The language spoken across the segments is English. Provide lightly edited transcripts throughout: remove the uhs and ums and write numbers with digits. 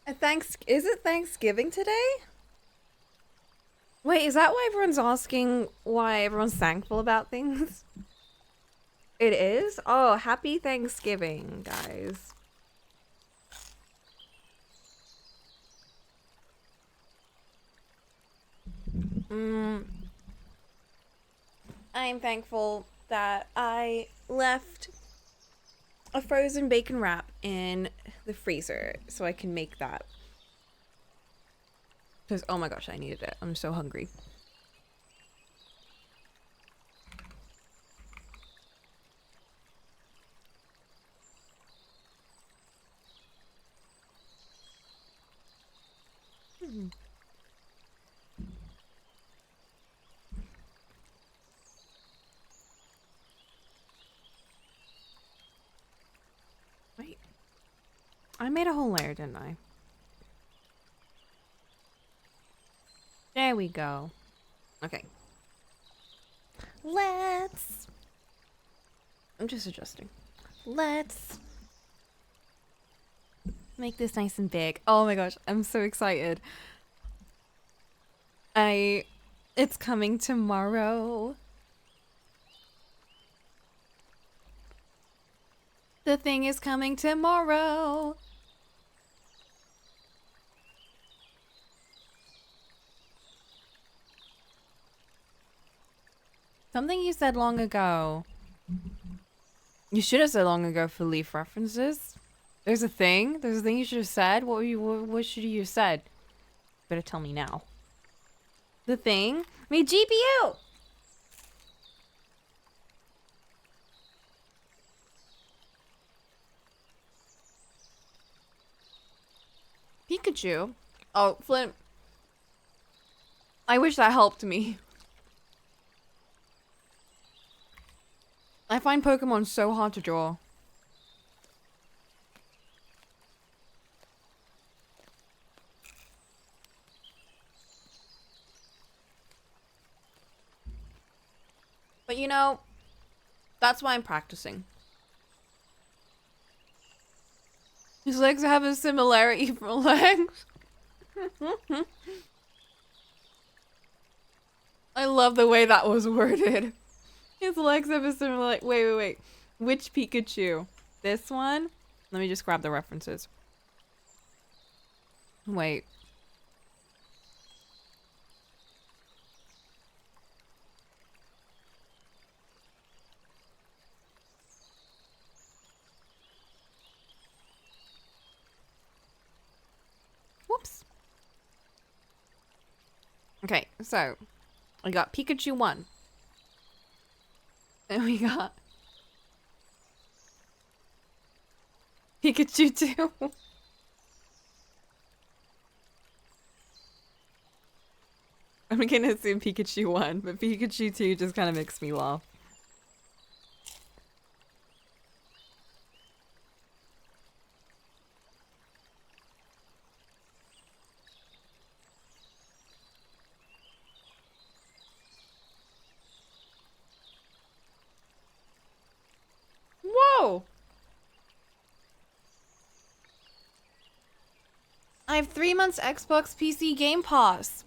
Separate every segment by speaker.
Speaker 1: Is it Thanksgiving today? Wait, is that why everyone's asking why everyone's thankful about things? It is? Oh, happy Thanksgiving, guys. Mm, I'm thankful that I left a frozen bacon wrap in the freezer so I can make that. Because, oh my gosh, I needed it. I'm so hungry. Hmm. Wait. I made a whole layer, didn't I? There we go. Okay. Let's... I'm just adjusting. Let's make this nice and big. Oh my gosh, I'm so excited. It's coming tomorrow. The thing is coming tomorrow. Something you said long ago. You should have said long ago for leaf references. There's a thing. There's a thing you should have said. What should you have said? Better tell me now. The thing? My GPU! Pikachu? Oh, Flint. I wish that helped me. I find Pokemon so hard to draw. But you know, that's why I'm practicing. His legs have a similarity for legs. I love the way that was worded. His legs have a similar... Wait. Which Pikachu? This one? Let me just grab the references. Wait. Whoops. Okay, so... I got Pikachu 1. And we got... Pikachu 2. I'm gonna assume Pikachu 1, but Pikachu 2 just kind of makes me laugh. Whoa! I have 3 months Xbox PC Game Pass.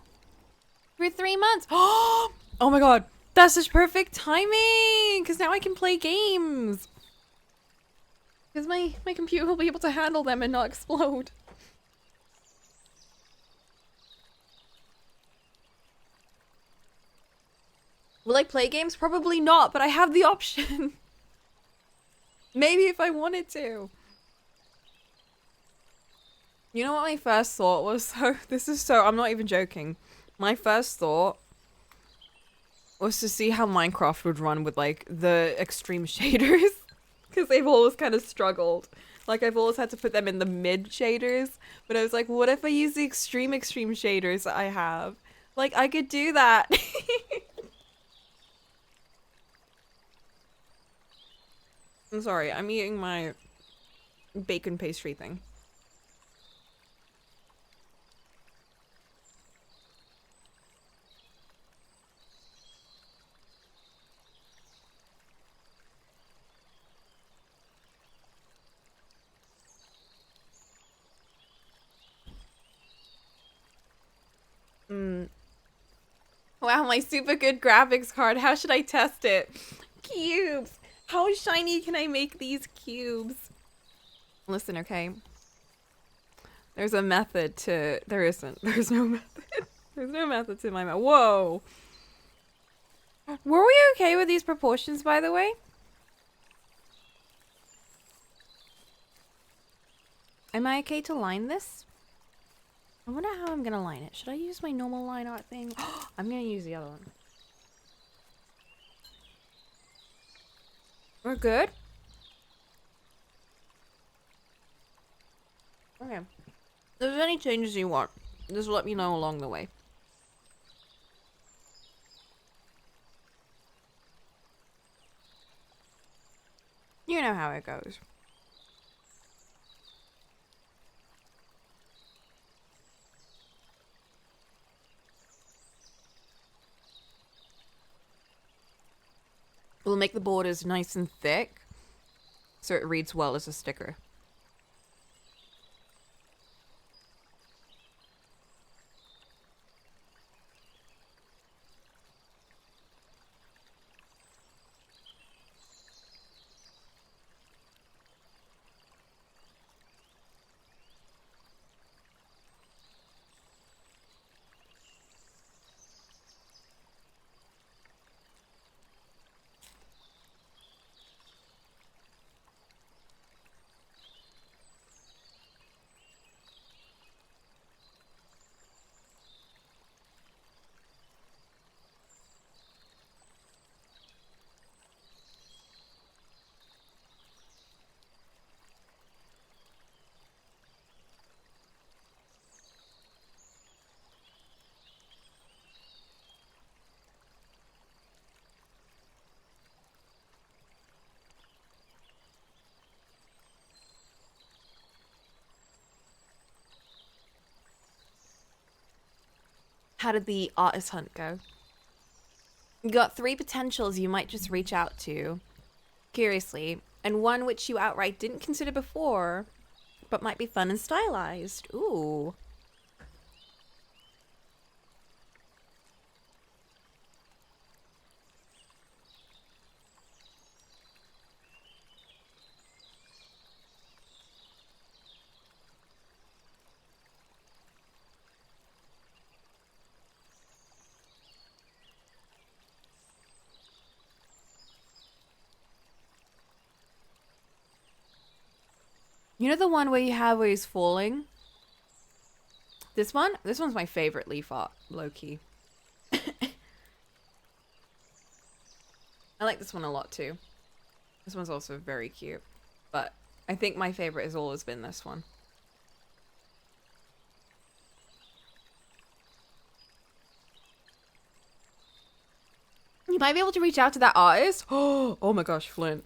Speaker 1: For 3 months. Oh my god. That's such perfect timing! Because now I can play games. Because my computer will be able to handle them and not explode. Will I play games? Probably not, but I have the option. Maybe if I wanted to. You know what my first thought was? I'm not even joking. My first thought was to see how Minecraft would run with like the extreme shaders. Because they've always kind of struggled. Like I've always had to put them in the mid shaders. But I was like, what if I use the extreme shaders that I have? Like I could do that. I'm sorry, I'm eating my bacon pastry thing. Mm. Wow, my super good graphics card. How should I test it? Cubes. How shiny can I make these cubes? Listen, okay. There's a method to... There isn't. There's no method. There's no method to my... Whoa. Were we okay with these proportions, by the way? Am I okay to line this? I wonder how I'm gonna line it. Should I use my normal line art thing? I'm gonna use the other one. We're good? Okay. If there's any changes you want, just let me know along the way. You know how it goes. We'll make the borders nice and thick so it reads well as a sticker. How did the artist hunt go? You got 3 potentials you might just reach out to, curiously, and one which you outright didn't consider before, but might be fun and stylized. Ooh. You know the one where you have where he's falling? This one? This one's my favorite leaf art, low-key. I like this one a lot too. This one's also very cute. But I think my favorite has always been this one. You might be able to reach out to that artist. Oh my gosh, Flint.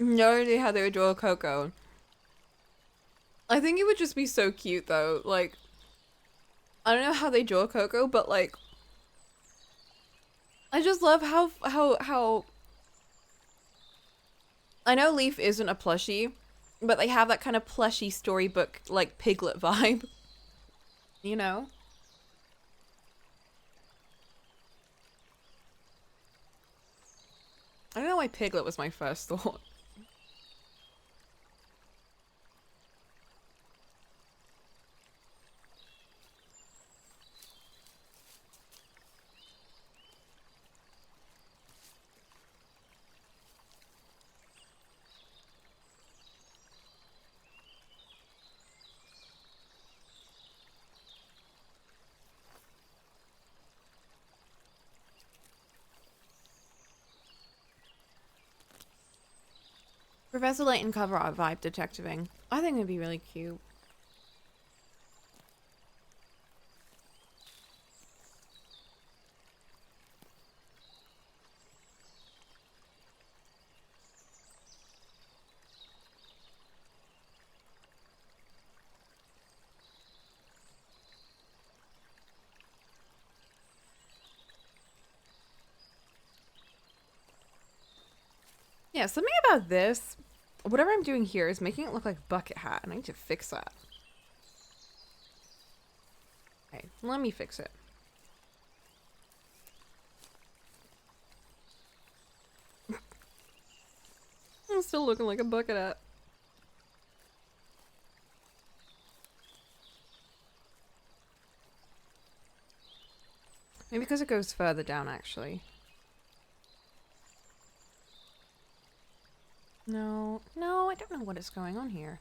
Speaker 1: No idea how they would draw Coco. I think it would just be so cute though. Like, I don't know how they draw Coco, but like, I just love how. I know Leaf isn't a plushie, but they have that kind of plushy storybook like Piglet vibe. You know? I don't know why Piglet was my first thought. Professor Layton cover art vibe detectiving. I think it'd be really cute. Yeah, something about this, whatever I'm doing here is making it look like bucket hat, and I need to fix that. Okay, let me fix it. I'm still looking like a bucket hat. Maybe because it goes further down, actually. No, I don't know what is going on here.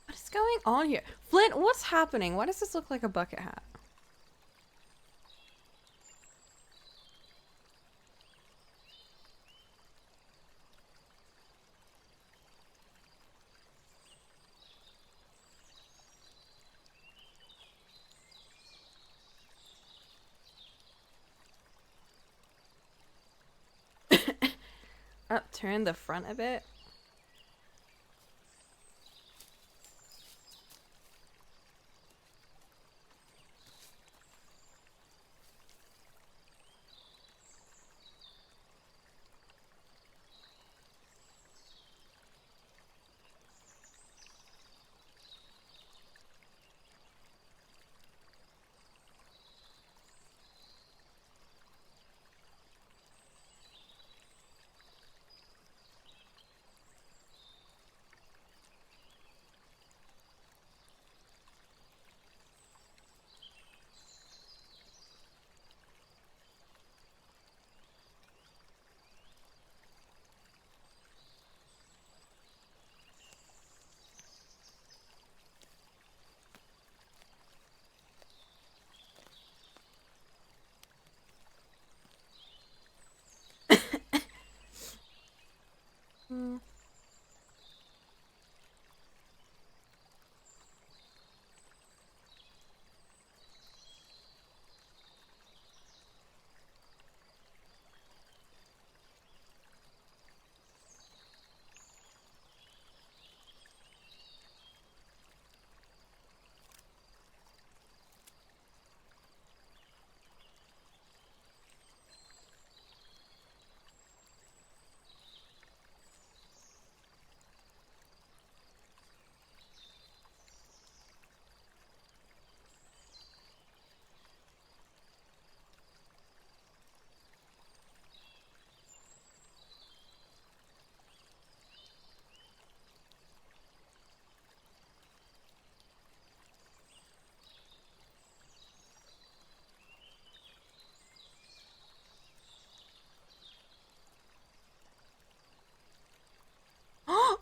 Speaker 1: What is going on here? Flint, what's happening? Why does this look like a bucket hat? Turn the front a bit. Hmm.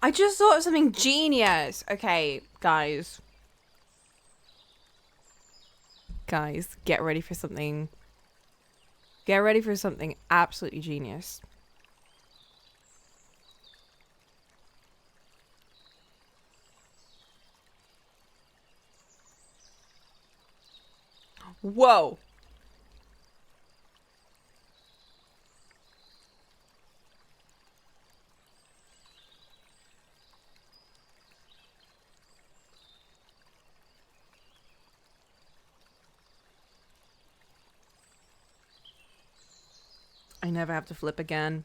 Speaker 1: I just thought of something genius. Okay, guys. Guys, get ready for something. Get ready for something absolutely genius. Whoa. I never have to flip again.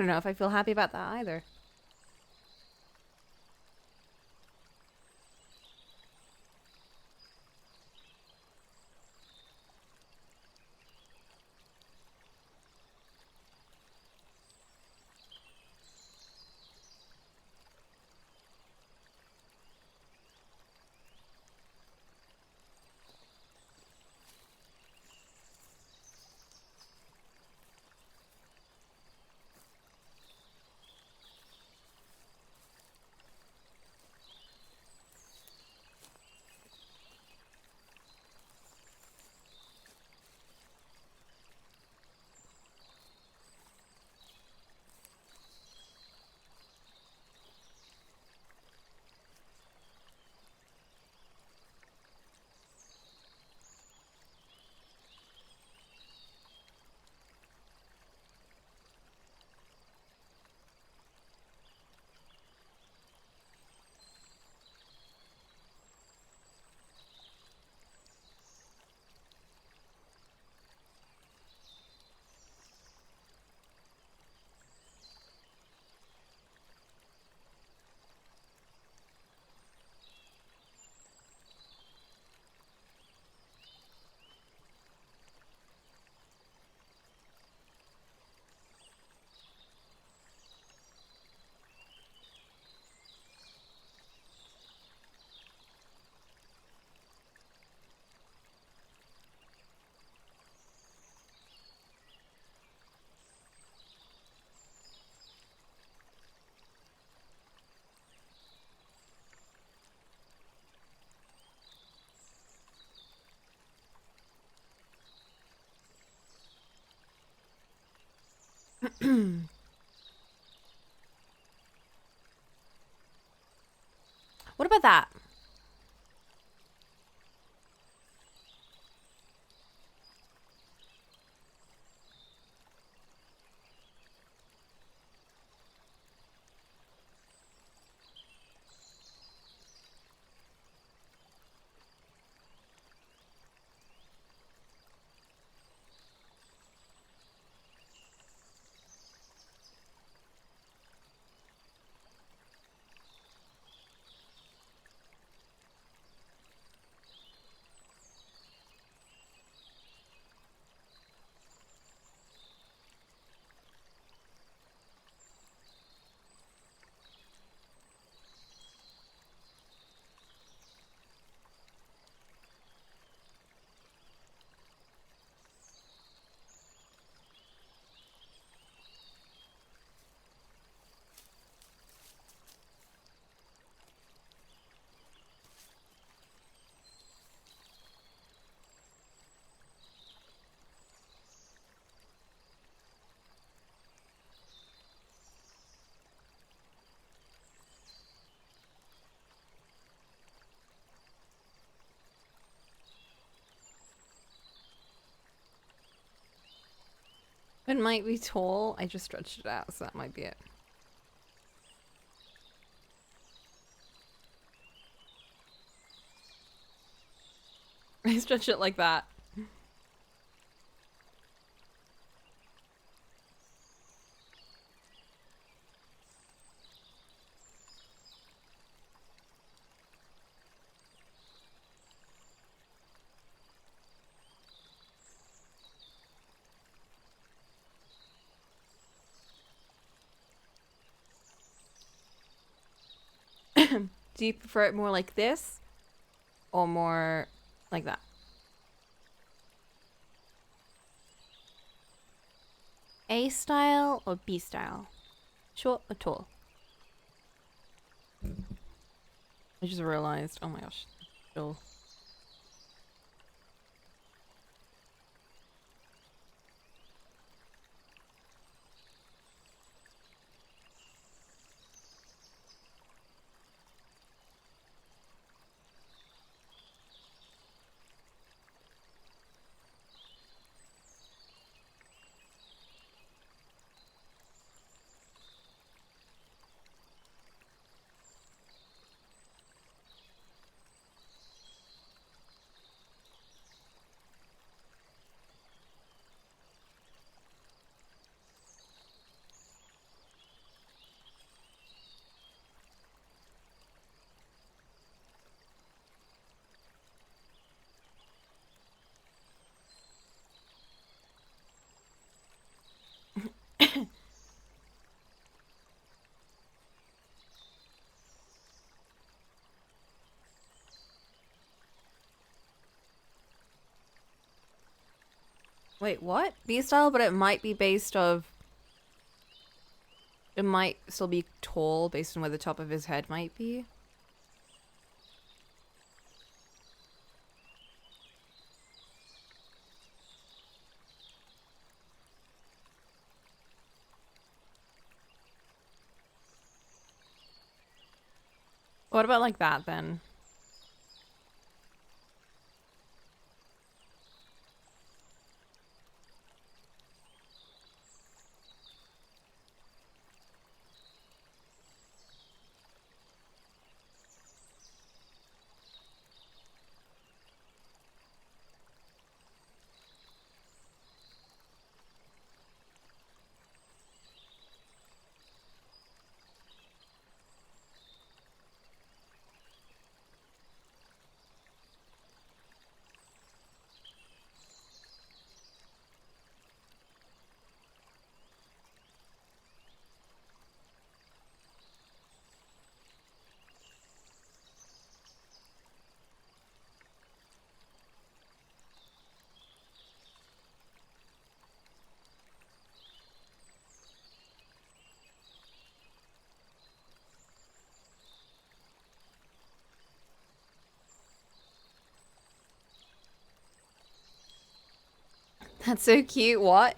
Speaker 1: don't know if I feel happy about that either. What about that? It might be tall. I just stretched it out, so that might be it. I stretch it like that. Do you prefer it more like this or more like that? A style or B style? Short or tall? I just realized. Oh my gosh. Still. Wait, what? B-style, but it might be based of... It might still be tall based on where the top of his head might be. What about like that then? That's so cute. What?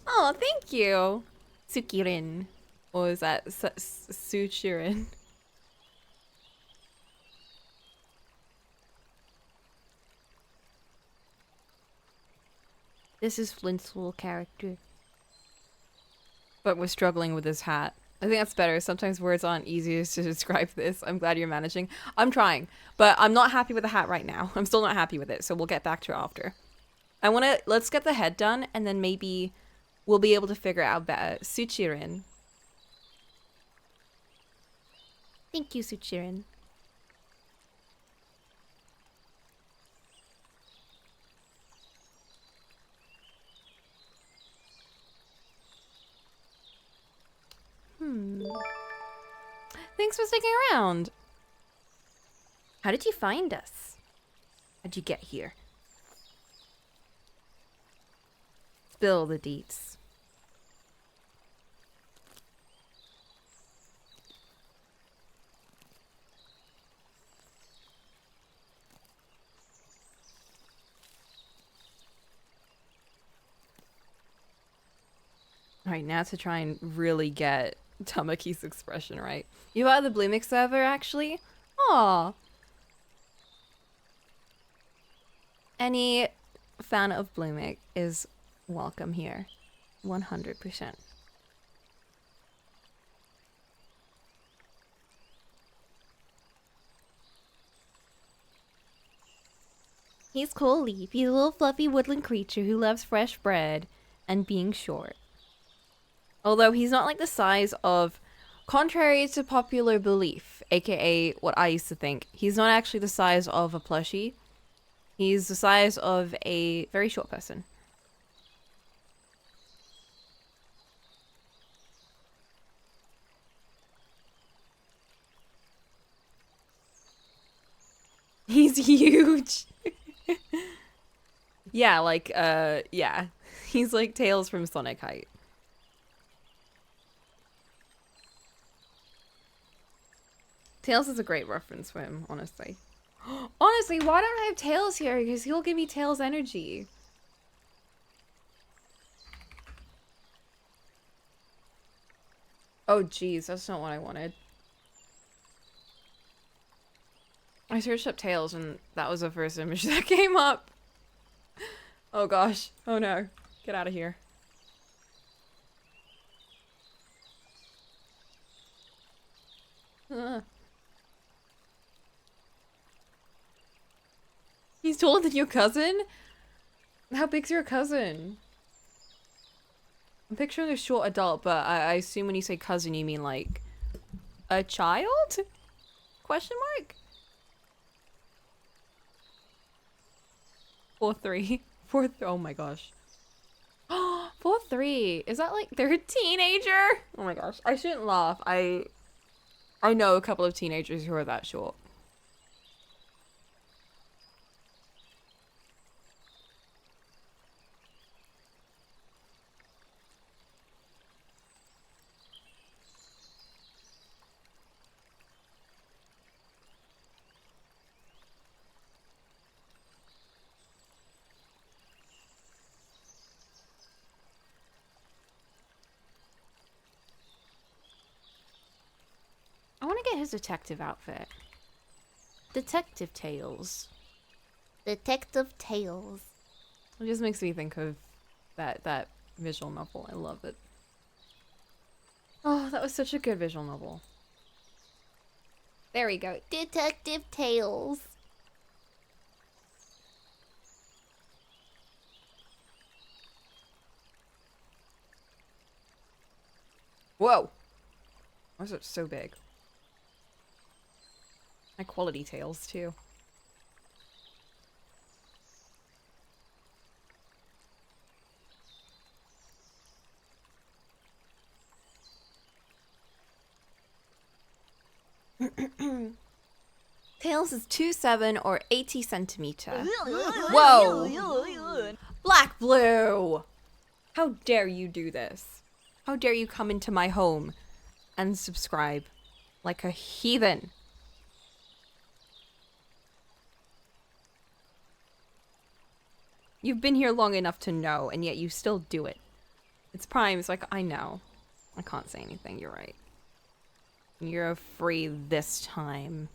Speaker 1: Oh, thank you. Tsukirin. Or is that Suchirin? This is Flint's little character. But we're struggling with his hat. I think that's better. Sometimes words aren't easiest to describe this. I'm glad you're managing. I'm trying, but I'm not happy with the hat right now. I'm still not happy with it, so we'll get back to it after. Let's get the head done, and then maybe we'll be able to figure out better. Suchirin. Thank you, Suchirin. Thanks for sticking around. How did you find us? How'd you get here? Spill the deets. Alright, now to try and really get Tamaki's expression right. You are the Bloomix server, actually? Aw. Any fan of Bloomix is welcome here. 100%. He's Cool Leaf. He's a little fluffy woodland creature who loves fresh bread and being short. Although he's not like the size of, contrary to popular belief, aka what I used to think, he's not actually the size of a plushie. He's the size of a very short person. He's huge. Yeah, like, yeah. He's like Tails from Sonic height. Tails is a great reference for him, honestly. Honestly, why don't I have Tails here? Because he'll give me Tails energy. Oh, jeez, that's not what I wanted. I searched up Tails and that was the first image that came up. Oh gosh. Oh no. Get out of here. He's taller than your cousin? How big's your cousin? I'm picturing a short adult, but I assume when you say cousin, you mean like a child? Question mark? 4'3". Oh my gosh. 4'3". Is that like they're a teenager? Oh my gosh. I shouldn't laugh. I know a couple of teenagers who are that short. want to get his detective outfit. Detective Tales.
Speaker 2: Detective Tales.
Speaker 1: It just makes me think of that visual novel. I love it. Oh, that was such a good visual novel. There we go.
Speaker 2: Detective Tales.
Speaker 1: Whoa! Why is it so big? High quality tales, too. Tails is 2'7" or 80 centimeter. Whoa! Black Blue! How dare you do this? How dare you come into my home and subscribe like a heathen? You've been here long enough to know, and yet you still do it. It's Prime, it's like, I know. I can't say anything, you're right. You're free this time.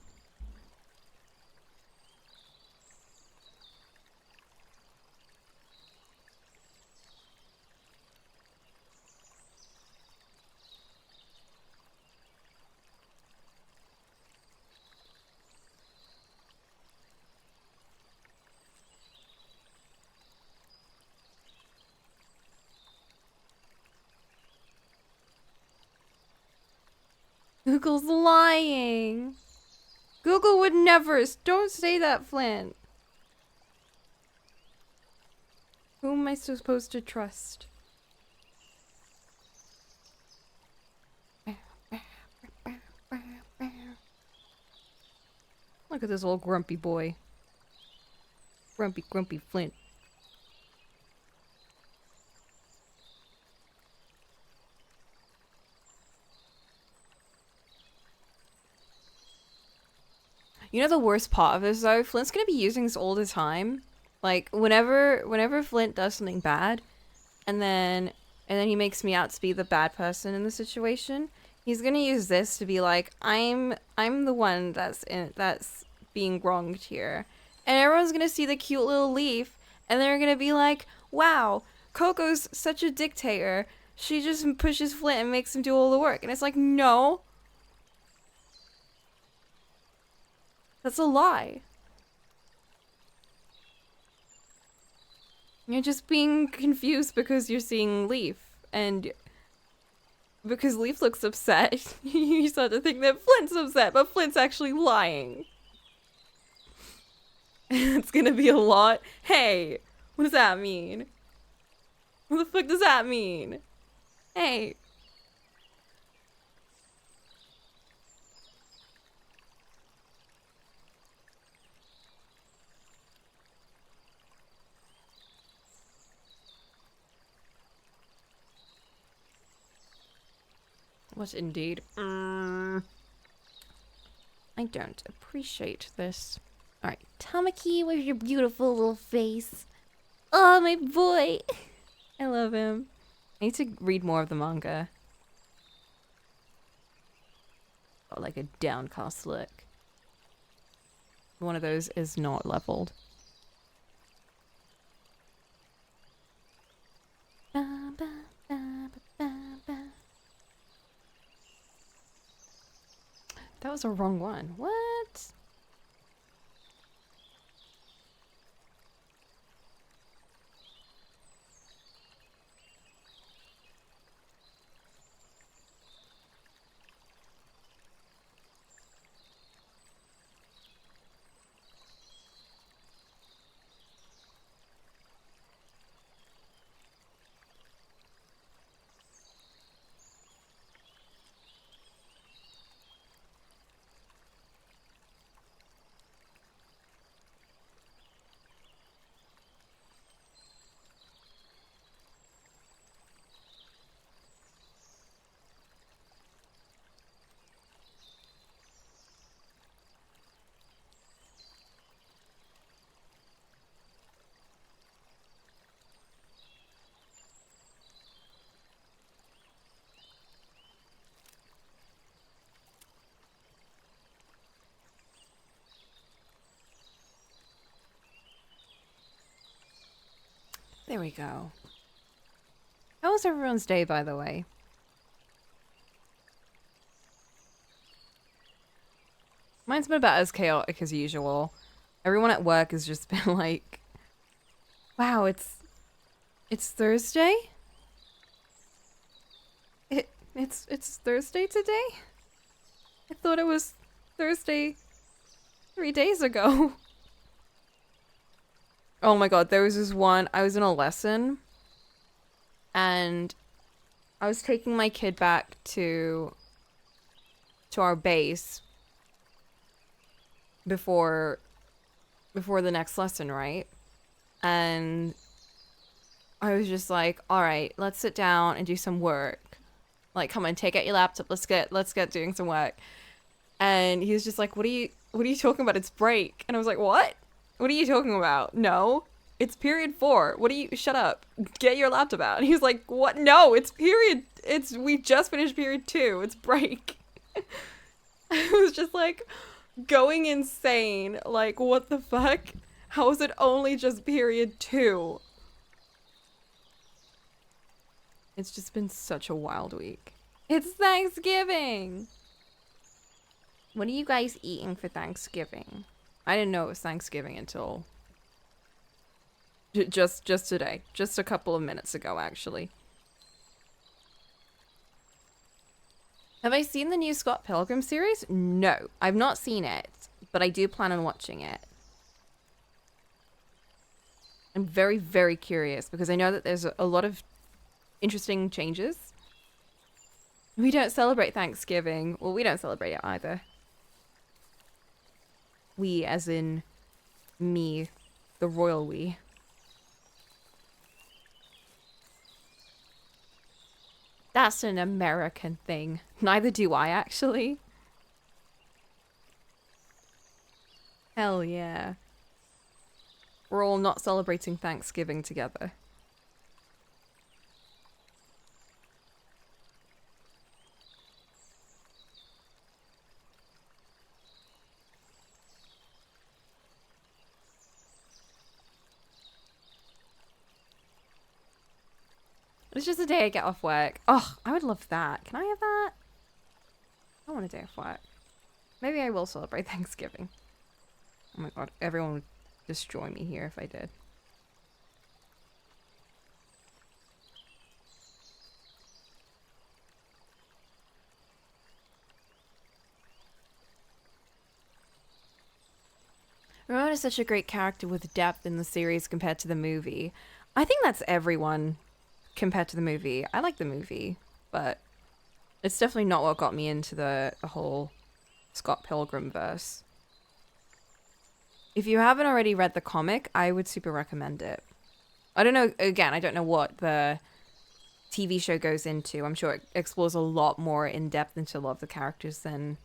Speaker 1: Google's lying. Google would never. Don't say that, Flint. Who am I supposed to trust? Look at this old grumpy boy. Grumpy Flint. You know the worst part of this though? Flint's gonna be using this all the time. Like whenever Flint does something bad, and then he makes me out to be the bad person in the situation, he's gonna use this to be like, I'm the one that's being wronged here. And everyone's gonna see the cute little leaf, and they're gonna be like, wow, Coco's such a dictator. She just pushes Flint and makes him do all the work. And it's like, no. That's a lie. You're just being confused because you're seeing Leaf. And because Leaf looks upset, you start to think that Flint's upset, but Flint's actually lying. It's gonna be a lot. Hey, what does that mean? What the fuck does that mean? Hey. What indeed? I don't appreciate this. Alright,
Speaker 2: Tamaki with your beautiful little face. Oh, my boy.
Speaker 1: I love him. I need to read more of the manga. Oh, like a downcast look. One of those is not leveled. That was a wrong one. What? There we go. How was everyone's day, by the way? Mine's been about as chaotic as usual. Everyone at work has just been like, wow, it's Thursday? It's Thursday today? I thought it was Thursday 3 days ago. Oh my god, there was this one, I was in a lesson and I was taking my kid back to our base before the next lesson, right? And I was just like, all right, let's sit down and do some work. Like, come on, take out your laptop. Let's get doing some work. And he was just like, what are you talking about? It's break. And I was like, what? What are you talking about? No, it's period 4. Shut up. Get your laptop out. And he was like, what? No, we just finished period 2. It's break. I was just like going insane. Like, what the fuck? How is it only just period 2? It's just been such a wild week. It's Thanksgiving! What are you guys eating for Thanksgiving? I didn't know it was Thanksgiving until just today. Just a couple of minutes ago, actually. Have I seen the new Scott Pilgrim series? No, I've not seen it, but I do plan on watching it. I'm very, very curious because I know that there's a lot of interesting changes. We don't celebrate Thanksgiving. Well, we don't celebrate it either. We, as in me, the royal we. That's an American thing. Neither do I, actually. Hell yeah. We're all not celebrating Thanksgiving together. It's just a day I get off work. Oh, I would love that. Can I have that? I want a day off work. Maybe I will celebrate Thanksgiving. Oh my god, everyone would destroy me here if I did. Ramon is such a great character with depth in the series compared to the movie. I think that's everyone compared to the movie. I like the movie, but it's definitely not what got me into the whole Scott Pilgrim verse. If you haven't already read the comic, I would super recommend it. I don't know, again, I don't know what the TV show goes into. I'm sure it explores a lot more in depth into a lot of the characters than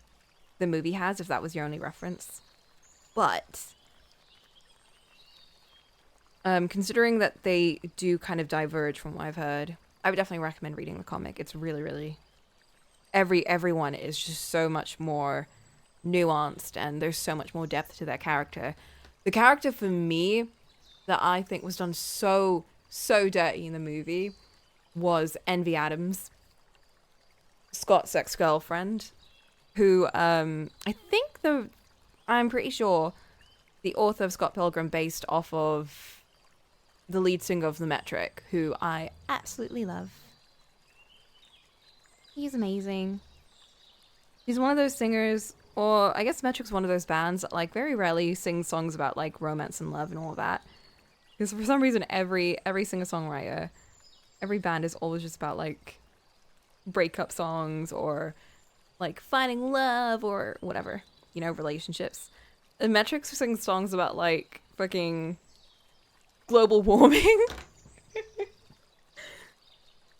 Speaker 1: the movie has, if that was your only reference. But considering that they do kind of diverge from what I've heard, I would definitely recommend reading the comic. It's really, really... Everyone is just so much more nuanced and there's so much more depth to their character. The character for me that I think was done so dirty in the movie was Envy Adams, Scott's ex-girlfriend, who I'm pretty sure the author of Scott Pilgrim based off of the lead singer of The Metric, who I absolutely love. He's amazing. He's one of those singers, or I guess Metric's one of those bands that like very rarely sing songs about like romance and love and all that. Because for some reason every singer-songwriter, every band is always just about like breakup songs or like finding love or whatever, you know, relationships. And Metrics sing songs about like fucking global warming.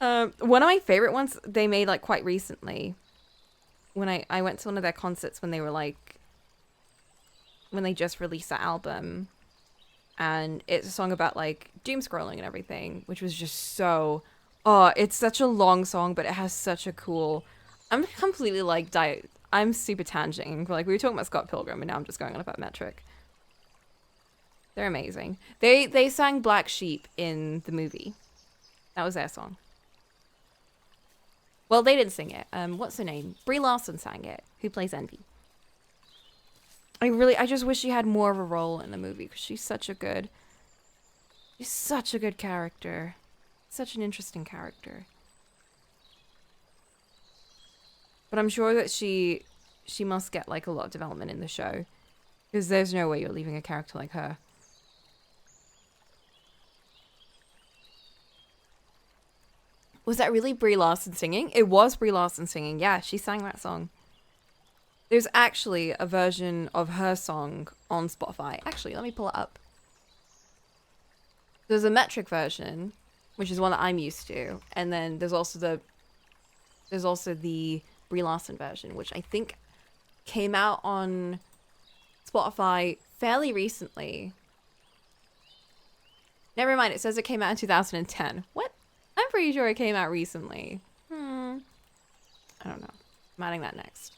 Speaker 1: One of my favorite ones they made like quite recently when I went to one of their concerts when they were like when they just released that album, and it's a song about like doom scrolling and everything, which was just so it's such a long song, but it has such a cool... I'm completely like I'm super tangenting. Like we were talking about Scott Pilgrim and now I'm just going on about Metric. They're amazing. They sang Black Sheep in the movie. That was their song. Well, they didn't sing it. What's her name? Brie Larson sang it, who plays Envy. I just wish she had more of a role in the movie because she's such a good character. Such an interesting character. But I'm sure that she must get like a lot of development in the show because there's no way you're leaving a character like her. Was that really Brie Larson singing? It was Brie Larson singing. Yeah, she sang that song. There's actually a version of her song on Spotify. Actually, let me pull it up. There's a metric version, which is one that I'm used to, and then there's also the Brie Larson version, which I think came out on Spotify fairly recently. Never mind, it says it came out in 2010. What? I'm pretty sure it came out recently. I don't know. I'm adding that next.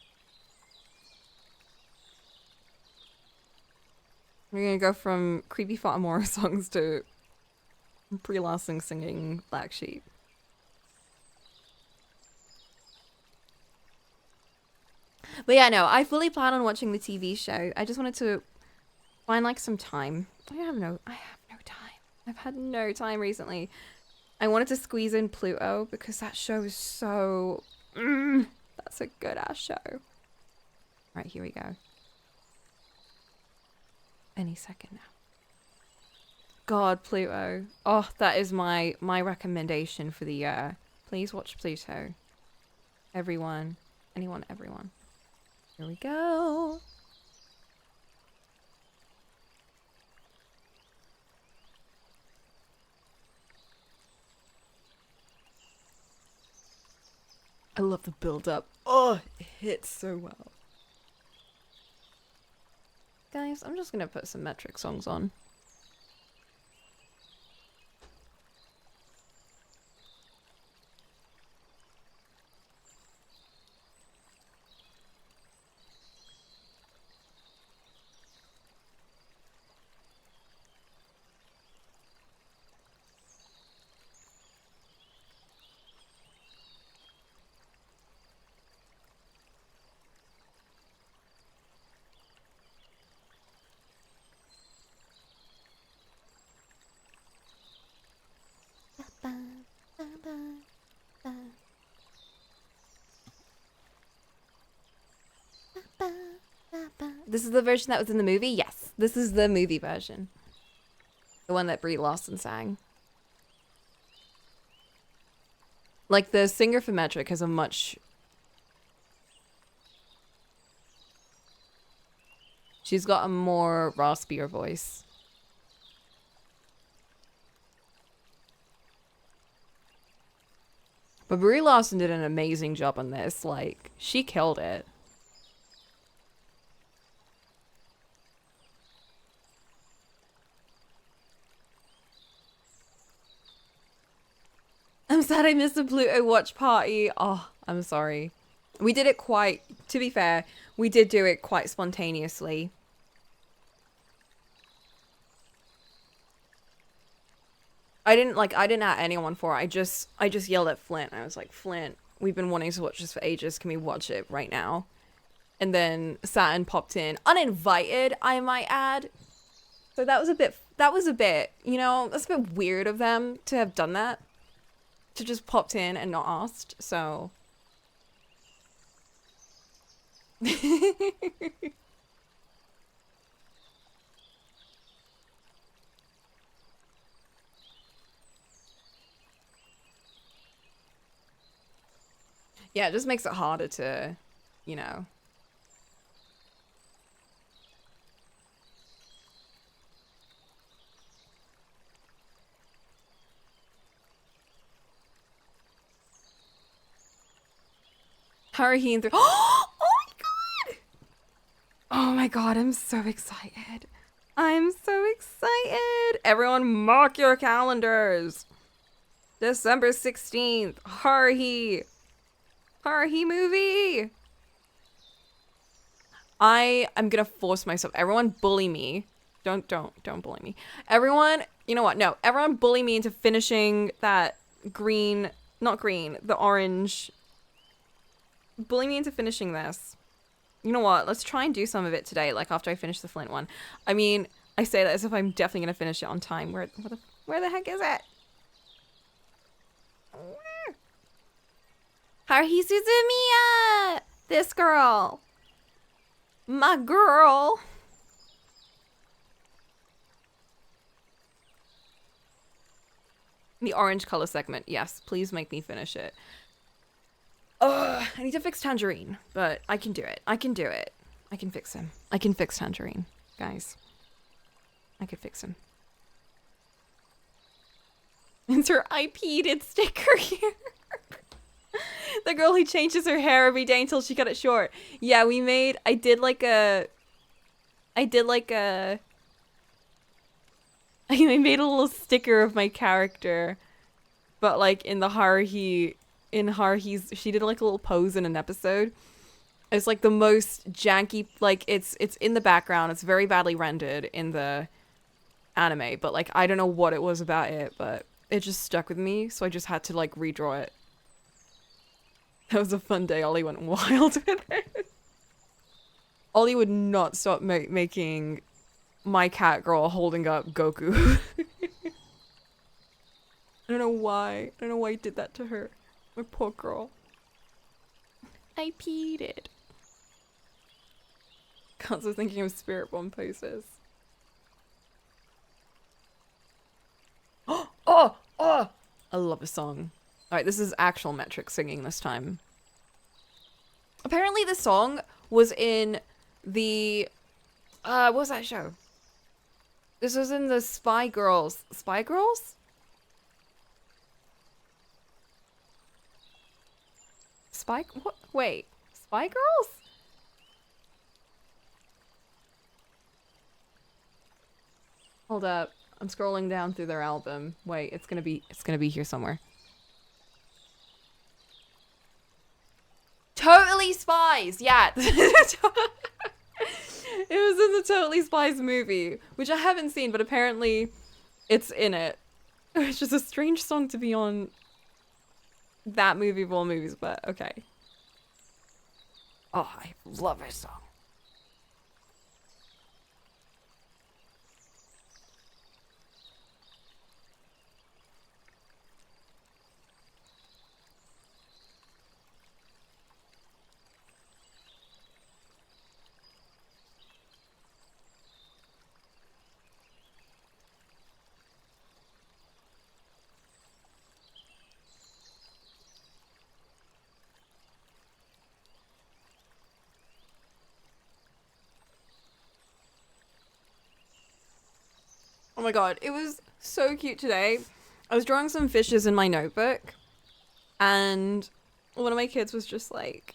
Speaker 1: We're gonna go from creepy Fatamora songs to Brie Larson singing Black Sheep. But yeah, no, I fully plan on watching the TV show. I just wanted to find like some time. I have no time. I've had no time recently. I wanted to squeeze in Pluto because that show is so that's a good ass show. Right, here we go. Any second now. God, Pluto. Oh, that is my recommendation for the year. Please watch Pluto. Everyone. Anyone, everyone. Here we go. I love the build up. Oh, it hits so well. Guys, I'm just gonna put some metric songs on. This is the version that was in the movie? Yes. This is the movie version. The one that Brie Larson sang. Like, the singer for Metric has a much... She's got a more raspier voice. But Brie Larson did an amazing job on this. Like, she killed it. I'm sad I missed the Pluto watch party. Oh, I'm sorry. We did it quite, to be fair, we did do it quite spontaneously. I didn't at anyone for it. I just yelled at Flint. I was like, Flint, we've been wanting to watch this for ages. Can we watch it right now? And then Saturn popped in, uninvited, I might add. So that was a bit, you know, that's a bit weird of them to have done that. To just popped in and not asked, so. Yeah, it just makes it harder to, you know. Hurricane 3. Oh my god! Oh my god, I'm so excited. I'm so excited. Everyone mark your calendars. December 16th. Haruhi movie. I am gonna force myself. Everyone bully me Don't bully me. Everyone, you know what? No, everyone bully me into finishing that green, not green, the orange. Bully me into finishing this. You know what? Let's try and do some of it today, like after I finish the Flint one. I mean, I say that as if I'm definitely gonna finish it on time. Where the heck is it? Haruhi Suzumiya! This girl. My girl. The orange color segment. Yes, please make me finish it. Ugh, I need to fix Tangerine, but I can do it. I can do it. I can fix him. I can fix Tangerine, guys. I could fix him. It's her IP'd sticker here. The girl who changes her hair every day until she cut it short. Yeah, I did like a I made a little sticker of my character, but like in Haruhi's, she did like a little pose in an episode. It's like the most janky, like it's in the background. It's very badly rendered in the anime, but like I don't know what it was about it, but it just stuck with me, so I just had to like redraw it. That was a fun day. Ollie went wild with it. Ollie would not stop making my cat girl holding up Goku. I don't know why. I don't know why he did that to her. My poor girl. I peed it. Constantly thinking of Spirit Bomb poses. Oh! I love a song. Alright, this is actual metric singing this time. Apparently the song was in the... what was that show? This was in the Spy Girls. Spy Girls? What? Wait. Spy Girls? Hold up. I'm scrolling down through their album. Wait, it's gonna be here somewhere. Totally Spies! Yeah. It was in the Totally Spies movie, which I haven't seen, but apparently it's in it. It's just a strange song to be on that movie of all movies, but okay. Oh, I love this song. Oh my god, it was so cute today. I was drawing some fishes in my notebook, and one of my kids was just like,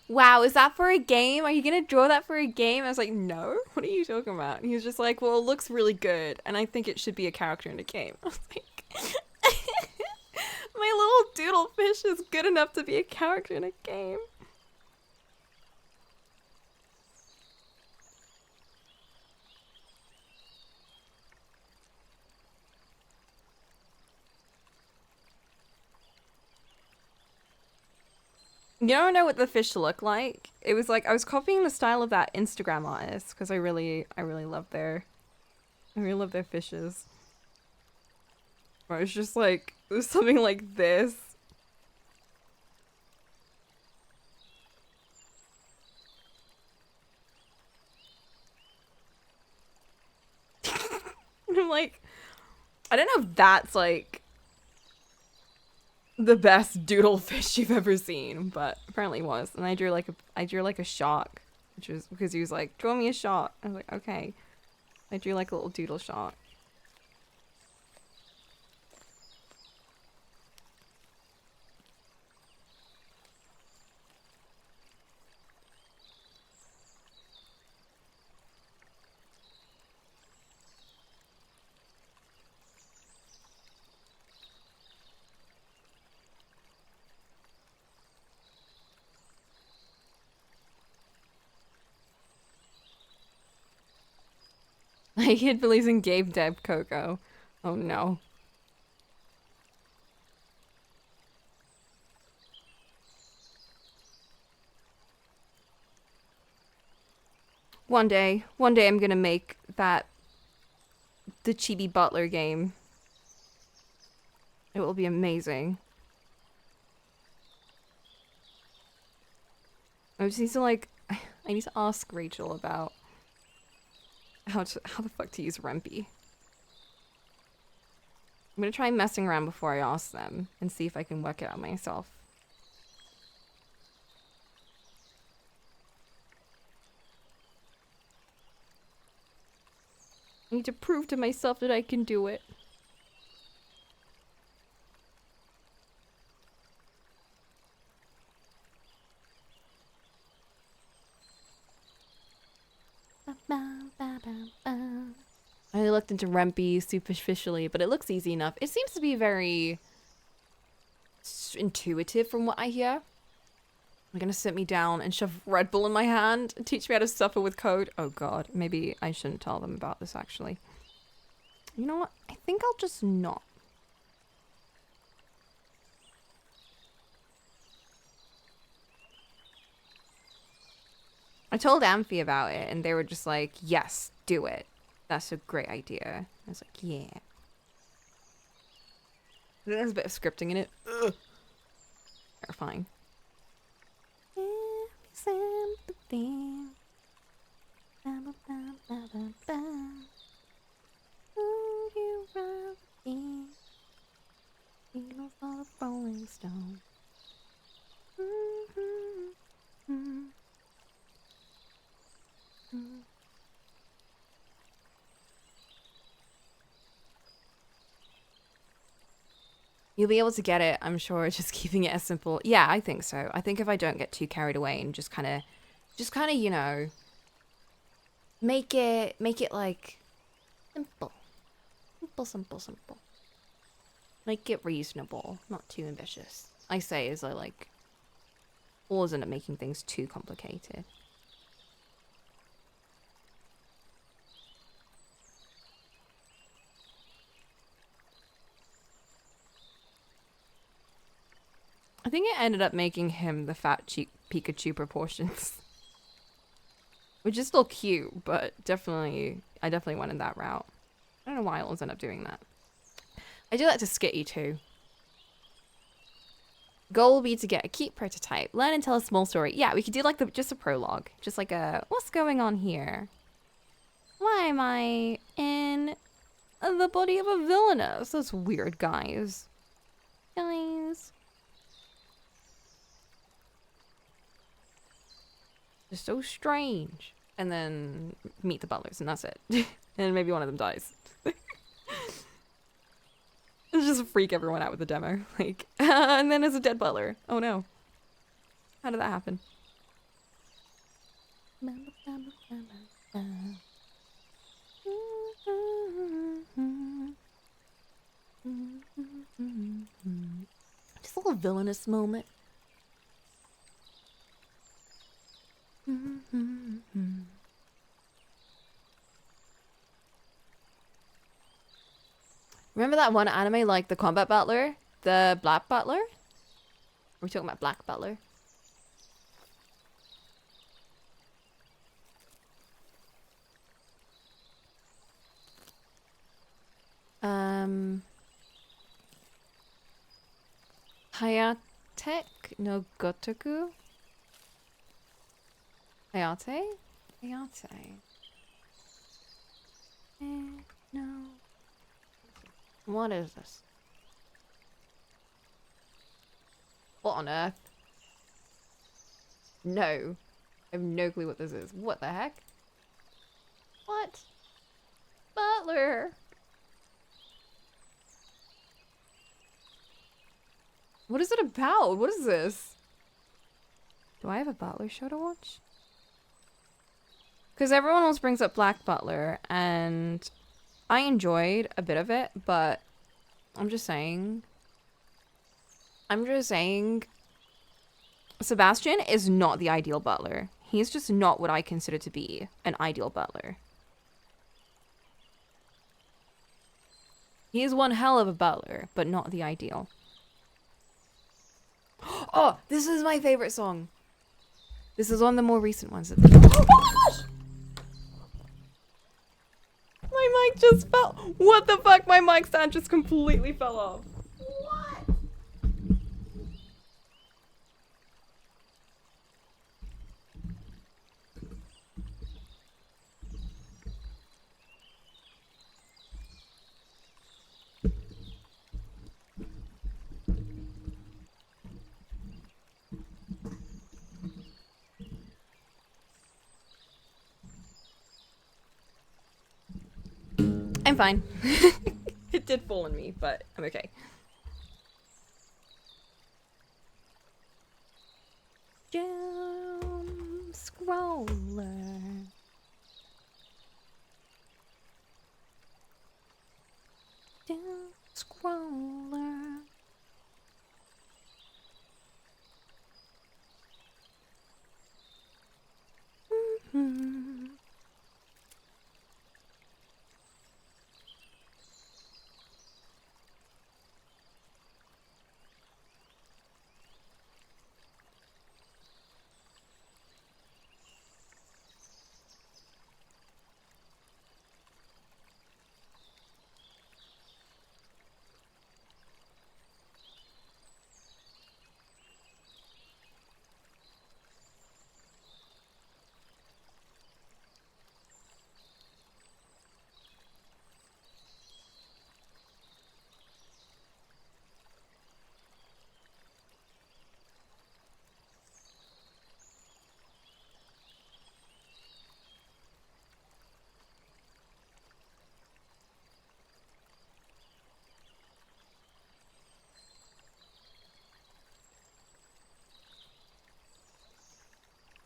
Speaker 1: wow, is that for a game? Are you gonna draw that for a game? I was like, no, what are you talking about? And he was just like, well, it looks really good, and I think it should be a character in a game. I was like, my little doodle fish is good enough to be a character in a game. You don't know what the fish look like? It was like I was copying the style of that Instagram artist because I really love their fishes. Or it's just like it was something like this. And I'm like, I don't know if that's like the best doodle fish you've ever seen, but apparently it was. And I drew like a shark, which was because he was like, draw me a shark. I was like, okay. I drew like a little doodle shark. I hid Billy's and gave Deb Coco. Oh no. One day I'm gonna make that the Chibi Butler game. It will be amazing. I just need to like, I need to ask Rachel about how the fuck to use Rempy. I'm gonna try messing around before I ask them and see if I can work it out myself. I need to prove to myself that I can do it. I looked into Rempy superficially, but it looks easy enough. It seems to be very intuitive from what I hear. They're gonna sit me down and shove Red Bull in my hand and teach me how to suffer with code. Oh god, maybe I shouldn't tell them about this actually. You know what? I think I'll just not. I told Amphi about it and they were just like, yes, do it. That's a great idea. I was like, yeah. There's a bit of scripting in it. Ugh. Terrifying. Sympathy. You run me. Beatles for the Rolling Stone. You'll be able to get it, I'm sure, just keeping it as simple. Yeah, I think so. I think if I don't get too carried away and just kind of, you know, make it like simple. Simple. Make it reasonable, not too ambitious. I say as I like, always end up making things too complicated. I think it ended up making him the fat, cheap Pikachu proportions. Which is still cute, but I definitely went in that route. I don't know why I always end up doing that. I do that to Skitty too. Goal will be to get a cute prototype, learn and tell a small story. Yeah, we could do like just a prologue. Just like a, what's going on here? Why am I in the body of a villainess? That's weird, guys. Guys. Just so strange. And then meet the butlers and that's it. And maybe one of them dies. Just freak everyone out with the demo. Like, and then there's a dead butler. Oh no. How did that happen? Just a little villainous moment. Remember that one anime like the Combat Butler? The Black Butler? We're talking about Black Butler. Hayatek no Gotoku? Hayate? Hayate. No. What is this? What on earth? No. I have no clue what this is. What the heck? What? Butler! What is it about? What is this? Do I have a Butler show to watch? Because everyone else brings up Black Butler, and I enjoyed a bit of it, but I'm just saying, Sebastian is not the ideal butler. He's just not what I consider to be an ideal butler. He is one hell of a butler, but not the ideal. Oh, this is my favorite song. This is one of the more recent ones. Oh my gosh! My mic just fell. What the fuck? My mic stand just completely fell off. What? I'm fine. It did fall on me, but I'm okay. Doom scroller. Doom scroller. Mm-hmm.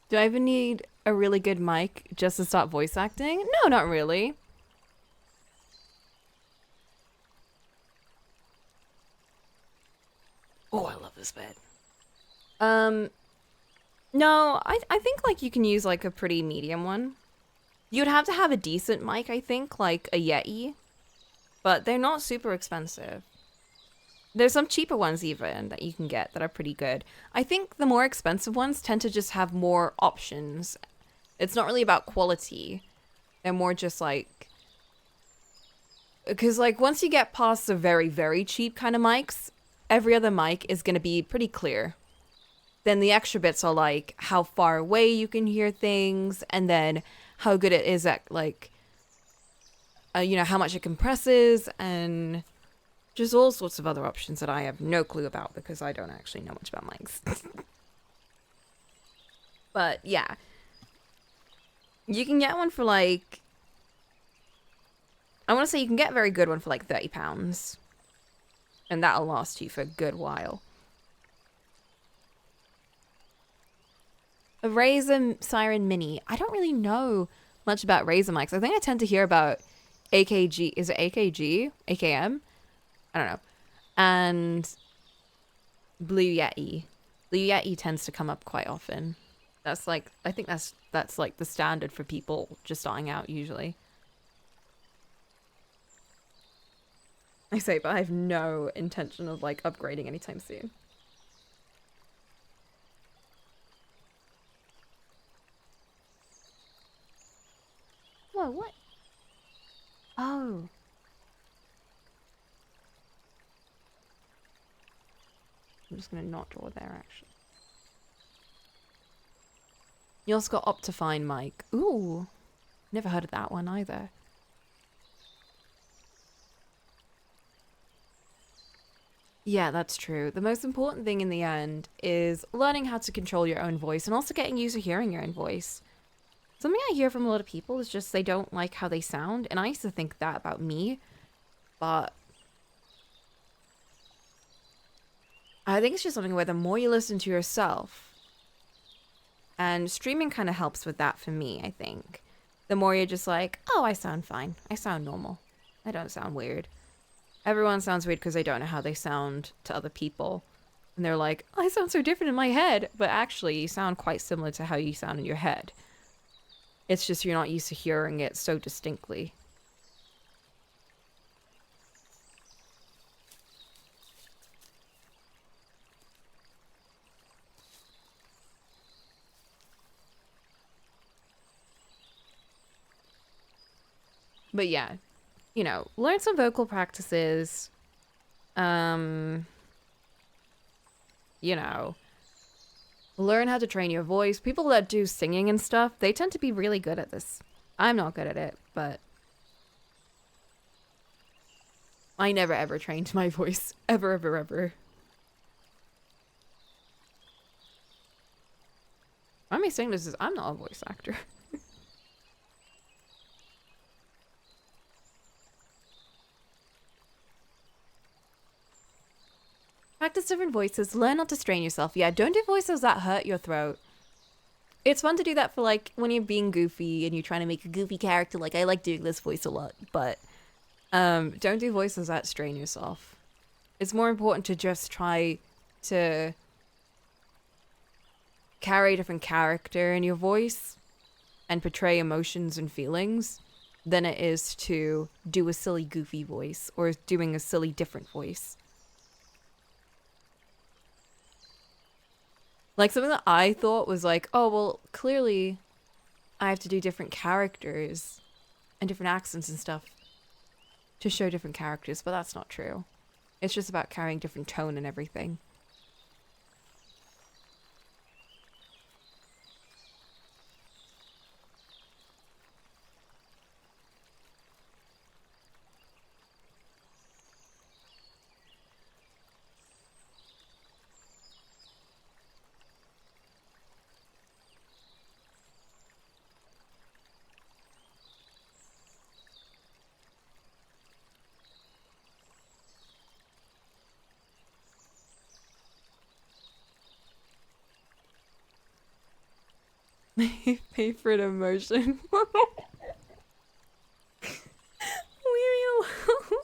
Speaker 1: Do I even need a really good mic just to start voice acting? No, not really. Oh, I love this bed. No, I think like you can use like a pretty medium one. You'd have to have a decent mic, I think, like a Yeti, but they're not super expensive. There's some cheaper ones even that you can get that are pretty good. I think the more expensive ones tend to just have more options. It's not really about quality. They're more just like, because like once you get past the very, very cheap kind of mics, every other mic is going to be pretty clear. Then the extra bits are like how far away you can hear things, and then how good it is at like, you know, how much it compresses, and just all sorts of other options that I have no clue about because I don't actually know much about mics. But yeah, you can get one for like, I want to say you can get a very good one for like £30, and that'll last you for a good while. A Razer Siren Mini. I don't really know much about Razer mics. I think I tend to hear about AKG. Is it AKG? AKM? I don't know. And Blue Yeti. Blue Yeti tends to come up quite often. That's like, I think that's like the standard for people just starting out usually. I say, but I have no intention of like upgrading anytime soon. Whoa, what? Oh. I'm just gonna not draw there, actually. You also got Optifine mic. Ooh. Never heard of that one either. Yeah, that's true. The most important thing in the end is learning how to control your own voice and also getting used to hearing your own voice. Something I hear from a lot of people is just they don't like how they sound, and I used to think that about me, but I think it's just something where the more you listen to yourself, and streaming kind of helps with that for me, I think. The more you're just like, oh, I sound fine. I sound normal. I don't sound weird. Everyone sounds weird because they don't know how they sound to other people. And they're like, I sound so different in my head. But actually, you sound quite similar to how you sound in your head. It's just you're not used to hearing it so distinctly. But yeah, you know, learn some vocal practices. Um, you know, learn how to train your voice. People that do singing and stuff, they tend to be really good at this. I'm not good at it, but I never ever trained my voice. Ever, ever, ever. Why am I saying this? I'm not a voice actor. Practice different voices. Learn not to strain yourself. Yeah, don't do voices that hurt your throat. It's fun to do that for like when you're being goofy and you're trying to make a goofy character. Like I like doing this voice a lot, but don't do voices that strain yourself. It's more important to just try to carry a different character in your voice and portray emotions and feelings than it is to do a silly goofy voice or doing a silly different voice. Like something that I thought was like, oh well, clearly I have to do different characters and different accents and stuff to show different characters, but that's not true. It's just about carrying different tone and everything. Favorite emotion. Leave me alone.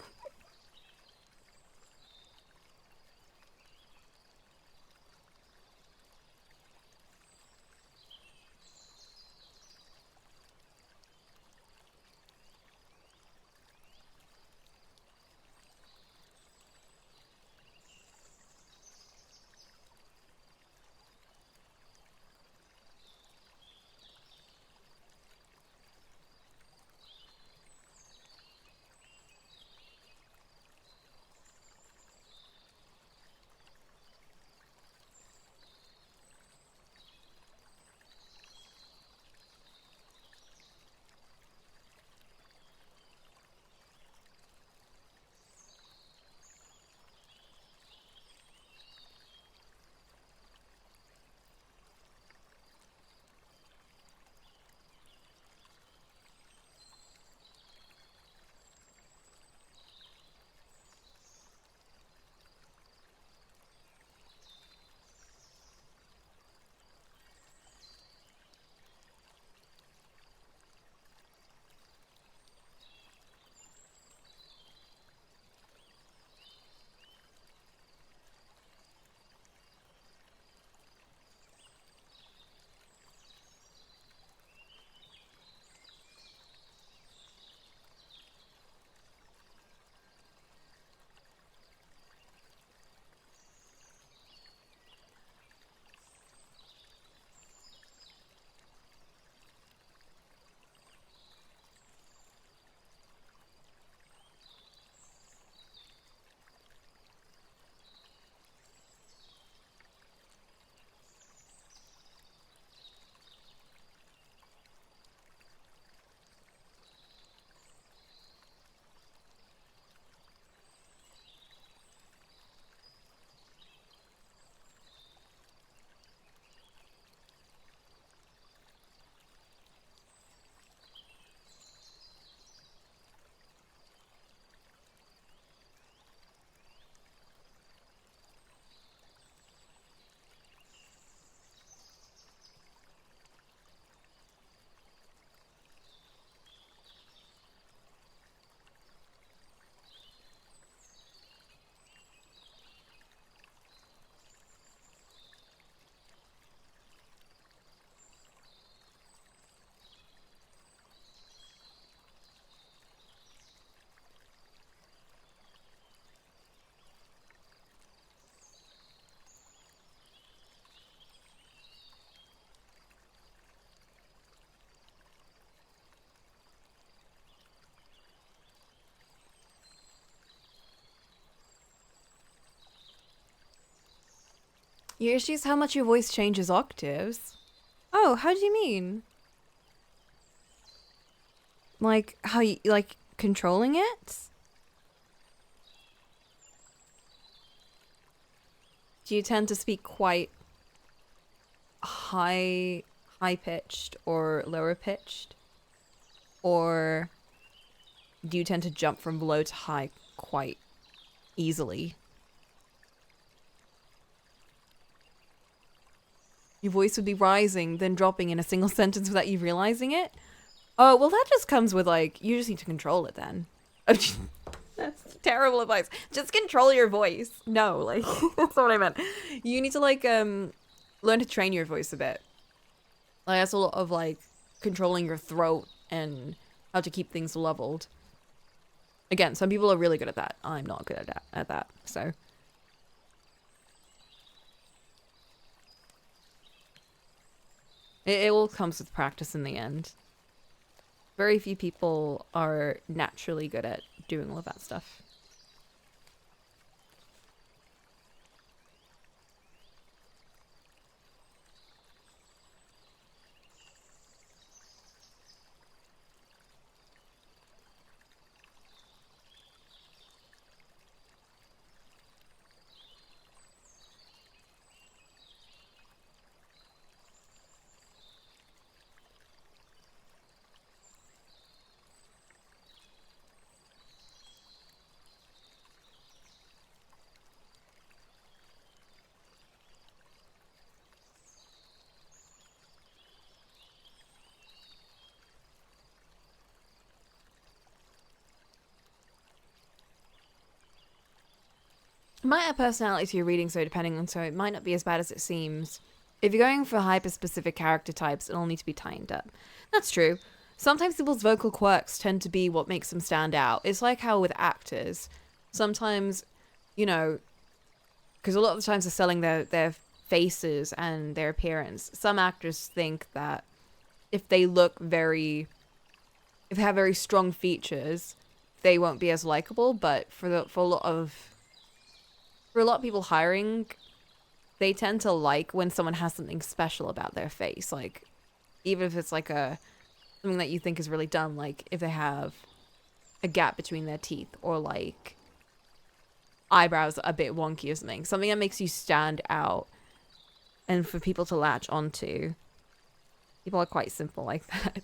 Speaker 1: Your issue is how much your voice changes octaves. Oh, how do you mean? Like how you like controlling it? Do you tend to speak quite high pitched or lower pitched? Or do you tend to jump from low to high quite easily? Your voice would be rising, then dropping in a single sentence without you realizing it? Oh, well, that just comes with, like, you just need to control it then. That's terrible advice. Just control your voice. No, like, that's not what I meant. You need to, like, learn to train your voice a bit. Like, that's a lot of, like, controlling your throat and how to keep things leveled. Again, some people are really good at that. I'm not good at that, so. It all comes with practice in the end. Very few people are naturally good at doing all of that stuff. It might add personality to your reading, so depending on, so it might not be as bad as it seems. If you're going for hyper-specific character types, it'll need to be tightened up. That's true. Sometimes people's vocal quirks tend to be what makes them stand out. It's like how with actors, sometimes, you know, because a lot of the times they're selling their faces and their appearance. Some actors think that if they look very, if they have very strong features, they won't be as likable. But for a lot of people hiring, they tend to like when someone has something special about their face. Like, even if it's like something that you think is really dumb, like if they have a gap between their teeth or like eyebrows a bit wonky or something. Something that makes you stand out and for people to latch onto. People are quite simple like that.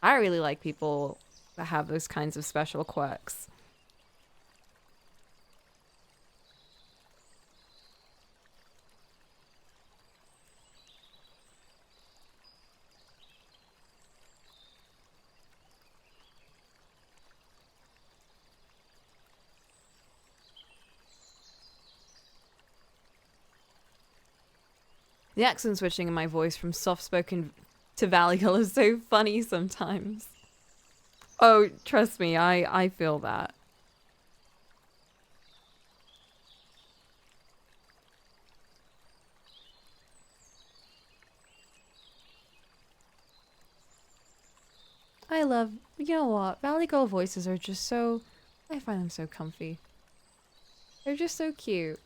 Speaker 1: I really like people that have those kinds of special quirks. The accent switching in my voice from soft-spoken to Valley Girl is so funny sometimes. Oh, trust me, I feel that. You know what? Valley Girl voices are just so, I find them so comfy. They're just so cute.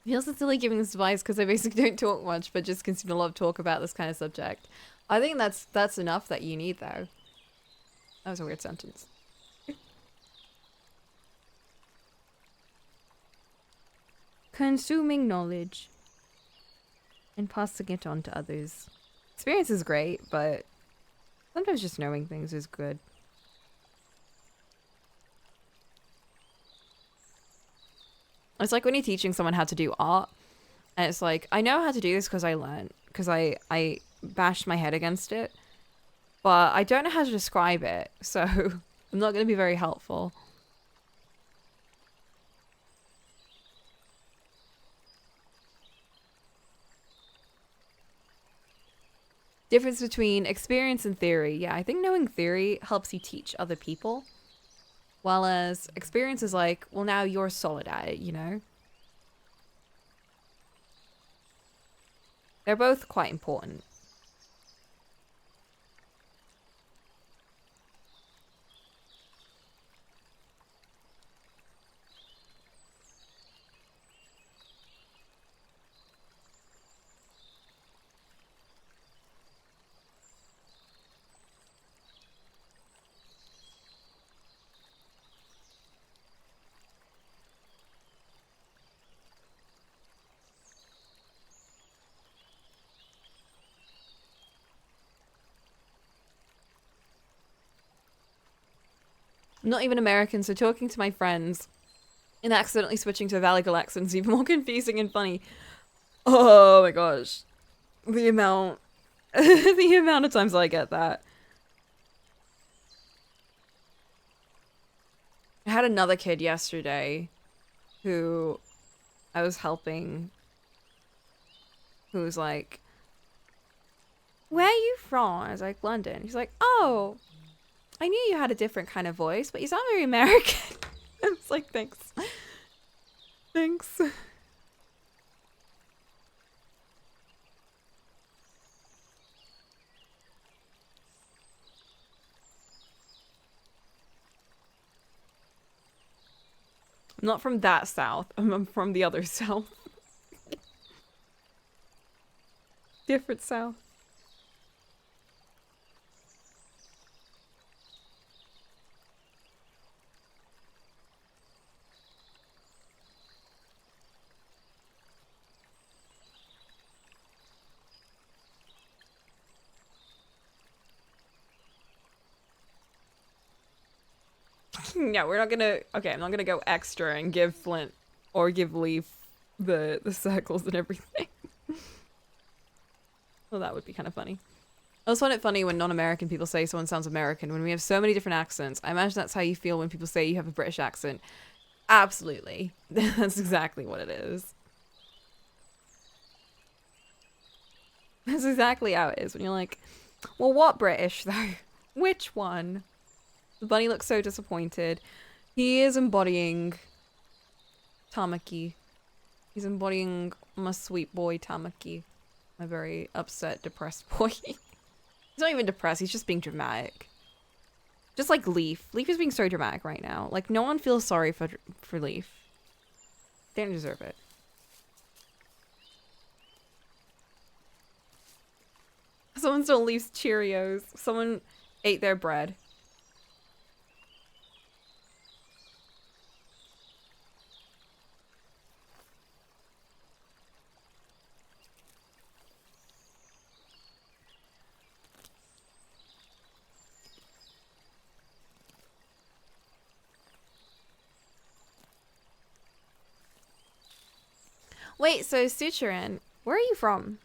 Speaker 1: Feels silly giving this advice because I basically don't talk much, but just consume a lot of talk about this kind of subject. I think that's enough that you need, though. That was a weird sentence. Consuming knowledge and passing it on to others. Experience is great, but sometimes just knowing things is good. It's like when you're teaching someone how to do art, and it's like, I know how to do this because I learned, because I bashed my head against it. but I don't know how to describe it, so I'm not going to be very helpful. Difference between experience and theory. Yeah, I think knowing theory helps you teach other people. While as experience is like, well, now you're solid at it, you know? They're both quite important. I'm not even American, so talking to my friends and accidentally switching to a Valigal accent is even more confusing and funny. Oh my gosh. The amount the amount of times I get that. I had another kid yesterday who I was helping who was like, "Where are you from?" I was like, "London." He's like, "Oh, I knew you had a different kind of voice, but you sound very American." I was like, "Thanks." Thanks. I'm not from that south. I'm from the other south. Different south. Yeah, we're not gonna. Okay, I'm not gonna go extra and give Flint or give Leaf the circles and everything. Well, that would be kind of funny. I also find it funny when non-American people say someone sounds American when we have so many different accents. I imagine that's how you feel when people say you have a British accent. Absolutely. That's exactly what it is. That's exactly how it is when you're like, well, what British though? Which one? The bunny looks so disappointed. He is embodying Tamaki. He's embodying my sweet boy Tamaki. My very upset, depressed boy. He's not even depressed, he's just being dramatic. Just like Leaf. Leaf is being so dramatic right now. Like, no one feels sorry for Leaf. They don't deserve it. Someone stole Leaf's Cheerios. Someone ate their bread. Wait, so Suturan, where are you from?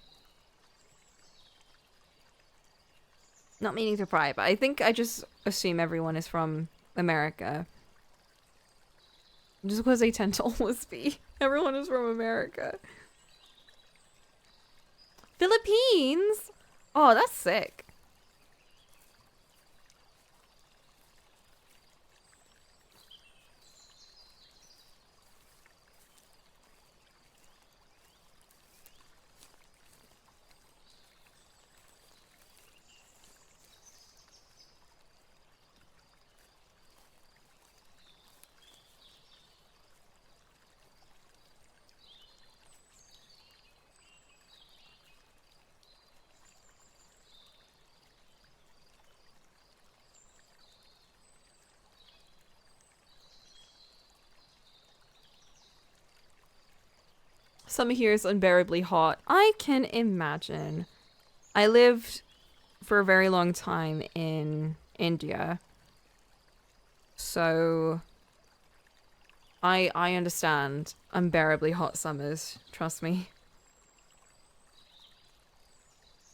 Speaker 1: Not meaning to pry, but I think I just assume everyone is from America. Just because they tend to always be. Everyone is from America. Philippines? Oh, that's sick. Summer here is unbearably hot. I can imagine. I lived for a very long time in India. So I understand unbearably hot summers, trust me.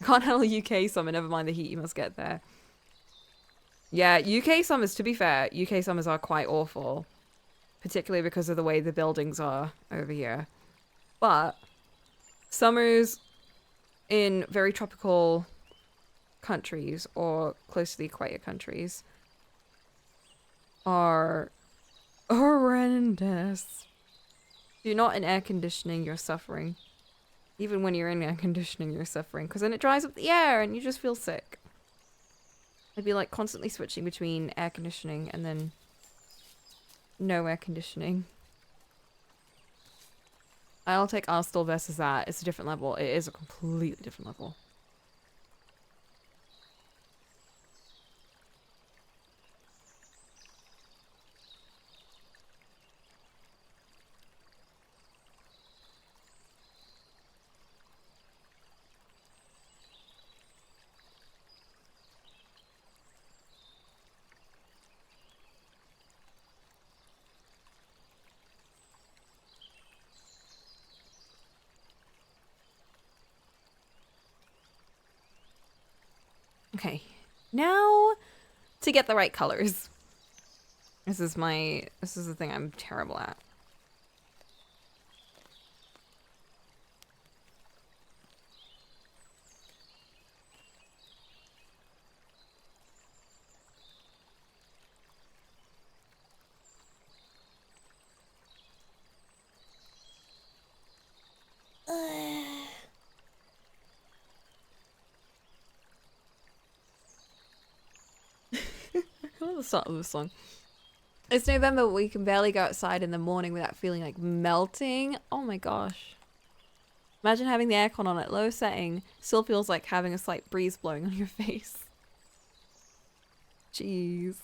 Speaker 1: I can't handle UK summer, never mind the heat you must get there. Yeah, UK summers, to be fair, UK summers are quite awful, particularly because of the way the buildings are over here. But summers in very tropical countries or close to the equator countries are horrendous. If you're not in air conditioning, you're suffering. Even when you're in air conditioning, you're suffering because then it dries up the air and you just feel sick. I'd be like constantly switching between air conditioning and then no air conditioning. I'll take Arstal versus that. It's a different level. It is a completely different level. Okay. Now to get the right colors. This is the thing I'm terrible at. I love the start of this song. It's November, but we can barely go outside in the morning without feeling like melting. Oh my gosh. Imagine having the aircon on at low setting, still feels like having a slight breeze blowing on your face. Jeez.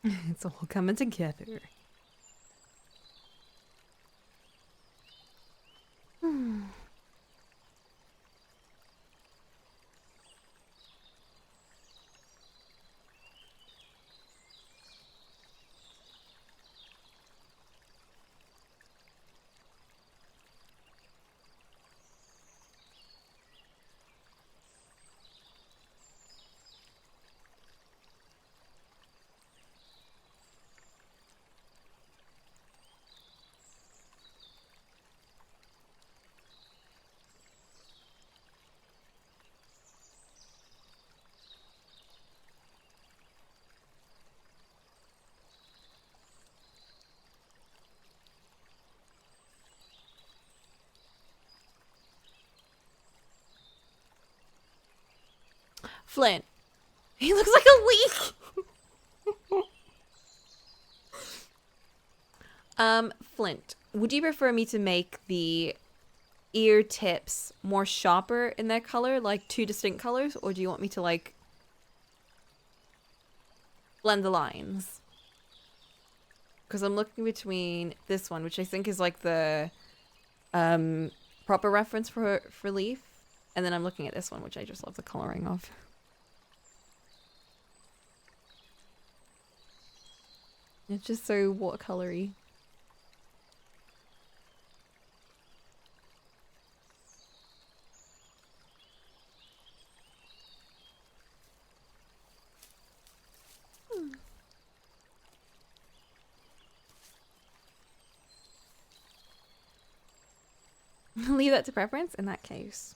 Speaker 1: It's all coming together. Flint. He looks like a leek. Flint, would you prefer me to make the ear tips more sharper in their color, like two distinct colors, or do you want me to like blend the lines? Because I'm looking between this one, which I think is like the proper reference for leaf, and then I'm looking at this one, which I just love the coloring of. It's just so watercolory. Leave that to preference in that case.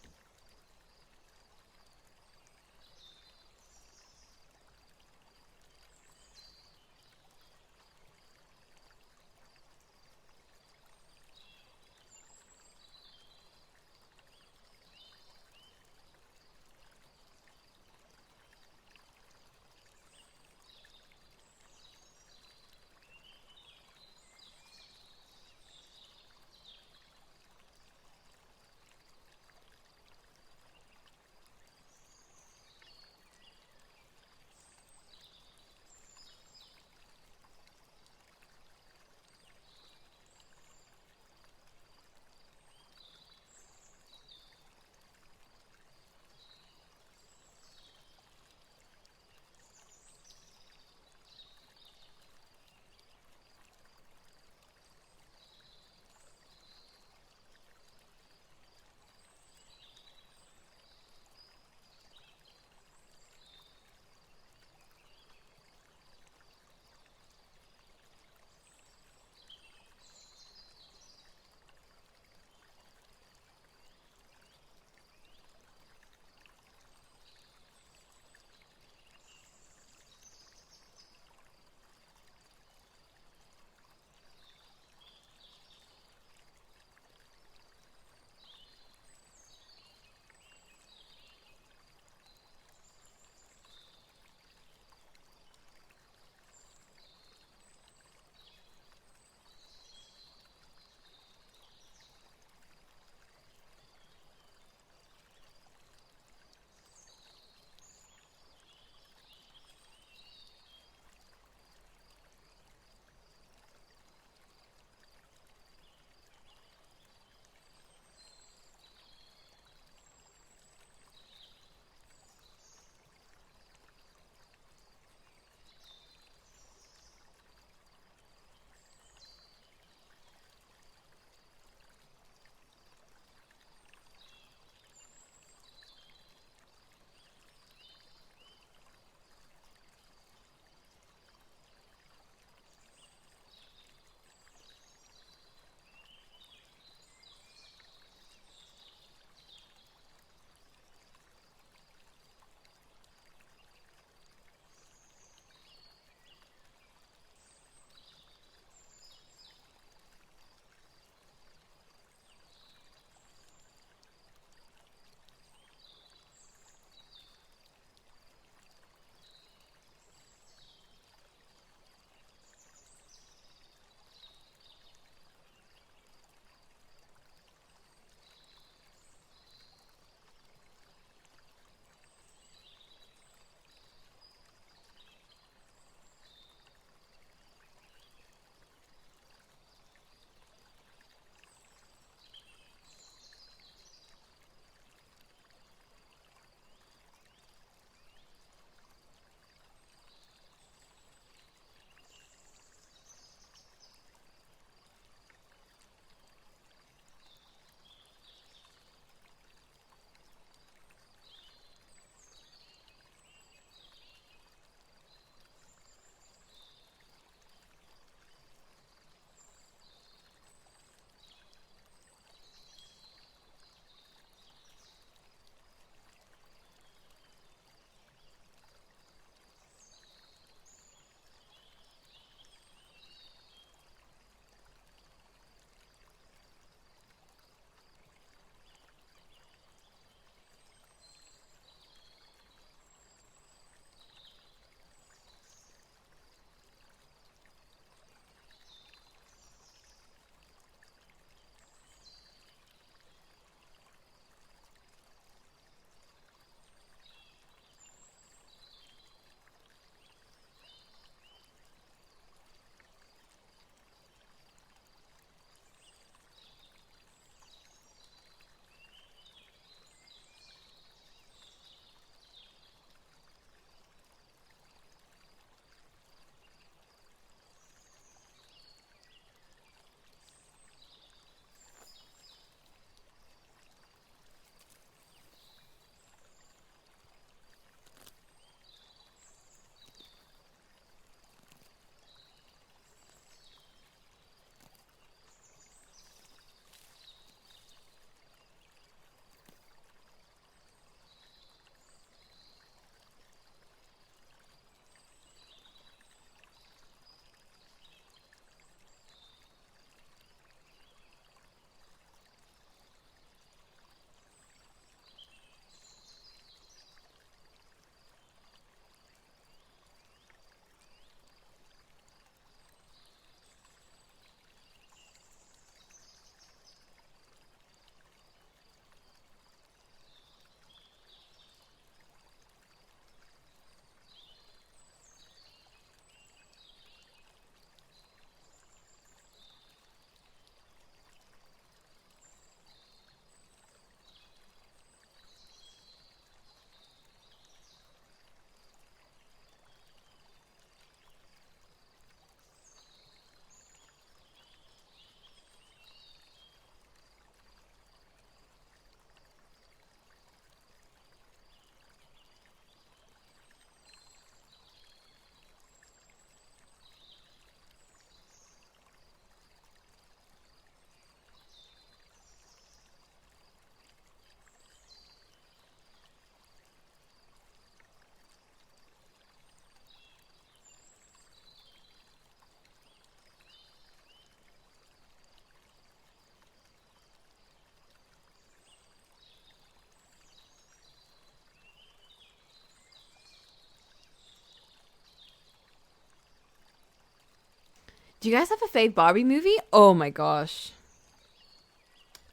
Speaker 1: Do you guys have a fave Barbie movie? Oh my gosh.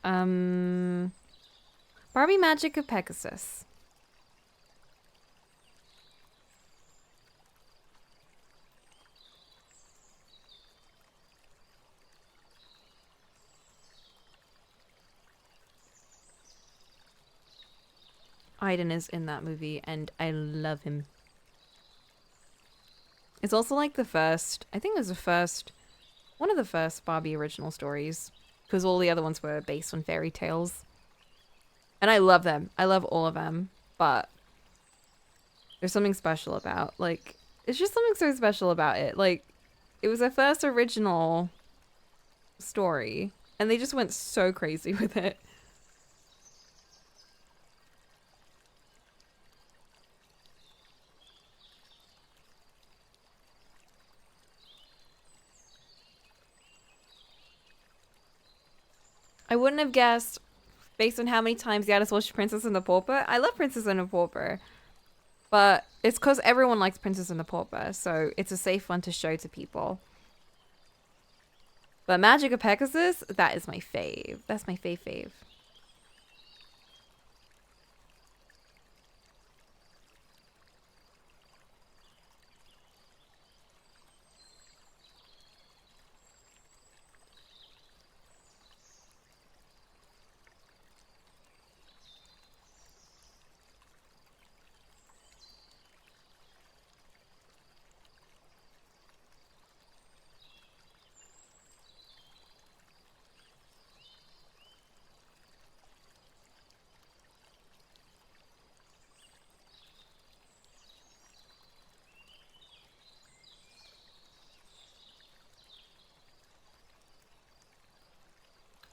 Speaker 1: Um, Barbie Magic of Pegasus. Aiden is in that movie, and I love him. It's also like the first, I think it was the first, one of the first Barbie original stories, because all the other ones were based on fairy tales. And I love them. I love all of them, but there's something special about, like, it's just something so special about it. Like, it was their first original story, and they just went so crazy with it. I wouldn't have guessed based on how many times Yaddis watched Princess and the Pauper. I love Princess and the Pauper, but it's because everyone likes Princess and the Pauper, so it's a safe one to show to people. But Magic of Pegasus, that is my fave. That's my fave.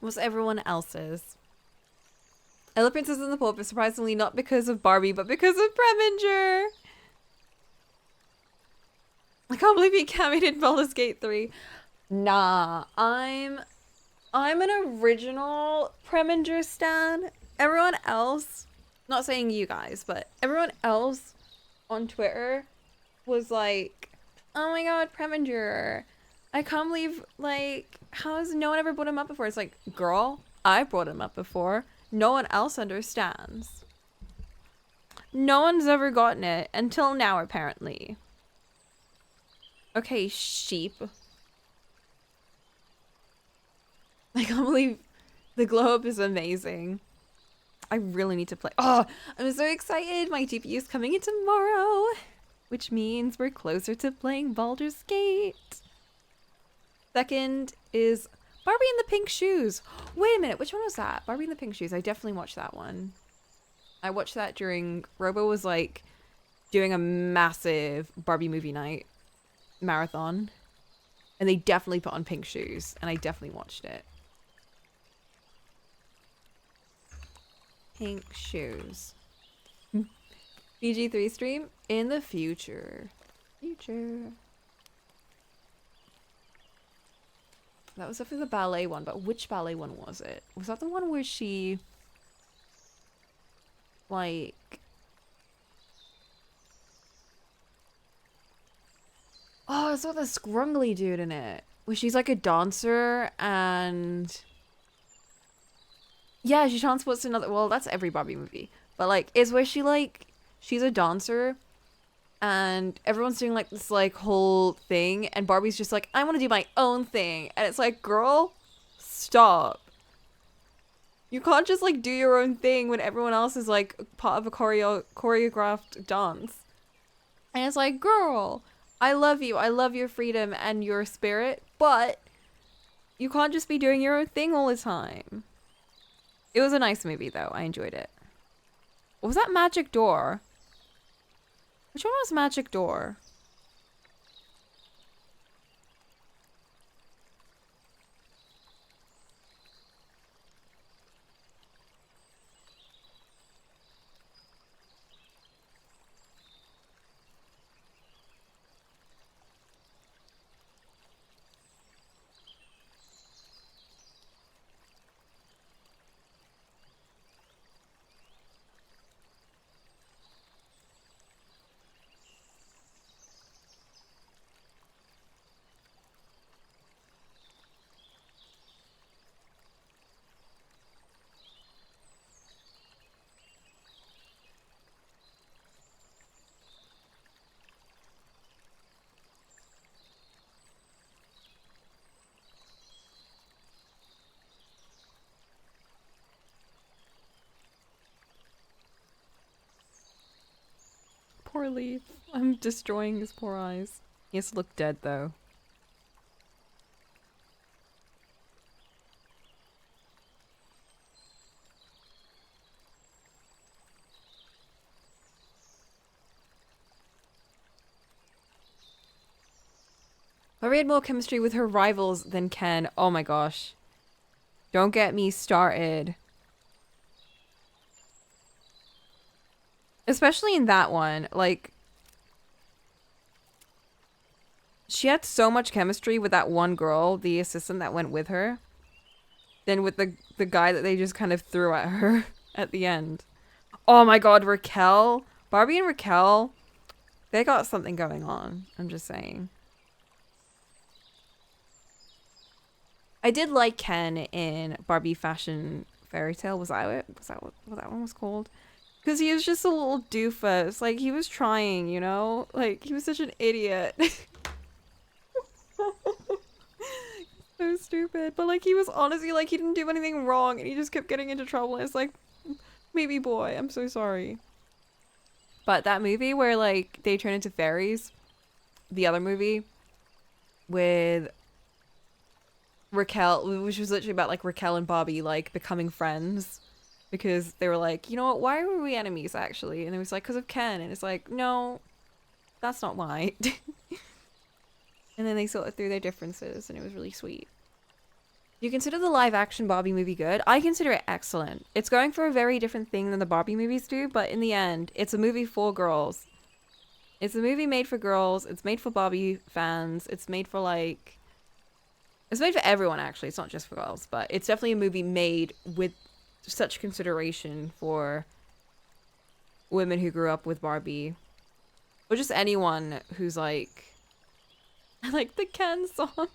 Speaker 1: What's everyone else's? I love Princess and the Pauper, surprisingly not because of Barbie, but because of Preminger. I can't believe he carried in Baldur's Gate 3. Nah, I'm an original Preminger stan. Everyone else, not saying you guys, but everyone else on Twitter was like, "Oh my god, Preminger. I can't believe, like, how has no one ever brought him up before?" It's like, girl, I brought him up before. No one else understands. No one's ever gotten it until now, apparently. Okay, sheep. I can't believe the glow up is amazing. I really need to play. Oh, I'm so excited. My GPU is coming in tomorrow, which means we're closer to playing Baldur's Gate. Second is Barbie in the Pink Shoes. Wait a minute, which one was that? Barbie in the Pink Shoes. I definitely watched that one. I watched that during Robo was like doing a massive Barbie movie night marathon, and they definitely put on Pink Shoes, and I definitely watched it. Pink Shoes. BG3 stream in the future. That was definitely the ballet one, but which ballet one was it? Was that the one where she, like... Oh, it's got the scrungly dude in it. Where she's like a dancer and... Yeah, she transports to another... Well, that's every Barbie movie. But, like, it's where she, like... She's a dancer and everyone's doing like this like whole thing and Barbie's just like, I want to do my own thing, and it's like, girl, stop. You can't just like do your own thing when everyone else is like part of a choreographed dance. And it's like, girl, I love you, I love your freedom and your spirit, but you can't just be doing your own thing all the time. It was a nice movie though. I enjoyed it. What was that Magic Door? Which one was Magic Door? Poor Leaf. I'm destroying his poor eyes. He has to look dead though. Barbie had more chemistry with her rivals than Ken. Oh my gosh. Don't get me started. Especially in that one. Like, she had so much chemistry with that one girl, the assistant that went with her, than with the guy that they just kind of threw at her at the end. Oh my god, Raquel. Barbie and Raquel, they got something going on. I'm just saying. I did like Ken in Barbie Fashion Fairy Tale. Was that it? Was that what that one was called? Because he was just a little doofus. Like, he was trying, you know? Like, he was such an idiot. So stupid. But, like, he was honestly, like, he didn't do anything wrong. And he just kept getting into trouble. And it's like, baby boy, I'm so sorry. But that movie where, like, they turn into fairies. The other movie. With Raquel, which was literally about like Raquel and Bobby like becoming friends because they were like, you know what, why were we enemies actually? And it was like, because of Ken. And it's like, no, that's not why. And then they sorted through their differences and it was really sweet. Do you consider the live action Barbie movie good? I consider it excellent. It's going for a very different thing than the Barbie movies do, but in the end, it's a movie for girls. It's a movie made for girls. It's made for Barbie fans. It's made for like, it's made for everyone, actually. It's not just for girls, but it's definitely a movie made with such consideration for women who grew up with Barbie. Or just anyone who's like... I like the Ken song.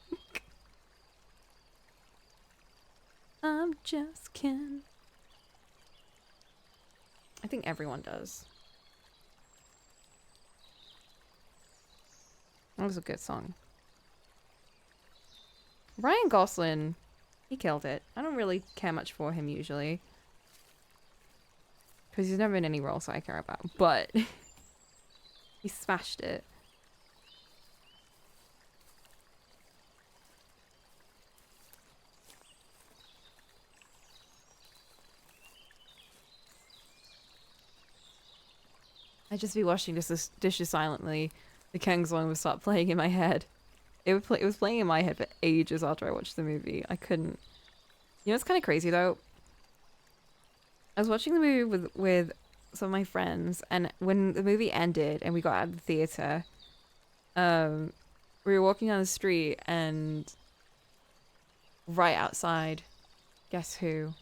Speaker 1: I'm just Ken. I think everyone does. That was a good song. Ryan Gosling, he killed it. I don't really care much for him usually. Because he's never in any roles I care about. But he smashed it. I'd just be washing dishes silently. The Ken song would start playing in my head. It was playing in my head for ages after I watched the movie. I couldn't. You know, it's kind of crazy though. I was watching the movie with some of my friends, and when the movie ended and we got out of the theater, we were walking down the street, and right outside, guess who?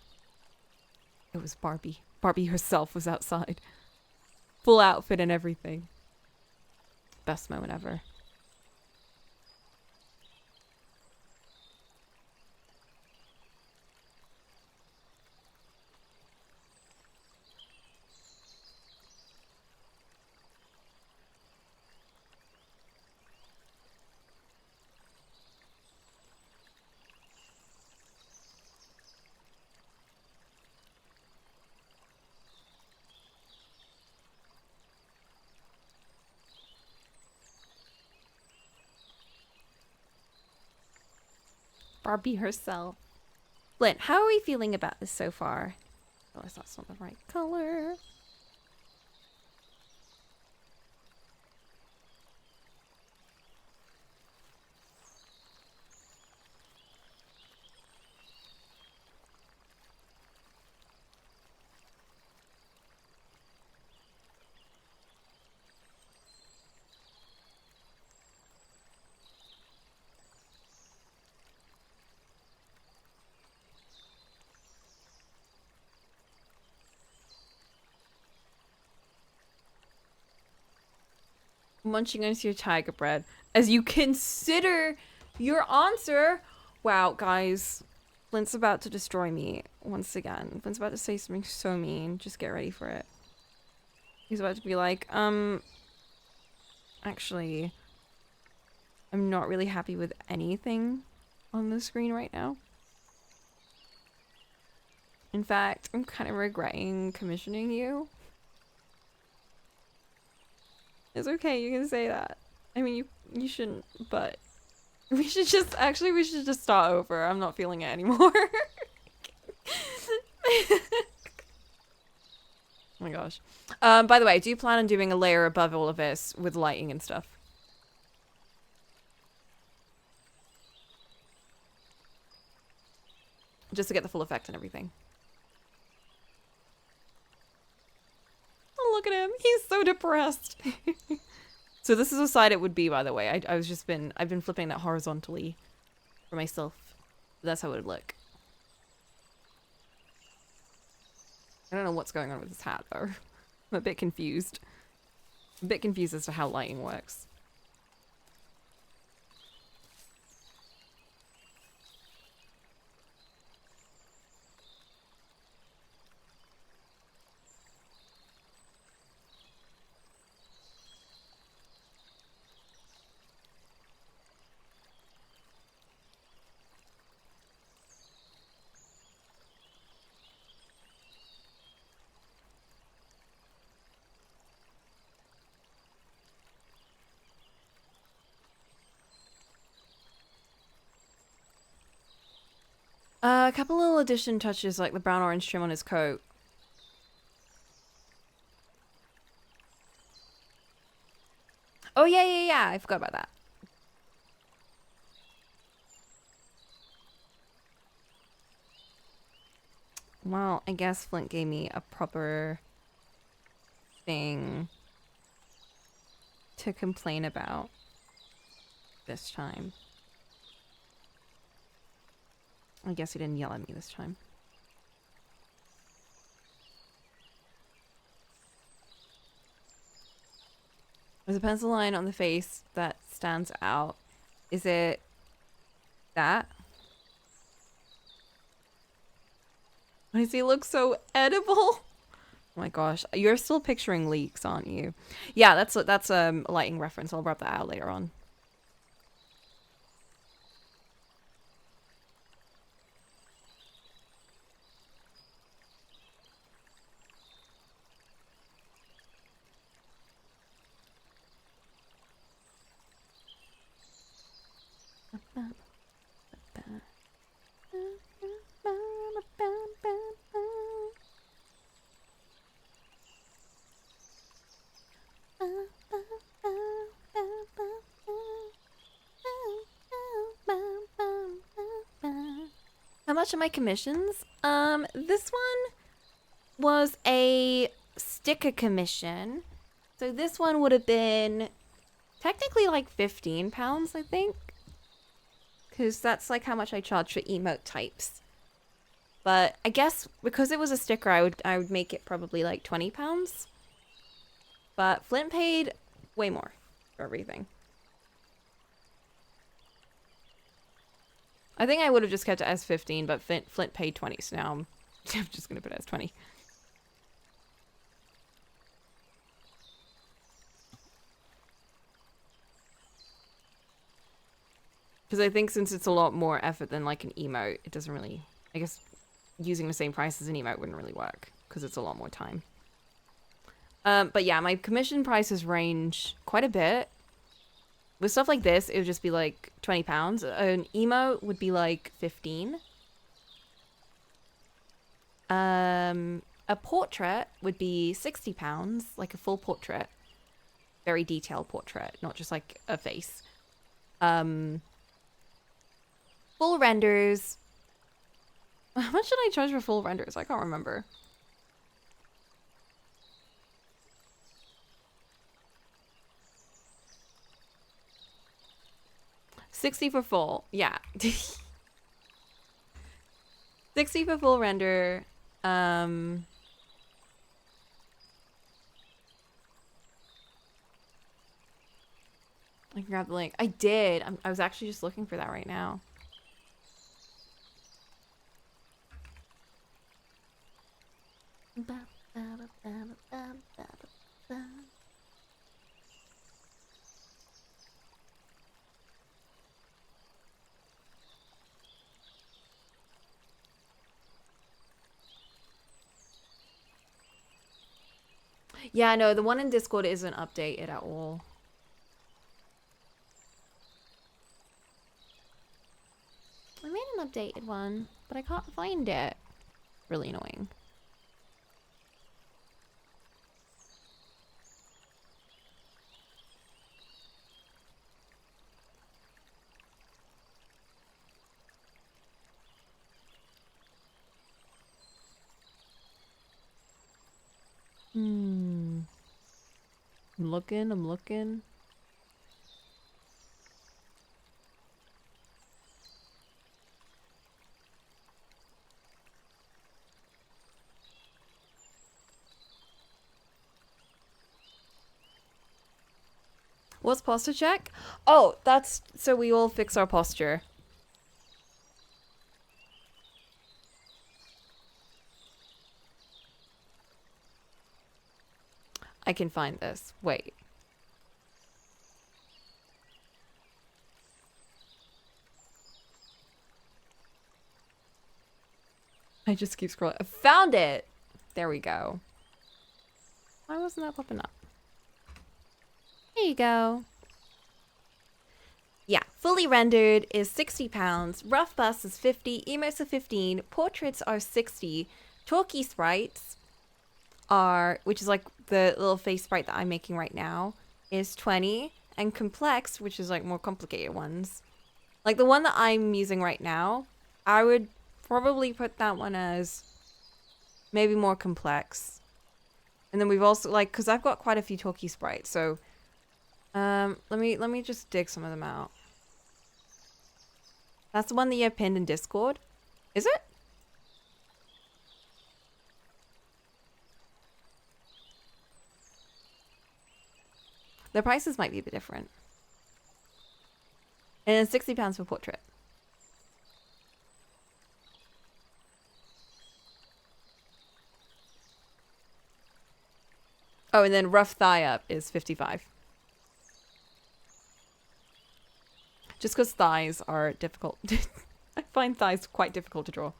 Speaker 1: It was Barbie. Barbie herself was outside, full outfit and everything. Best moment ever. Barbie herself. Flint, how are we feeling about this so far? Oh, that's not the right color. Munching into your tiger bread as you consider your answer. Wow, guys. Flint's about to destroy me once again. Flint's about to say something so mean. Just get ready for it. He's about to be like, actually, I'm not really happy with anything on the screen right now. In fact, I'm kind of regretting commissioning you. It's okay, you can say that. I mean, you shouldn't, but we should just actually we should just start over. I'm not feeling it anymore. Oh my gosh. By the way, do you plan on doing a layer above all of this with lighting and stuff? Just to get the full effect and everything. Oh, look at him. He's so depressed. So this is a side it would be, by the way. I've been flipping that horizontally for myself. That's how it would look. I don't know what's going on with this hat, though. I'm a bit confused. I'm a bit confused as to how lighting works. A couple little addition touches like the brown orange trim on his coat. Oh yeah, I forgot about that. Well, I guess Flint gave me a proper thing to complain about this time. I guess he didn't yell at me this time. There's a pencil line on the face that stands out. Is it that? Why does he look so edible? Oh my gosh, you're still picturing leaks, aren't you? Yeah, that's a lighting reference. I'll rub that out later on. How much are my commissions? This one was a sticker commission. So this one would have been technically like £15, I think. Because that's like how much I charge for emote types. But I guess because it was a sticker, I would make it probably like £20. But Flint paid way more for everything. I think I would have just kept it as 15, but Flint paid 20, so now I'm just gonna put it as 20. Because I think since it's a lot more effort than like an emote, it doesn't really, I guess using the same price as an emote wouldn't really work because it's a lot more time. But yeah, my commission prices range quite a bit. With stuff like this, it would just be like £20. An emote would be like 15. A portrait would be £60, like a full portrait. Very detailed portrait, not just like a face. Full renders. How much did I charge for full renders? I can't remember. $60 for full, yeah. 60 for full render. I can grab the link. I did. I was actually just looking for that right now. Yeah, no, the one in Discord isn't updated at all.
Speaker 2: I made an updated one, but I can't find it.
Speaker 1: Really annoying. Hmm. I'm looking, I'm looking. What's posture check? Oh, that's so we all fix our posture. I can find this. Wait. I just keep scrolling. I found it! There we go. Why wasn't that popping up?
Speaker 2: There you go.
Speaker 1: Yeah, fully rendered is £60. Rough bust is 50. Emotes are 15. Portraits are 60. Talkie sprites are, which is like the little face sprite that I'm making right now, is 20. And complex, which is like more complicated ones. Like the one that I'm using right now, I would probably put that one as maybe more complex. And then we've also like, because I've got quite a few talkie sprites, so let me just dig some of them out. That's the one that you have pinned in Discord. Is it? The prices might be a bit different. And it's £60 for portrait. Oh, and then rough thigh up is 55. Just because thighs are difficult. I find thighs quite difficult to draw.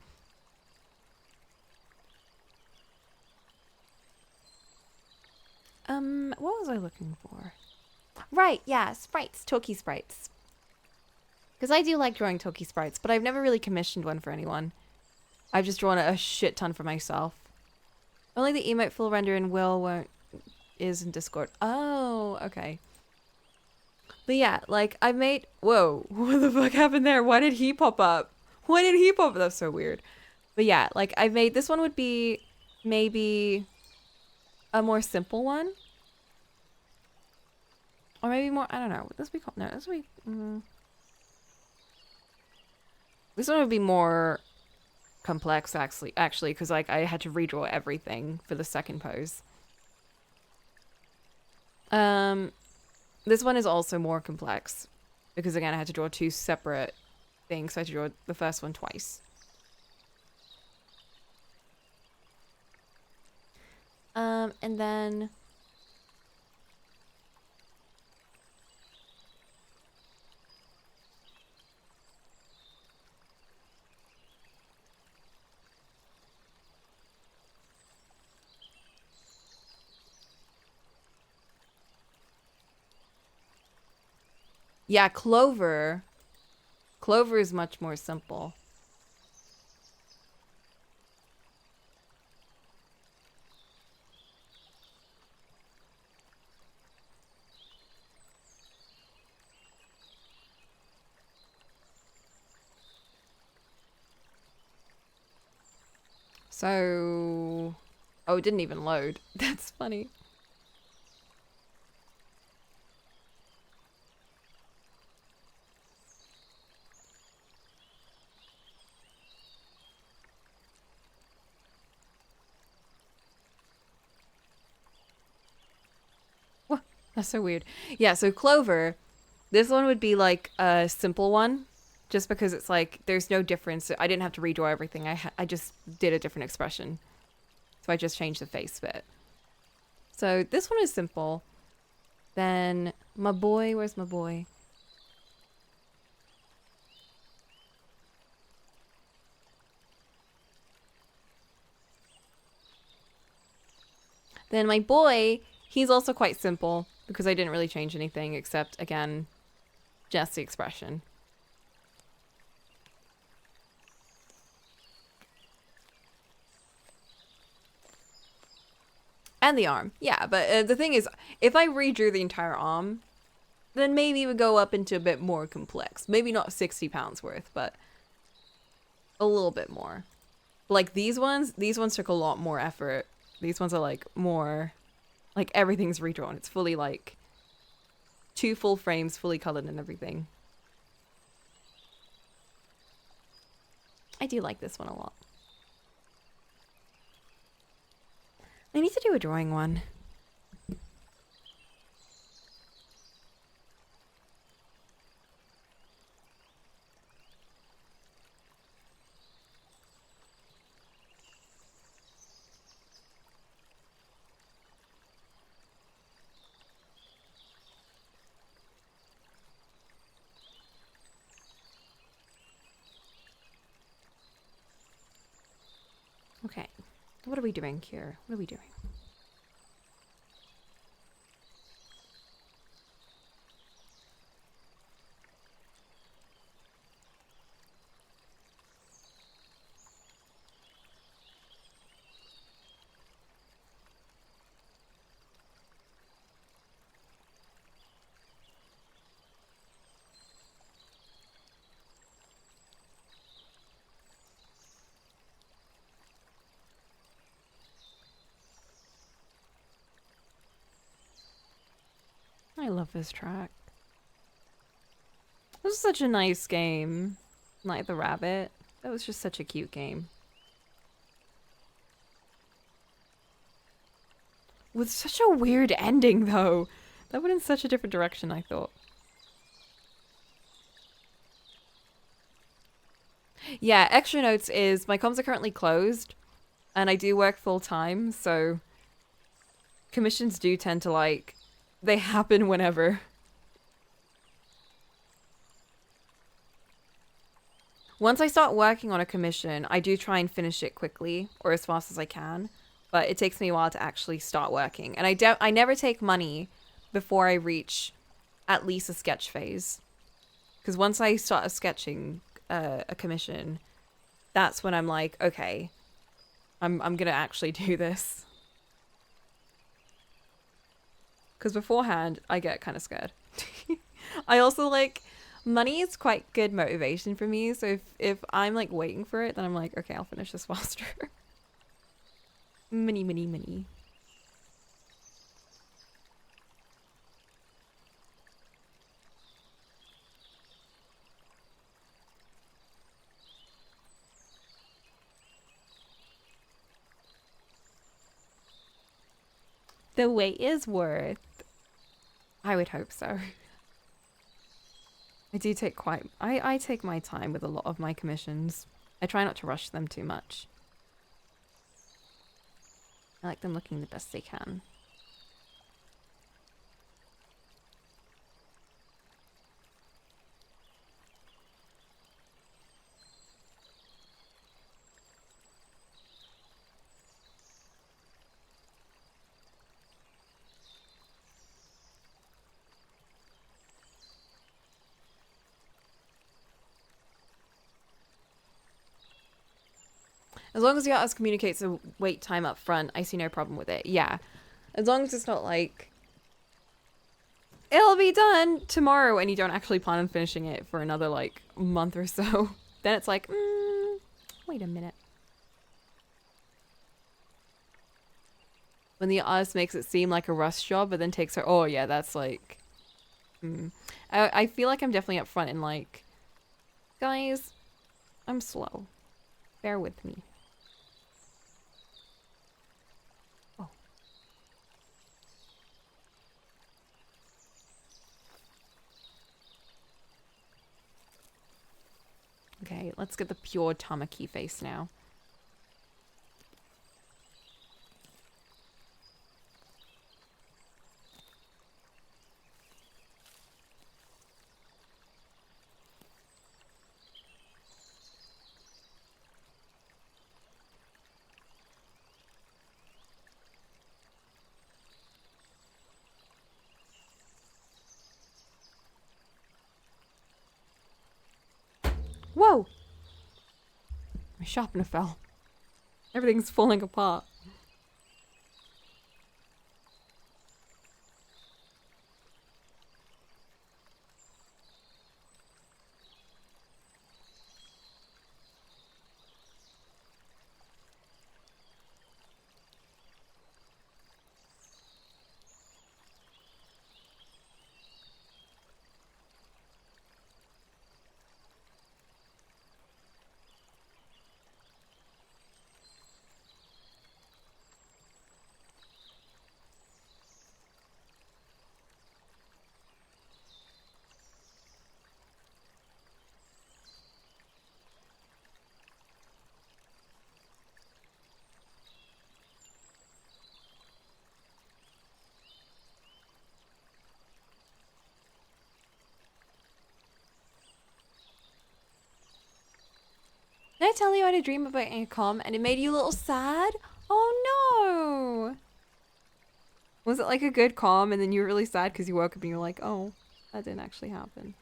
Speaker 1: What was I looking for? Right, yeah, sprites, talkie sprites. Because I do like drawing talkie sprites, but I've never really commissioned one for anyone. I've just drawn a shit ton for myself. Only the emote full render in Will won't is in Discord. Oh, okay. But yeah, like I made. Whoa, what the fuck happened there? Why did he pop up? Why did he pop up? That's so weird. But yeah, like I made this one would be maybe a more simple one, or maybe more. I don't know. Would this be called? No, this would be. This one would be more complex actually, because like I had to redraw everything for the second pose. This one is also more complex because again I had to draw two separate things. So I had to draw the first one twice. And then yeah, Clover. Clover is much more simple. So, oh, it didn't even load. That's funny. What? That's so weird. Yeah, so Clover, this one would be like a simple one, just because it's like there's no difference. I didn't have to redraw everything. I just did a different expression, so I just changed the face bit. So this one is simple. Then my boy, where's my boy? Then my boy, he's also quite simple because I didn't really change anything except, again, just the expression. And the arm. Yeah, but the thing is, if I redrew the entire arm, then maybe it would go up into a bit more complex. Maybe not 60 pounds worth, but a little bit more. Like these ones took a lot more effort. These ones are like more, like everything's redrawn. It's fully like 2 full frames, fully colored and everything. I do like this one a lot. I need to do a drawing one. Okay, what are we doing here? What are we doing? I love this track. This is such a nice game. Like the rabbit. That was just such a cute game. With such a weird ending, though. That went in such a different direction, I thought. Yeah, extra notes is my comms are currently closed, and I do work full time, so commissions do tend to like, they happen whenever. Once I start working on a commission, I do try and finish it quickly or as fast as I can, but it takes me a while to actually start working. And I never take money before I reach at least a sketch phase. Because once I start sketching a commission, that's when I'm like, okay, I'm gonna actually do this. Because beforehand, I get kind of scared. I also like, money is quite good motivation for me. So if I'm like waiting for it, then I'm like, okay, I'll finish this faster. Mini. The wait is worth. I would hope so. I do take I take my time with a lot of my commissions. I try not to rush them too much. I like them looking the best they can. As long as the artist communicates a wait time up front, I see no problem with it. Yeah. As long as it's not like, it'll be done tomorrow and you don't actually plan on finishing it for another like month or so. Then it's like, wait a minute. When the artist makes it seem like a rush job, but then takes her, oh yeah, that's like, I feel like I'm definitely up front and like, guys, I'm slow. Bear with me. Oh. Okay, let's get the pure Tamaki face now. Whoa! My sharpener fell. Everything's falling apart. Did I tell you I had a dream about a comm and it made you a little sad? Oh no! Was it like a good comm and then you were really sad because you woke up and you were like, oh, that didn't actually happen.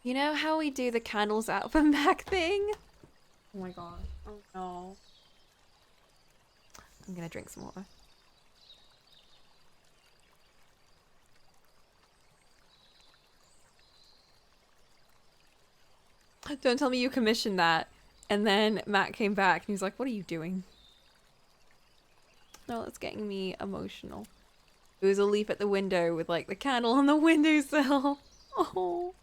Speaker 1: You know how we do the candles out from back thing? Oh my god. Oh no. I'm gonna drink some water. Don't tell me you commissioned that. And then Matt came back and he's like, what are you doing? No, it's getting me emotional. It was a leaf at the window with like the candle on the windowsill. Oh.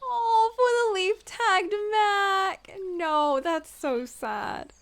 Speaker 1: Oh, for the leaf tagged Mac. No, that's so sad.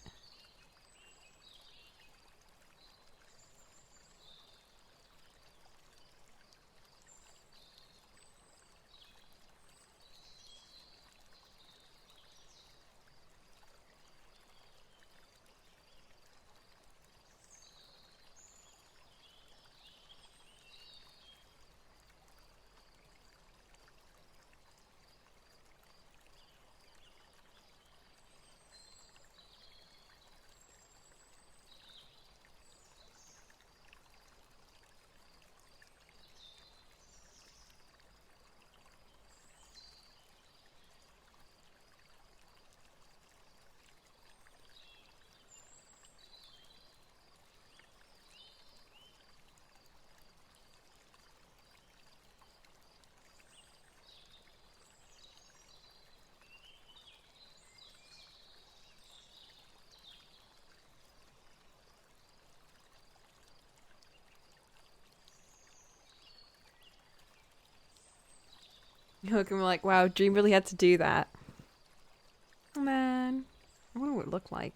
Speaker 1: You look and we're like, wow, Dream really had to do that. Oh, man. I wonder what it looked like.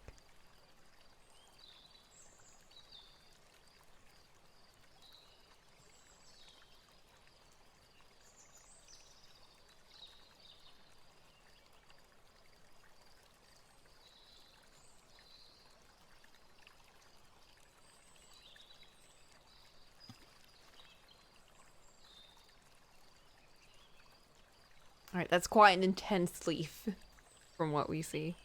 Speaker 1: Alright, that's quite an intense leaf from what we see.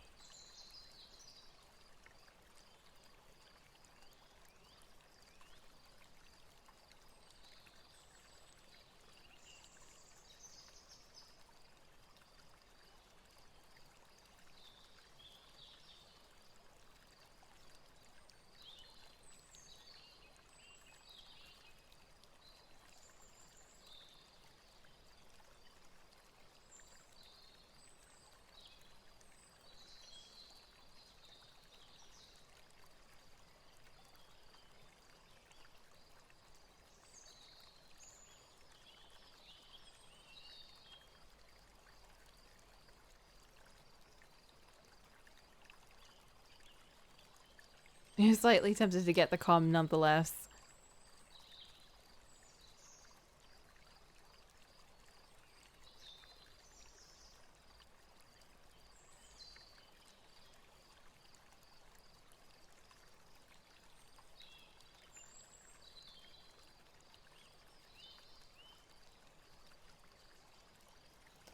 Speaker 1: You're slightly tempted to get the comm nonetheless.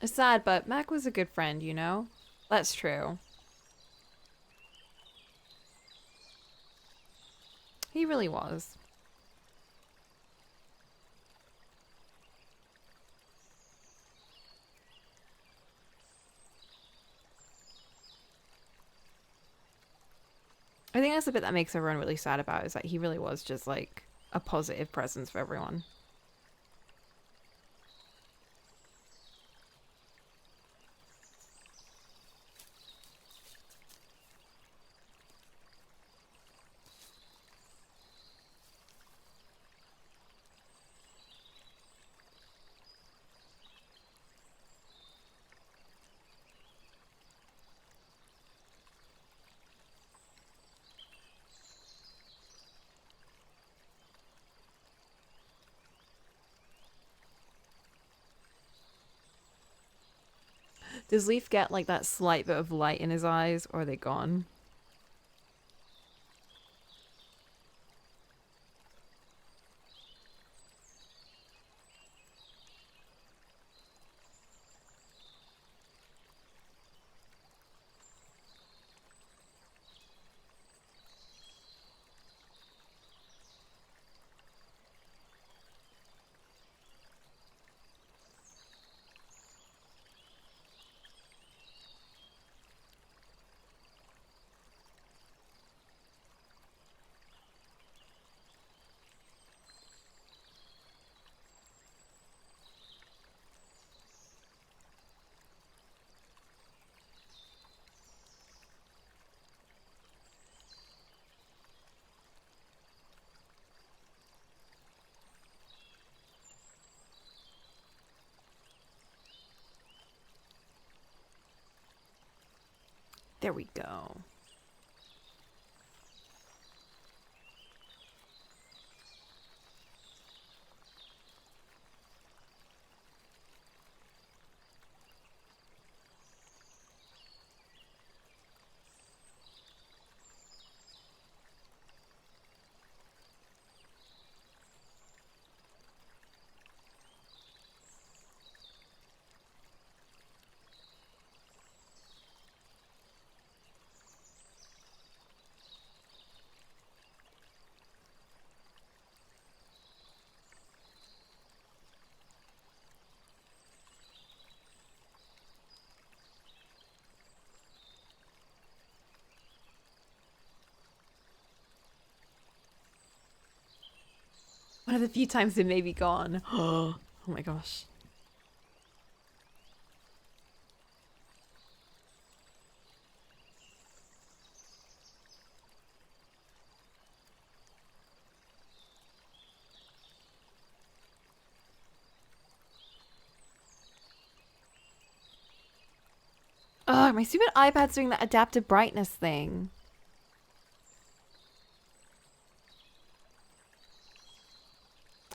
Speaker 1: It's sad, but Mac was a good friend, you know? That's true. He really was. I think that's the bit that makes everyone really sad about it, is that he really was just like a positive presence for everyone. Does Leaf get like that slight bit of light in his eyes, or are they gone? There we go. One of the few times they may be gone. Oh my gosh. Ugh, my stupid iPad's doing that adaptive brightness thing.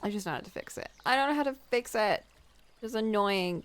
Speaker 1: I just know how to fix it. I don't know how to fix it. It's annoying.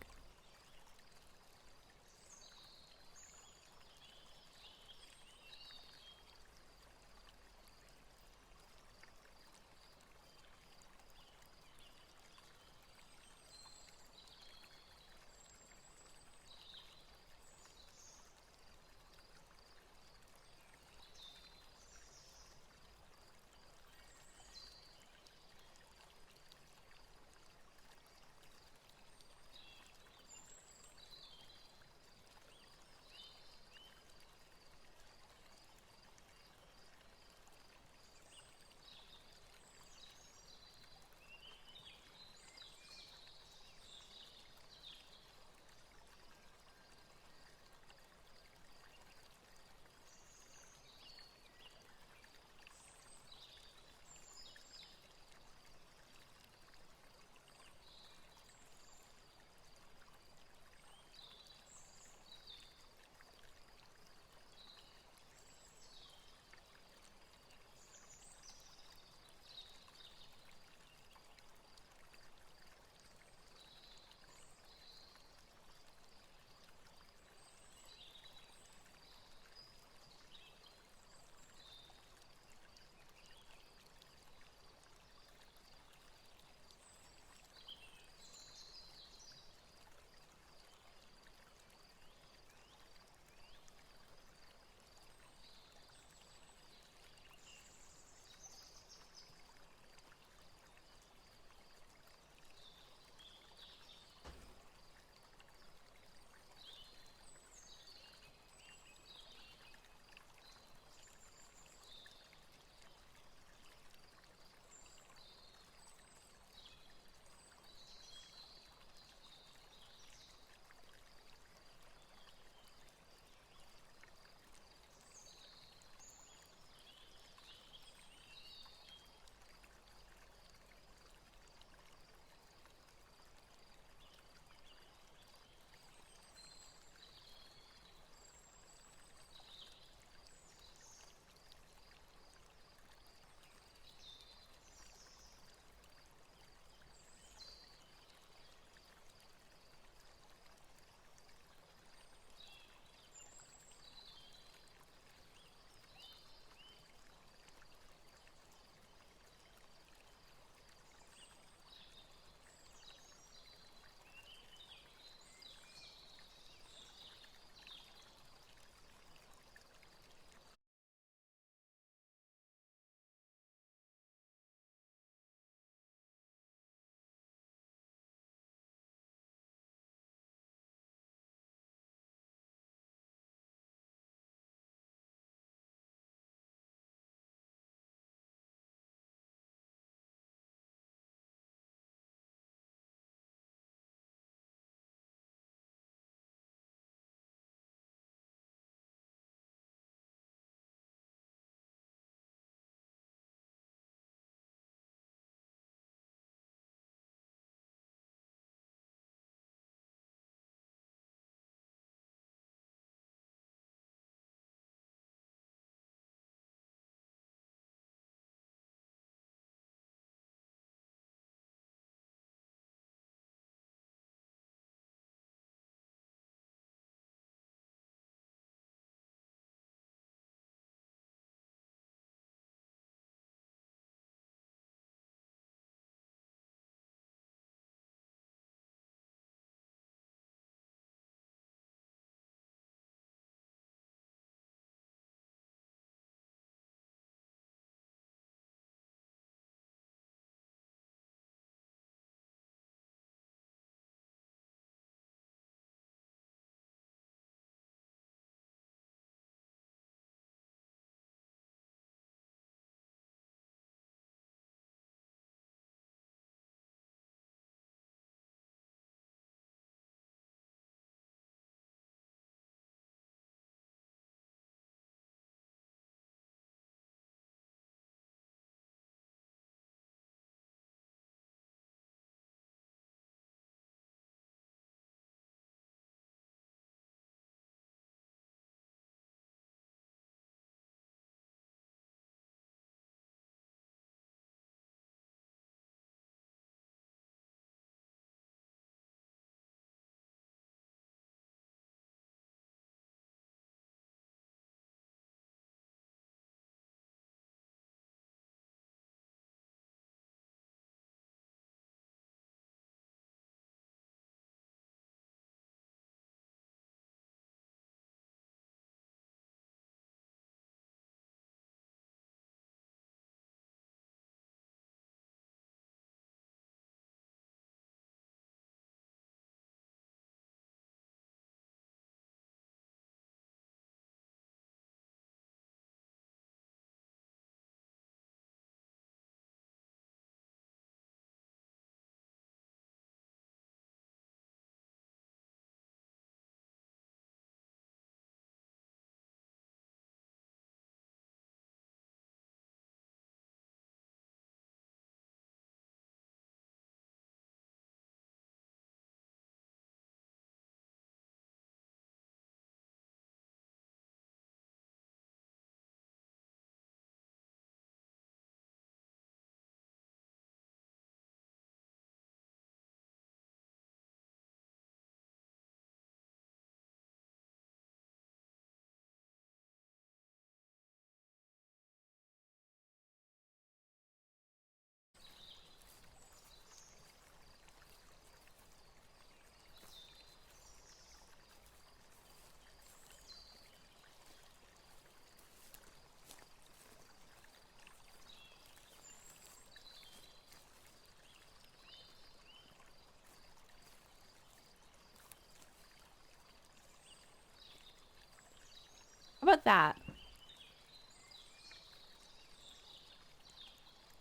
Speaker 2: love that.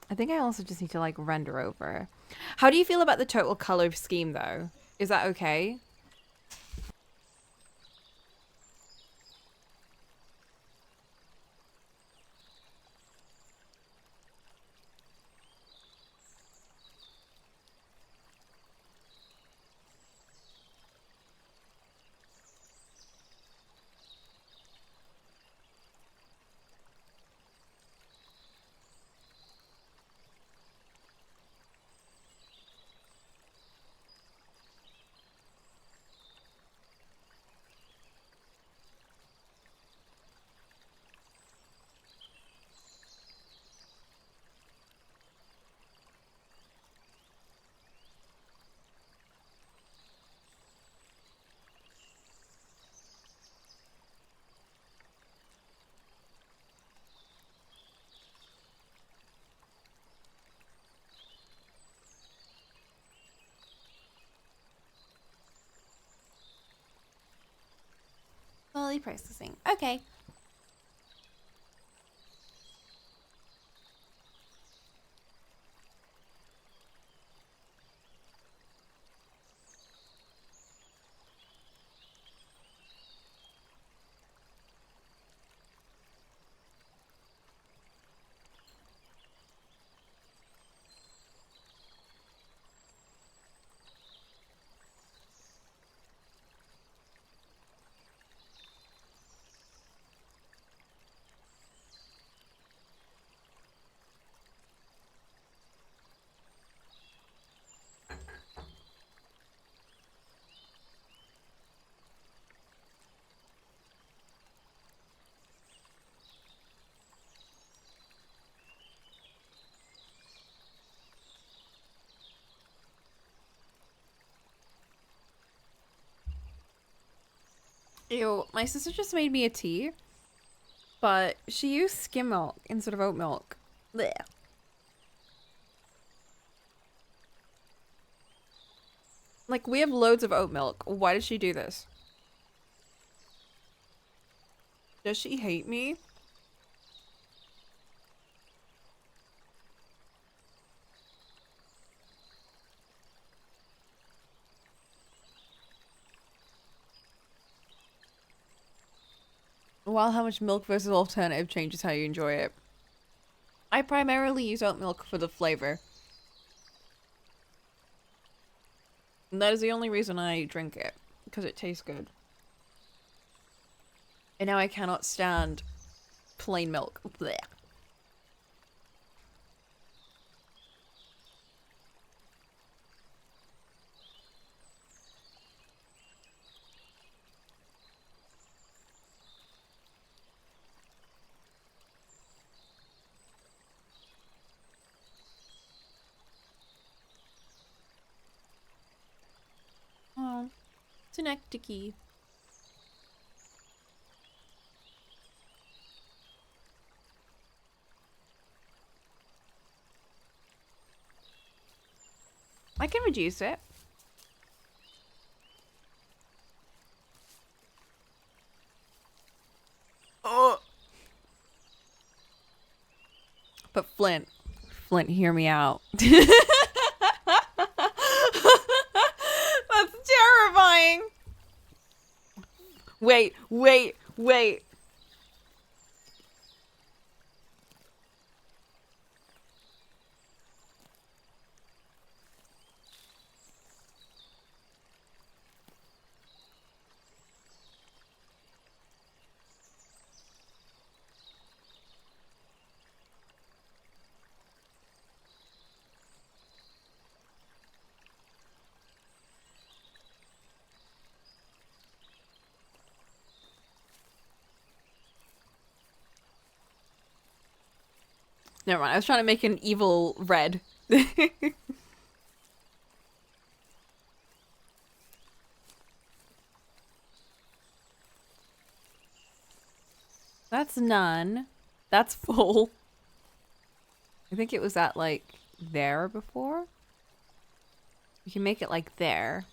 Speaker 1: I think I also just need to like render over. How do you feel about the total color scheme though? Is that okay?
Speaker 2: Slowly processing. Okay.
Speaker 1: Ew, my sister just made me a tea, but she used skim milk instead of oat milk. Blech. Like, we have loads of oat milk. Why did she do this? Does she hate me? While how much milk versus alternative changes how you enjoy it. I primarily use oat milk for the flavor. And that is the only reason I drink it. Because it tastes good. And now I cannot stand plain milk. Blech.
Speaker 2: Oh, it's an ecticky.
Speaker 1: I can reduce it. Oh. But Flint, hear me out. That's terrifying. Wait. Never mind. I was trying to make an evil red. That's none. That's full. I think it was at like there before. You can make it like there.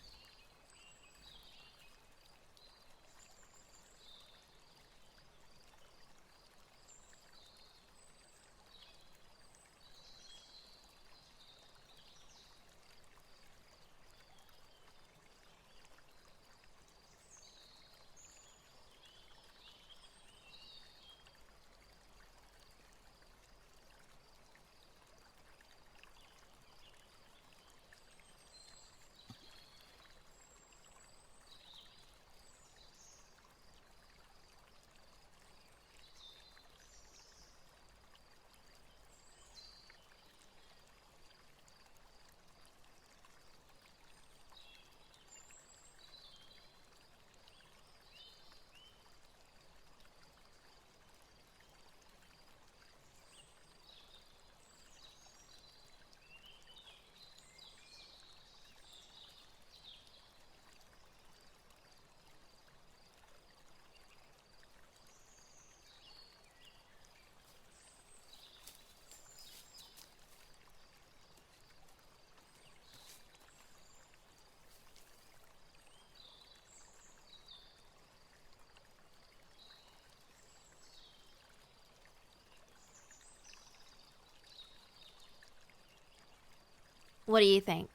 Speaker 1: What do you think?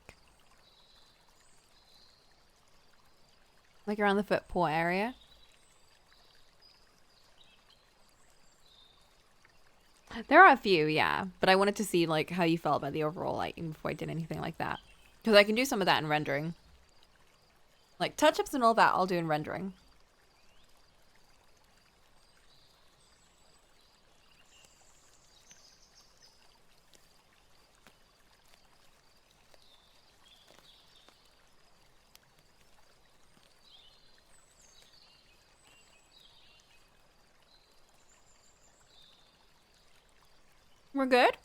Speaker 1: Like around the foot paw area? There are a few, yeah. But I wanted to see like how you felt about the overall lighting before I did anything like that. Because I can do some of that in rendering. Like touch-ups and all that I'll do in rendering. We're good?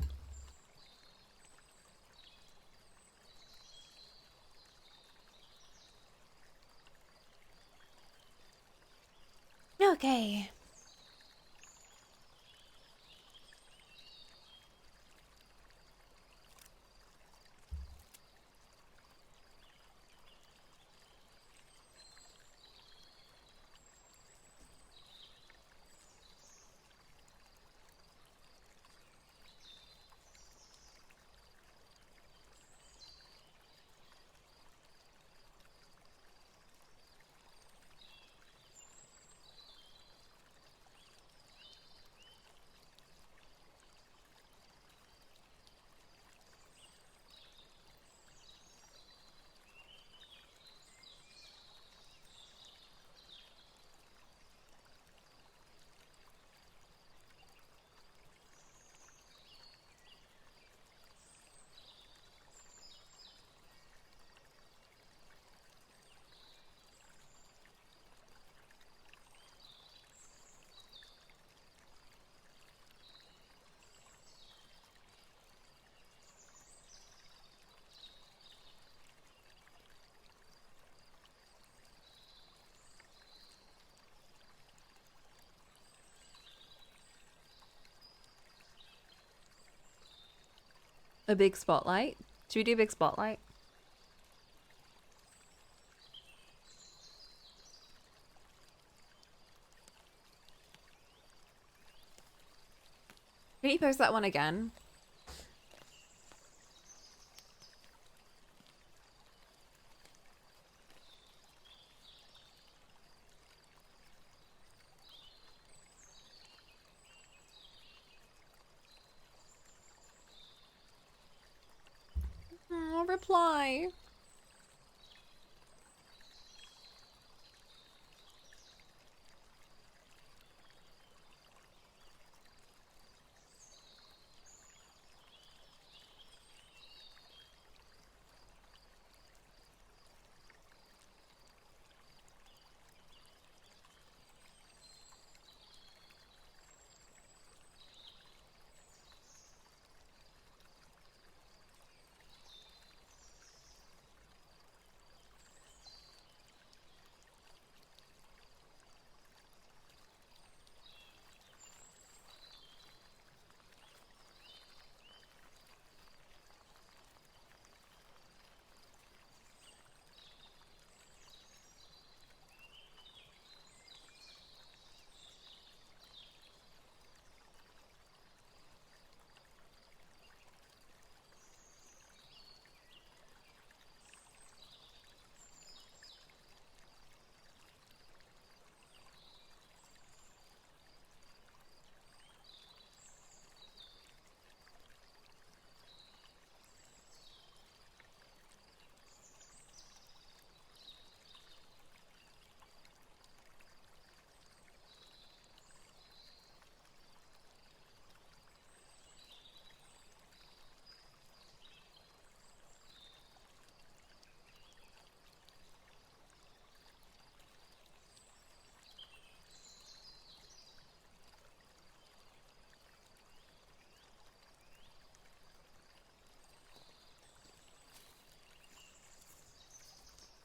Speaker 1: Okay. A big spotlight? Should we do a big spotlight? Can you post that one again? Oh, reply.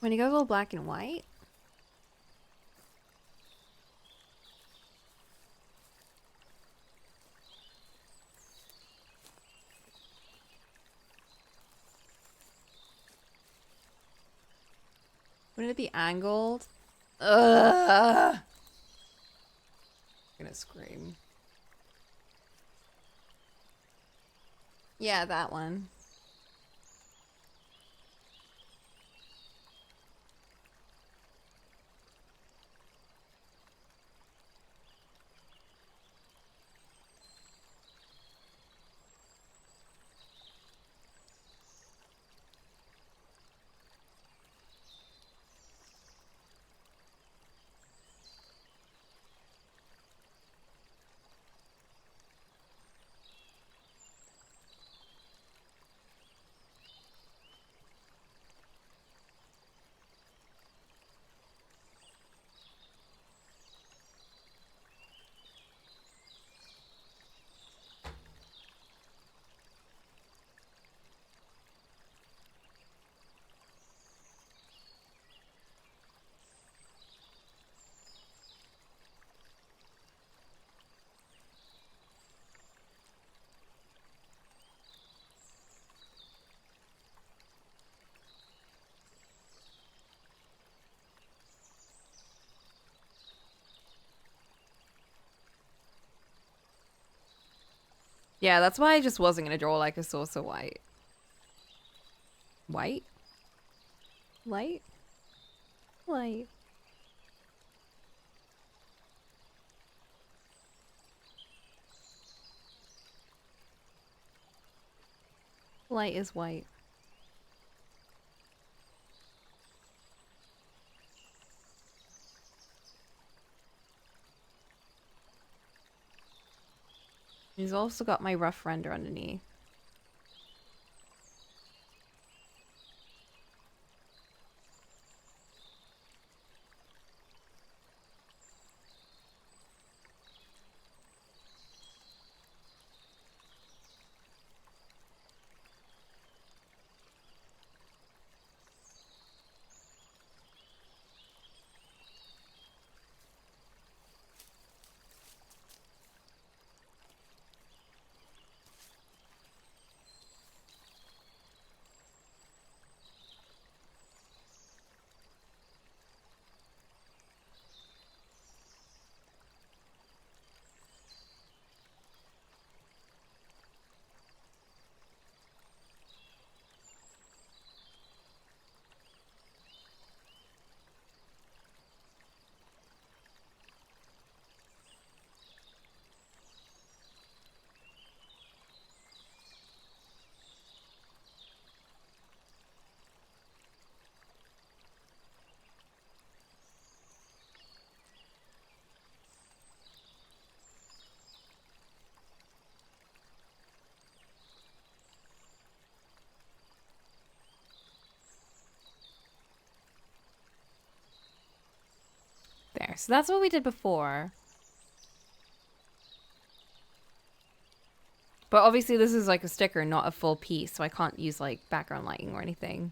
Speaker 1: When you go all black and white? Wouldn't it be angled? Ugh! I'm gonna scream. Yeah, that one. Yeah, that's why I just wasn't gonna draw like a source of white. White? Light? Light. Light is white. He's also got my rough render underneath. There. So that's what we did before. But obviously this is like a sticker, not a full piece, so I can't use like background lighting or anything.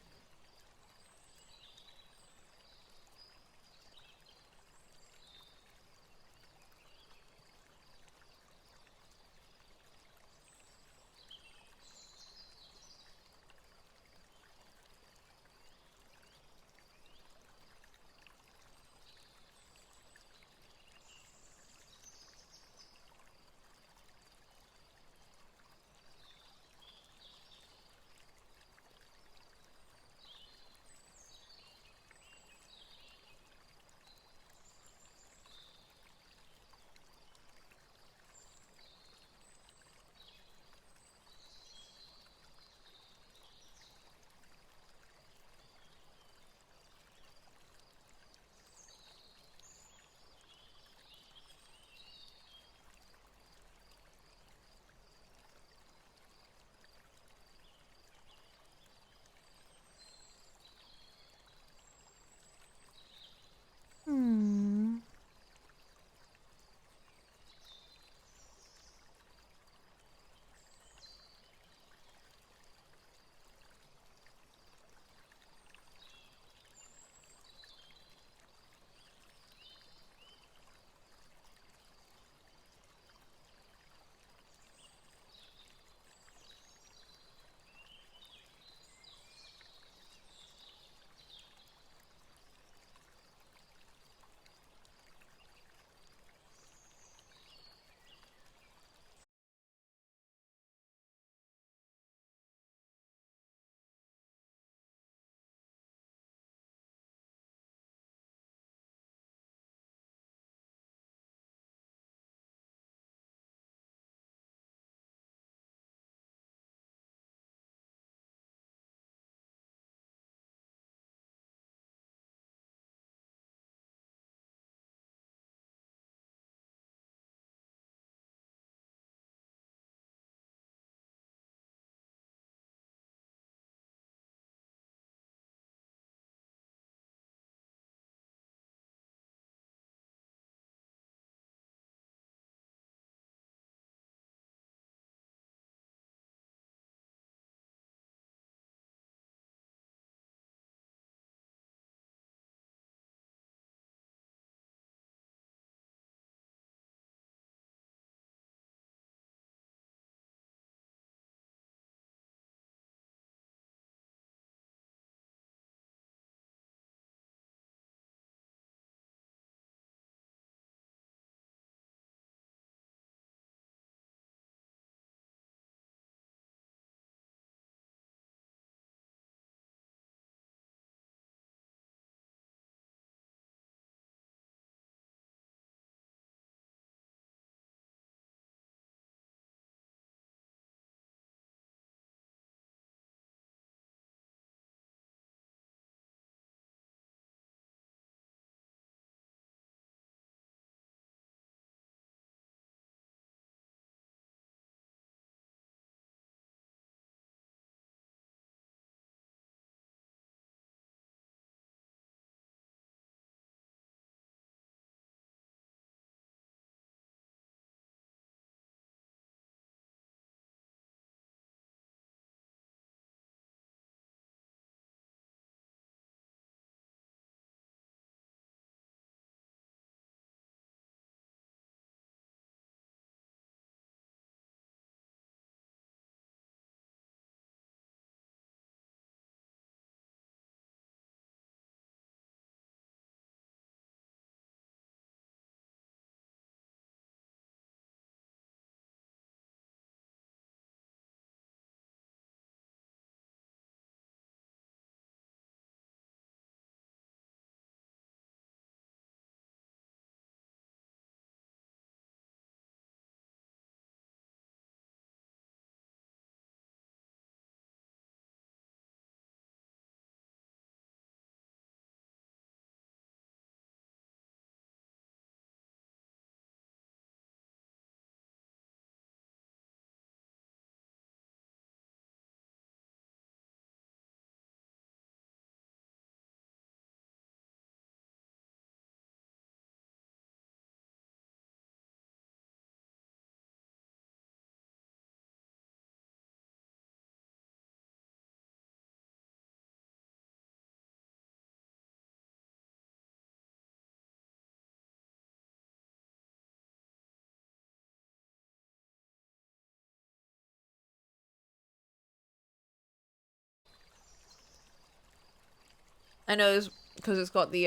Speaker 1: I know this because it's got the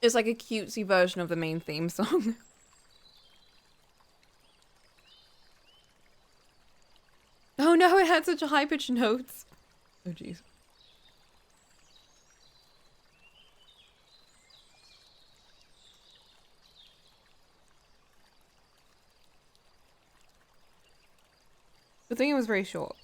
Speaker 1: it's like a cutesy version of the main theme song. Oh no, it had such a high pitched notes. Oh jeez. The thing was very short.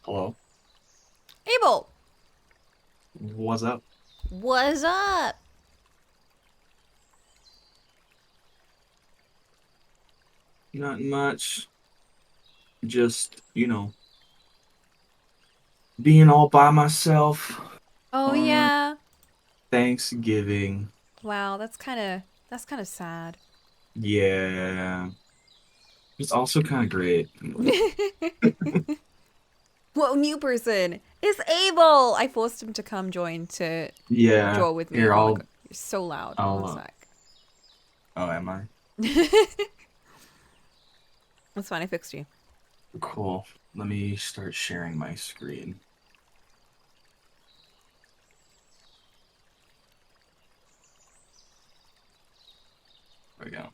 Speaker 3: Hello.
Speaker 1: Abel!
Speaker 3: What's up?
Speaker 2: What's up?
Speaker 3: Not much. Just, being all by myself
Speaker 1: Oh
Speaker 3: on
Speaker 1: yeah.
Speaker 3: Thanksgiving.
Speaker 1: Wow, that's kind of sad.
Speaker 3: Yeah. It's also kind of great.
Speaker 1: Whoa, new person. It's Abel. I forced him to come join to
Speaker 3: Yeah.
Speaker 1: draw with me.
Speaker 3: Here,
Speaker 1: Oh my god, you're so loud. One sec.
Speaker 3: oh, am I?
Speaker 1: That's fine. I fixed you.
Speaker 3: Cool. Let me start sharing my screen. There we go.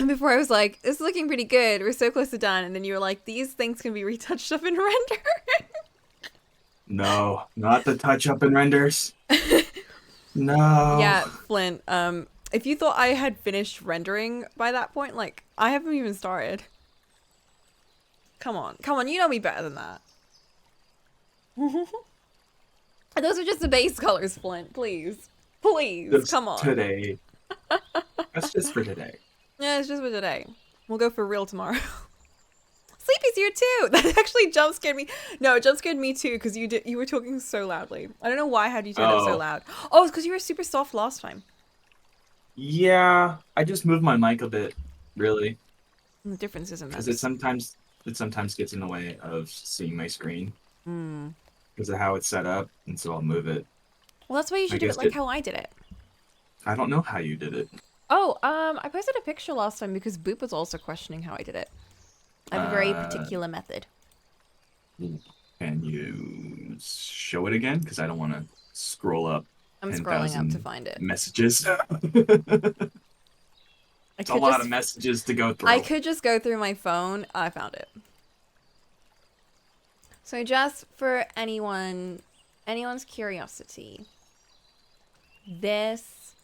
Speaker 1: Before I was like, "This is looking pretty good. We're so close to done," and then you were like, "These things can be retouched up in render."
Speaker 3: No, not the touch up and renders. No.
Speaker 1: Yeah, Flint. If you thought I had finished rendering by that point, like I haven't even started. Come on, come on. You know me better than that. Those are just the base colors, Flint. Please, please,
Speaker 3: Just
Speaker 1: come on.
Speaker 3: today. That's just for today.
Speaker 1: Yeah, it's just for today. We'll go for real tomorrow. Sleepy's here too. That actually jump scared me. No, it jump scared me too because you were talking so loudly. I don't know why. How do you turn it so
Speaker 3: Oh.
Speaker 1: loud? Oh, it's because you were super soft last time.
Speaker 3: Yeah, I just moved my mic a bit, really.
Speaker 1: And the difference isn't
Speaker 3: Because
Speaker 1: that.
Speaker 3: it sometimes gets in the way of seeing my screen
Speaker 1: Hmm.
Speaker 3: because of how it's set up, and so I'll move it.
Speaker 1: Well, that's why you
Speaker 3: I
Speaker 1: should do it
Speaker 3: guess
Speaker 1: like how I did it.
Speaker 3: I don't know how you did it.
Speaker 1: Oh, I posted a picture last time because Boop was also questioning how I did it. I have a very
Speaker 3: Uh,
Speaker 1: particular method.
Speaker 3: can you show it again? Because I don't want to scroll up
Speaker 1: I'm scrolling up to
Speaker 3: 10,000
Speaker 1: find it.
Speaker 3: messages.
Speaker 1: I
Speaker 3: It's a
Speaker 1: could
Speaker 3: lot
Speaker 1: just
Speaker 3: of messages to go
Speaker 1: I
Speaker 3: through.
Speaker 1: could just go through my phone. I found it. So just for anyone's curiosity, this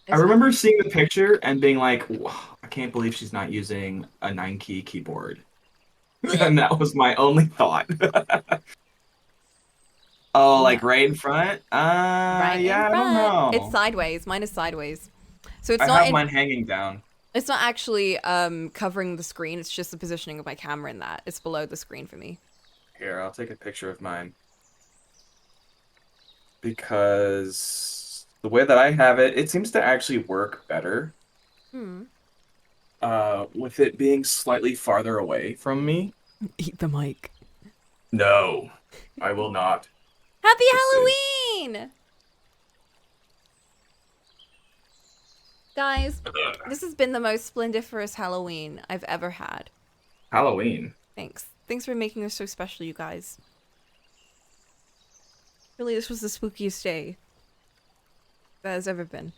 Speaker 3: I
Speaker 1: is
Speaker 3: remember seeing the picture and being like, "Wow, I can't believe she's not using a 9-key keyboard." And that was my only thought. Oh,
Speaker 1: no,
Speaker 3: like right in front?
Speaker 1: right in
Speaker 3: Yeah, I don't
Speaker 1: front. It's
Speaker 3: know.
Speaker 1: sideways. Mine is sideways. So it's
Speaker 3: I
Speaker 1: not
Speaker 3: have
Speaker 1: in
Speaker 3: mine hanging down.
Speaker 1: it's not actually covering the screen. It's just the positioning of my camera in that. It's below the screen for me.
Speaker 3: Here, I'll take a picture of mine because the way that I have it, it seems to actually work better.
Speaker 1: Hmm.
Speaker 3: with it being slightly farther away from me.
Speaker 1: Eat the mic.
Speaker 3: No, I will not.
Speaker 1: Happy
Speaker 3: Just say
Speaker 1: Halloween! Guys, this has been the most splendiferous Halloween I've ever had.
Speaker 3: Halloween.
Speaker 1: Thanks. Thanks for making this so special, you guys. Really, this was the spookiest day that has ever been.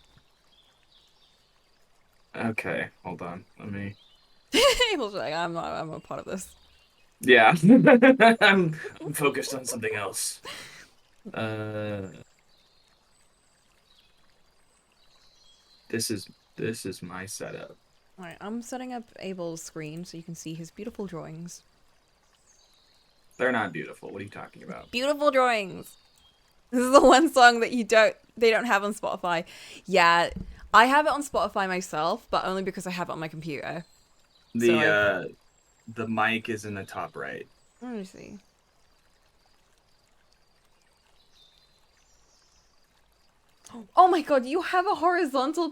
Speaker 3: Okay, hold on. Let me.
Speaker 1: Abel's like, I'm not a part of this.
Speaker 3: Yeah, I'm focused on something else. Uh, this is this is my setup.
Speaker 1: Alright, I'm setting up Abel's screen so you can see his beautiful drawings.
Speaker 3: They're not beautiful. What are you talking about?
Speaker 1: Beautiful drawings! This is the one song that they don't have on Spotify. Yeah, I have it on Spotify myself, but only because I have it on my computer. So
Speaker 3: The uh the mic is in the top right.
Speaker 1: let me see. Oh my god, you have a horizontal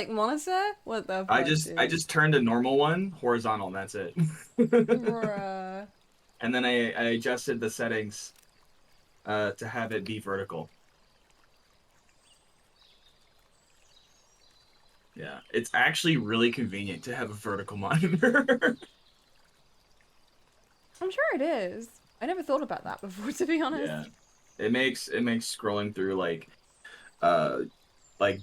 Speaker 1: monitor? What the
Speaker 3: I
Speaker 1: fuck,
Speaker 3: I
Speaker 1: dude?
Speaker 3: just turned a normal one horizontal, and that's it.
Speaker 1: Bruh.
Speaker 3: And then I adjusted the settings to have it be vertical. Yeah, it's actually really convenient to have a vertical monitor.
Speaker 1: I'm sure it is. I never thought about that before, to be honest.
Speaker 3: Yeah. It makes scrolling through uh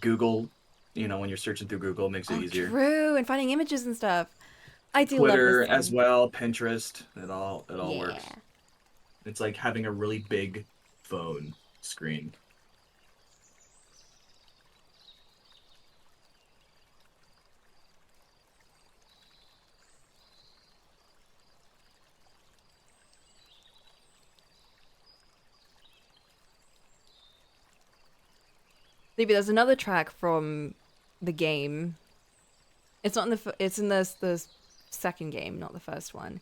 Speaker 3: Google, when you're searching through Google, it makes it
Speaker 1: Oh,
Speaker 3: easier.
Speaker 1: true, and finding images and stuff. I do love this
Speaker 3: Twitter as
Speaker 1: thing.
Speaker 3: well, Pinterest, it all
Speaker 1: Yeah.
Speaker 3: works. It's like having a really big phone screen.
Speaker 1: Maybe there's another track from the game. It's not in it's in the second game, not the first one.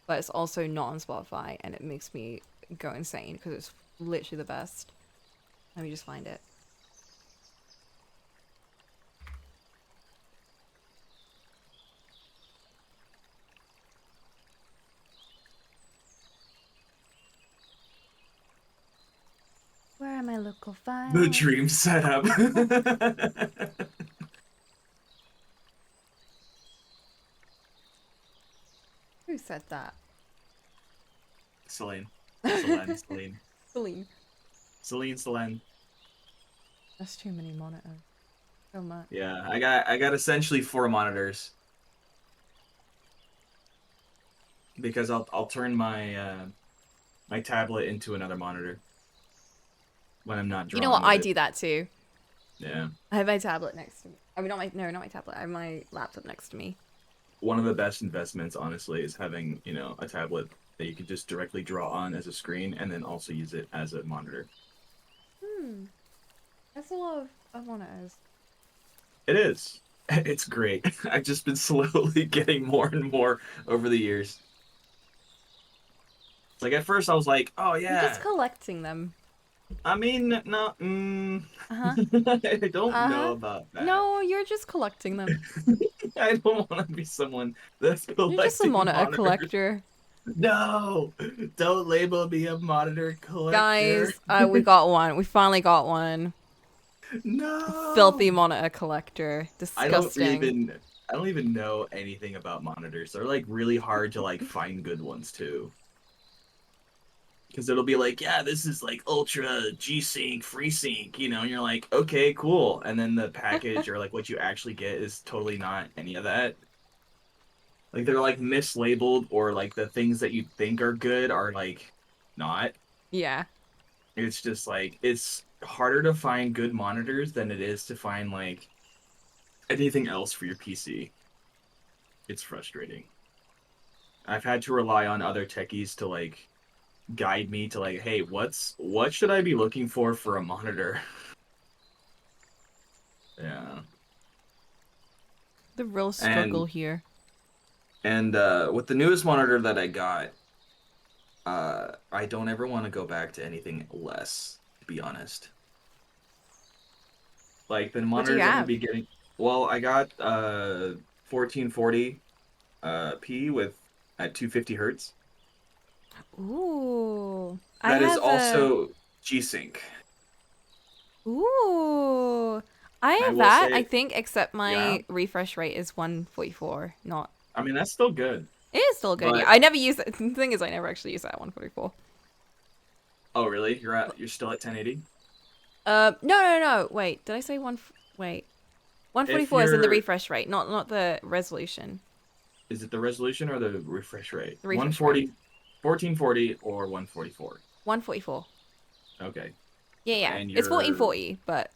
Speaker 1: But it's also not on Spotify, and it makes me go insane because it's literally the best. Let me just find it. Where are my local
Speaker 3: The
Speaker 1: files?
Speaker 3: dream setup.
Speaker 1: Who said that?
Speaker 3: Celine. Celine. Celine.
Speaker 1: Celine.
Speaker 3: Celine. Celine.
Speaker 1: That's too many monitors. So much.
Speaker 3: Yeah, I got essentially four monitors because I'll turn my tablet into another monitor when I'm not
Speaker 1: You know
Speaker 3: drawing
Speaker 1: what?
Speaker 3: with
Speaker 1: I
Speaker 3: it.
Speaker 1: do that too.
Speaker 3: Yeah.
Speaker 1: I have my tablet next to me. I mean, not my tablet. I have my laptop next to me.
Speaker 3: One of the best investments, honestly, is having, a tablet that you can just directly draw on as a screen and then also use it as a monitor.
Speaker 1: Hmm. That's a lot of monitors.
Speaker 3: It is. It's great. I've just been slowly getting more and more over the years. It's like at first I was like, oh
Speaker 1: You're just
Speaker 3: yeah.
Speaker 1: collecting them.
Speaker 3: I mean, no,
Speaker 1: Uh-huh.
Speaker 3: I don't know
Speaker 1: Uh-huh.
Speaker 3: about that.
Speaker 1: No, you're just collecting them.
Speaker 3: I don't want to be someone that's
Speaker 1: You're just a
Speaker 3: collecting
Speaker 1: monitor
Speaker 3: monitors.
Speaker 1: collector.
Speaker 3: No, don't label me a monitor collector.
Speaker 1: Guys, we got one. We finally got one.
Speaker 3: No.
Speaker 1: Filthy monitor collector.
Speaker 3: I don't
Speaker 1: Disgusting.
Speaker 3: even I don't even know anything about monitors. They're like really hard to find good ones too. Because it'll be like, yeah, this is like ultra G Sync, FreeSync, and you're like, okay, cool. And then the package or like what you actually get is totally not any of that. Like they're like mislabeled or like the things that you think are good are like not.
Speaker 1: Yeah.
Speaker 3: It's just like it's harder to find good monitors than it is to find like anything else for your PC. It's frustrating. I've had to rely on other techies to guide me to hey, what should I be looking for a monitor? Yeah.
Speaker 1: The real
Speaker 3: And
Speaker 1: struggle here.
Speaker 3: with the newest monitor that I got, I don't ever want to go back to anything less, to be honest. Like the
Speaker 1: What do you
Speaker 3: monitors I'm gonna
Speaker 1: have?
Speaker 3: be getting, well, I got 1440 p with at 250 hertz.
Speaker 1: Ooh. I
Speaker 3: That is
Speaker 1: have a.
Speaker 3: also G-Sync.
Speaker 1: Ooh. I
Speaker 3: I
Speaker 1: have
Speaker 3: will
Speaker 1: that, I
Speaker 3: say,
Speaker 1: think, except
Speaker 3: yeah.
Speaker 1: my refresh rate is 144. Not.
Speaker 3: I mean, that's still good.
Speaker 1: It is still good. Yeah,
Speaker 3: But
Speaker 1: I never use it. The thing is, I never actually use that at 144.
Speaker 3: oh, really? You're still at 1080?
Speaker 1: No, no, no. Wait, did I say one? Wait,
Speaker 3: If
Speaker 1: 144 is in the
Speaker 3: you're
Speaker 1: refresh rate, not the resolution.
Speaker 3: is it the resolution or the refresh rate?
Speaker 1: The refresh rate.
Speaker 3: 140, 1440 or 144?
Speaker 1: 144.
Speaker 3: Okay.
Speaker 1: Yeah, yeah.
Speaker 3: And
Speaker 1: It's
Speaker 3: your
Speaker 1: 1440, but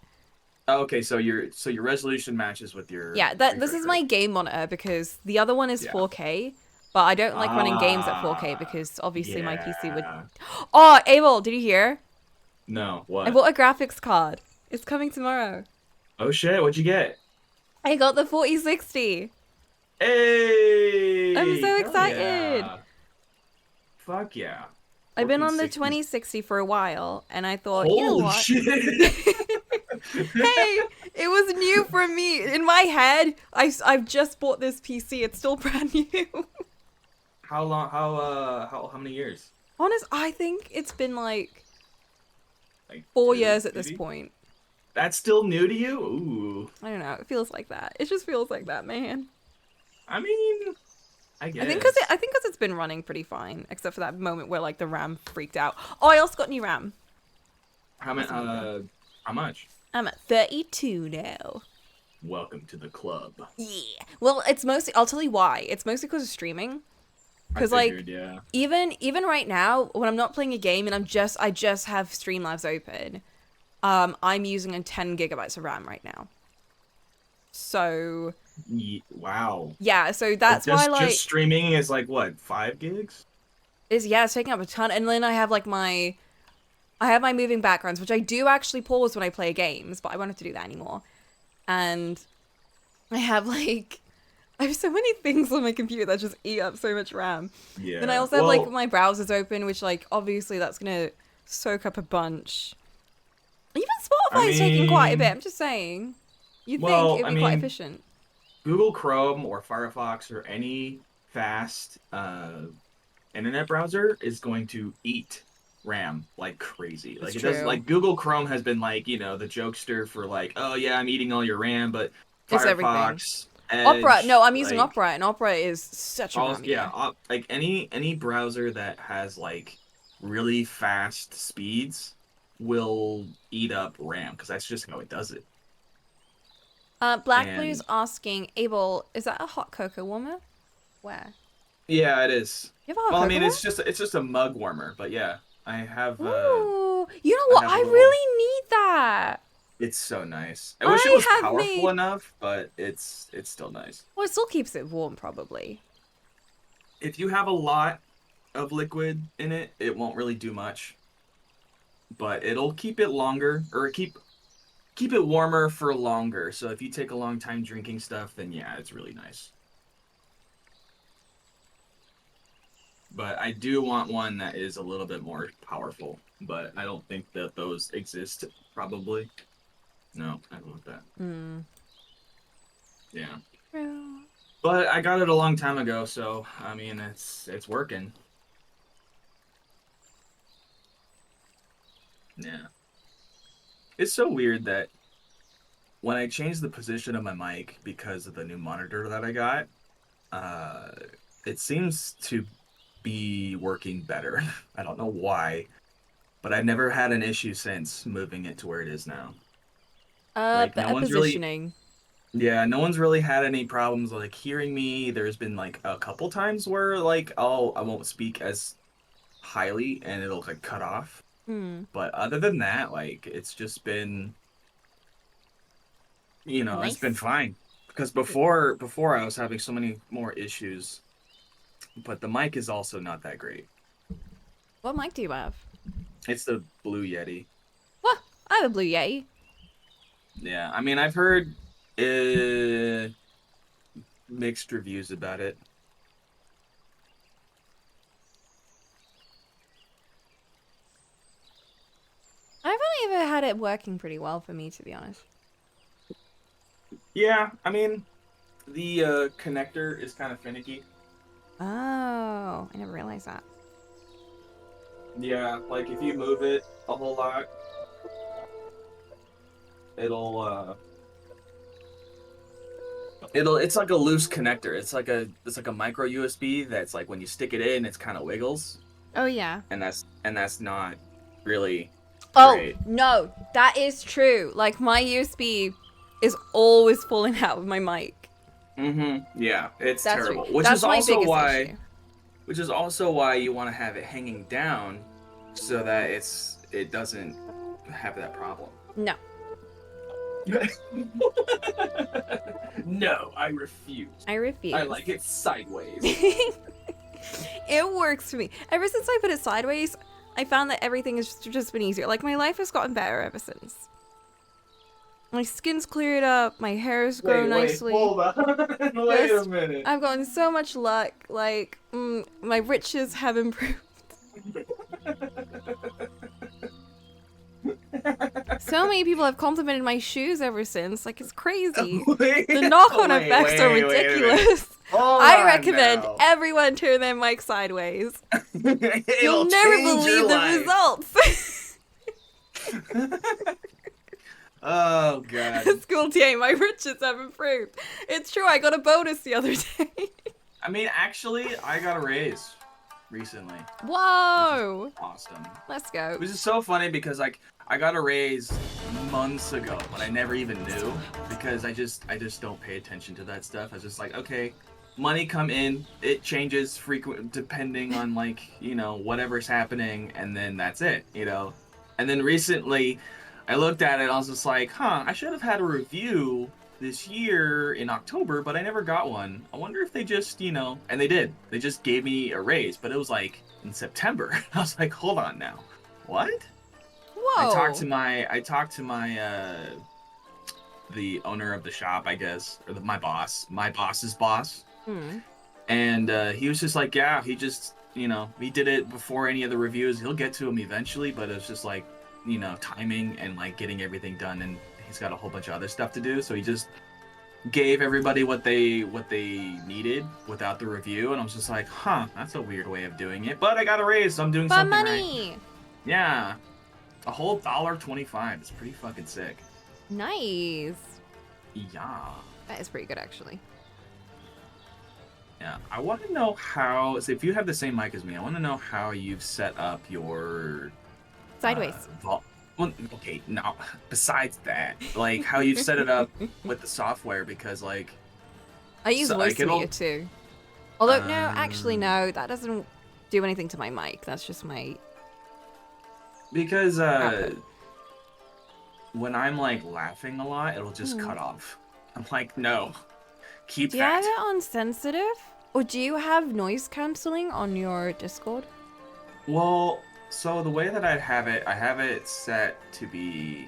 Speaker 3: oh, okay, so your resolution matches with your
Speaker 1: yeah, that this
Speaker 3: refresh
Speaker 1: is
Speaker 3: rate.
Speaker 1: my game monitor because the other one is
Speaker 3: Yeah.
Speaker 1: 4K, but I don't like running games at 4K
Speaker 3: Ah,
Speaker 1: because obviously my PC would.
Speaker 3: yeah.
Speaker 1: Oh, Abel, did you hear?
Speaker 3: No,
Speaker 1: I
Speaker 3: what?
Speaker 1: bought a graphics card. It's coming tomorrow.
Speaker 3: Oh shit, what'd you get?
Speaker 1: I got the 4060. I'm
Speaker 3: Hey,
Speaker 1: so
Speaker 3: hell
Speaker 1: excited.
Speaker 3: yeah. Fuck yeah.
Speaker 1: I've been on the
Speaker 3: 1460s.
Speaker 1: 2060 for a while, and I thought, you know
Speaker 3: Holy
Speaker 1: what?
Speaker 3: shit.
Speaker 1: Hey, it was new for me. In my head, I've just bought this PC. It's still brand new.
Speaker 3: How long how many years?
Speaker 1: Honest, I think it's been like
Speaker 3: Like
Speaker 1: 4 years at this
Speaker 3: maybe?
Speaker 1: point.
Speaker 3: That's still new to you? Ooh.
Speaker 1: I don't know. It feels like that. It just feels like that, man.
Speaker 3: I mean, I
Speaker 1: I think because
Speaker 3: guess.
Speaker 1: it's been running pretty fine, except for that moment where like the RAM freaked out. Oh, I also got new RAM.
Speaker 3: How
Speaker 1: That's
Speaker 3: much?
Speaker 1: a new thing.
Speaker 3: How much?
Speaker 1: I'm at 32 now.
Speaker 3: Welcome to the club.
Speaker 1: Yeah. Well, it's mostly. I'll tell you why. It's mostly because of streaming.
Speaker 3: I
Speaker 1: Because like
Speaker 3: figured, yeah.
Speaker 1: even right now when I'm not playing a game and I just have Streamlabs open, I'm using a 10 gigabytes of RAM right now. So
Speaker 3: Wow.
Speaker 1: yeah, so
Speaker 3: Like
Speaker 1: that's why
Speaker 3: just
Speaker 1: like
Speaker 3: streaming is like what, 5 gigs?
Speaker 1: it's taking up a ton. And then I have like I have my moving backgrounds, which I do actually pause when I play games, but I won't have to do that anymore. And I have like I have so many things on my computer that just eat up so much RAM. Then I
Speaker 3: Yeah.
Speaker 1: also have like
Speaker 3: Well,
Speaker 1: my browsers open, which like obviously that's gonna soak up a bunch. Even
Speaker 3: I
Speaker 1: Spotify is taking quite a bit.
Speaker 3: mean,
Speaker 1: I'm just saying. You'd think
Speaker 3: well,
Speaker 1: it'd
Speaker 3: I
Speaker 1: be quite
Speaker 3: mean,
Speaker 1: efficient.
Speaker 3: Google Chrome or Firefox or any fast internet browser is going to eat RAM like crazy.
Speaker 1: It's
Speaker 3: Like it does
Speaker 1: true.
Speaker 3: like Google Chrome has been like, the jokester for like, oh yeah, I'm eating all your RAM, but
Speaker 1: It's everything.
Speaker 3: Firefox,
Speaker 1: Opera. No,
Speaker 3: Edge,
Speaker 1: I'm using
Speaker 3: like
Speaker 1: Opera, and Opera is such a
Speaker 3: all
Speaker 1: RAM
Speaker 3: yeah,
Speaker 1: eater.
Speaker 3: like any browser that has like really fast speeds will eat up RAM because that's just how it does it.
Speaker 1: Black Blue's
Speaker 3: And
Speaker 1: asking, Abel, is that a hot cocoa warmer? Where?
Speaker 3: yeah, it is.
Speaker 1: You have a hot
Speaker 3: Well, I
Speaker 1: cocoa
Speaker 3: mean,
Speaker 1: warmer?
Speaker 3: it's just a mug warmer, but yeah,
Speaker 1: Ooh. You know
Speaker 3: I
Speaker 1: what?
Speaker 3: have a
Speaker 1: I
Speaker 3: little.
Speaker 1: really need that.
Speaker 3: It's so nice. I wish it
Speaker 1: I
Speaker 3: was
Speaker 1: have
Speaker 3: powerful
Speaker 1: made.
Speaker 3: enough, but it's still nice.
Speaker 1: Well, it still keeps it warm, probably.
Speaker 3: If you have a lot of liquid in it, it won't really do much, but it'll keep it longer or keep it warmer for longer. So if you take a long time drinking stuff, then yeah, it's really nice. But I do want one that is a little bit more powerful, but I don't think that those exist probably. No, I don't want that.
Speaker 1: Hmm.
Speaker 3: Yeah.
Speaker 1: True.
Speaker 3: But I got it a long time ago, so I mean it's working. Yeah. It's so weird that when I changed the position of my mic because of the new monitor that I got, uh it seems to be working better. I don't know why, but I've never had an issue since moving it to where it is now. Like no
Speaker 1: Better
Speaker 3: one's really
Speaker 1: positioning.
Speaker 3: yeah, no one's really had any problems like hearing me. There's been like a couple times where like I won't speak as highly and it'll like cut off.
Speaker 1: Hmm.
Speaker 3: But other than that, like it's just been, it's been
Speaker 1: Nice.
Speaker 3: fine. Because before I was having so many more issues, but the mic is also not that great.
Speaker 1: What mic do you have?
Speaker 3: It's the Blue Yeti.
Speaker 1: What? I have a Blue Yeti.
Speaker 3: Yeah, I mean I've heard uh, mixed reviews about it.
Speaker 1: I've only ever had it working pretty well for me, to be honest.
Speaker 3: Yeah, I mean The connector is kind of finicky.
Speaker 1: Oh, I never realized that.
Speaker 3: Yeah, like if you move it a whole lot, it'll it's like a loose connector. It's like a micro USB that's like when you stick it in, it's kind of wiggles,
Speaker 1: Oh yeah.
Speaker 3: and that's not really
Speaker 1: Oh
Speaker 3: great.
Speaker 1: no, that is true. Like my USB is always falling out of my mic.
Speaker 3: Mm-hmm. Yeah, it's
Speaker 1: That's true.
Speaker 3: terrible. Which
Speaker 1: That's
Speaker 3: is
Speaker 1: my
Speaker 3: also
Speaker 1: biggest
Speaker 3: why
Speaker 1: issue.
Speaker 3: you want to have it hanging down so that it doesn't have that problem.
Speaker 1: No.
Speaker 3: No, I refuse.
Speaker 1: I refuse.
Speaker 3: I like it sideways.
Speaker 1: It works for me. Ever since I put it sideways, I found that everything has just been easier. Like my life has gotten better ever since. My skin's cleared up, my hair's grown nicely.
Speaker 3: Hold on. Wait a minute.
Speaker 1: I've gotten so much luck. Like, my riches have improved. So many people have complimented my shoes ever since. Like, it's crazy. The knock-on effects are ridiculous. I recommend everyone turn their mic sideways. You'll never believe the results.
Speaker 3: Oh god.
Speaker 1: School TA, my riches have improved. It's true, I got a bonus the other day.
Speaker 3: I mean, actually, I got a raise recently.
Speaker 1: Whoa!
Speaker 3: Awesome.
Speaker 1: Let's go.
Speaker 3: Which is so funny because like I got a raise months ago, but I never even knew because I just don't pay attention to that stuff. I was just like, okay, money come in, it changes frequent depending on like, you know, whatever's happening, and then that's it, you know. And then recently I looked at it and I was just like, huh, I should have had a review this year in October, but I never got one. I wonder if they just, you know, and they did. They just gave me a raise, but it was like in September. I was like, hold on now. What?
Speaker 1: Whoa.
Speaker 3: I talked to my the owner of the shop, I guess, or my boss's boss. And he was just like, yeah, he just, you know, he did it before any of the reviews. He'll get to them eventually, but it's just like, you know, timing and like getting everything done, and he's got a whole bunch of other stuff to do, so he just gave everybody what they needed without the review, and I was just like, huh, that's a weird way of doing it, but I got a raise, so I'm doing something
Speaker 1: money.
Speaker 3: right. Yeah, a whole $1.25. It's pretty fucking sick.
Speaker 1: Nice.
Speaker 3: Yeah.
Speaker 1: That is pretty good, actually.
Speaker 3: Yeah, I want to know how. So if you have the same mic as me, I want to know how you've set up your
Speaker 1: Sideways.
Speaker 3: Well, okay, no. Besides that, like how you've set it up with the software, because like
Speaker 1: I use
Speaker 3: like,
Speaker 1: voice meter too. Although no, actually no, that doesn't do anything to my mic. That's just my.
Speaker 3: Because when I'm like laughing a lot, it'll just cut off. I'm like, no, keep
Speaker 1: Do you
Speaker 3: that.
Speaker 1: have it on sensitive, or do you have noise cancelling on your Discord?
Speaker 3: Well, so the way that I have it set to be,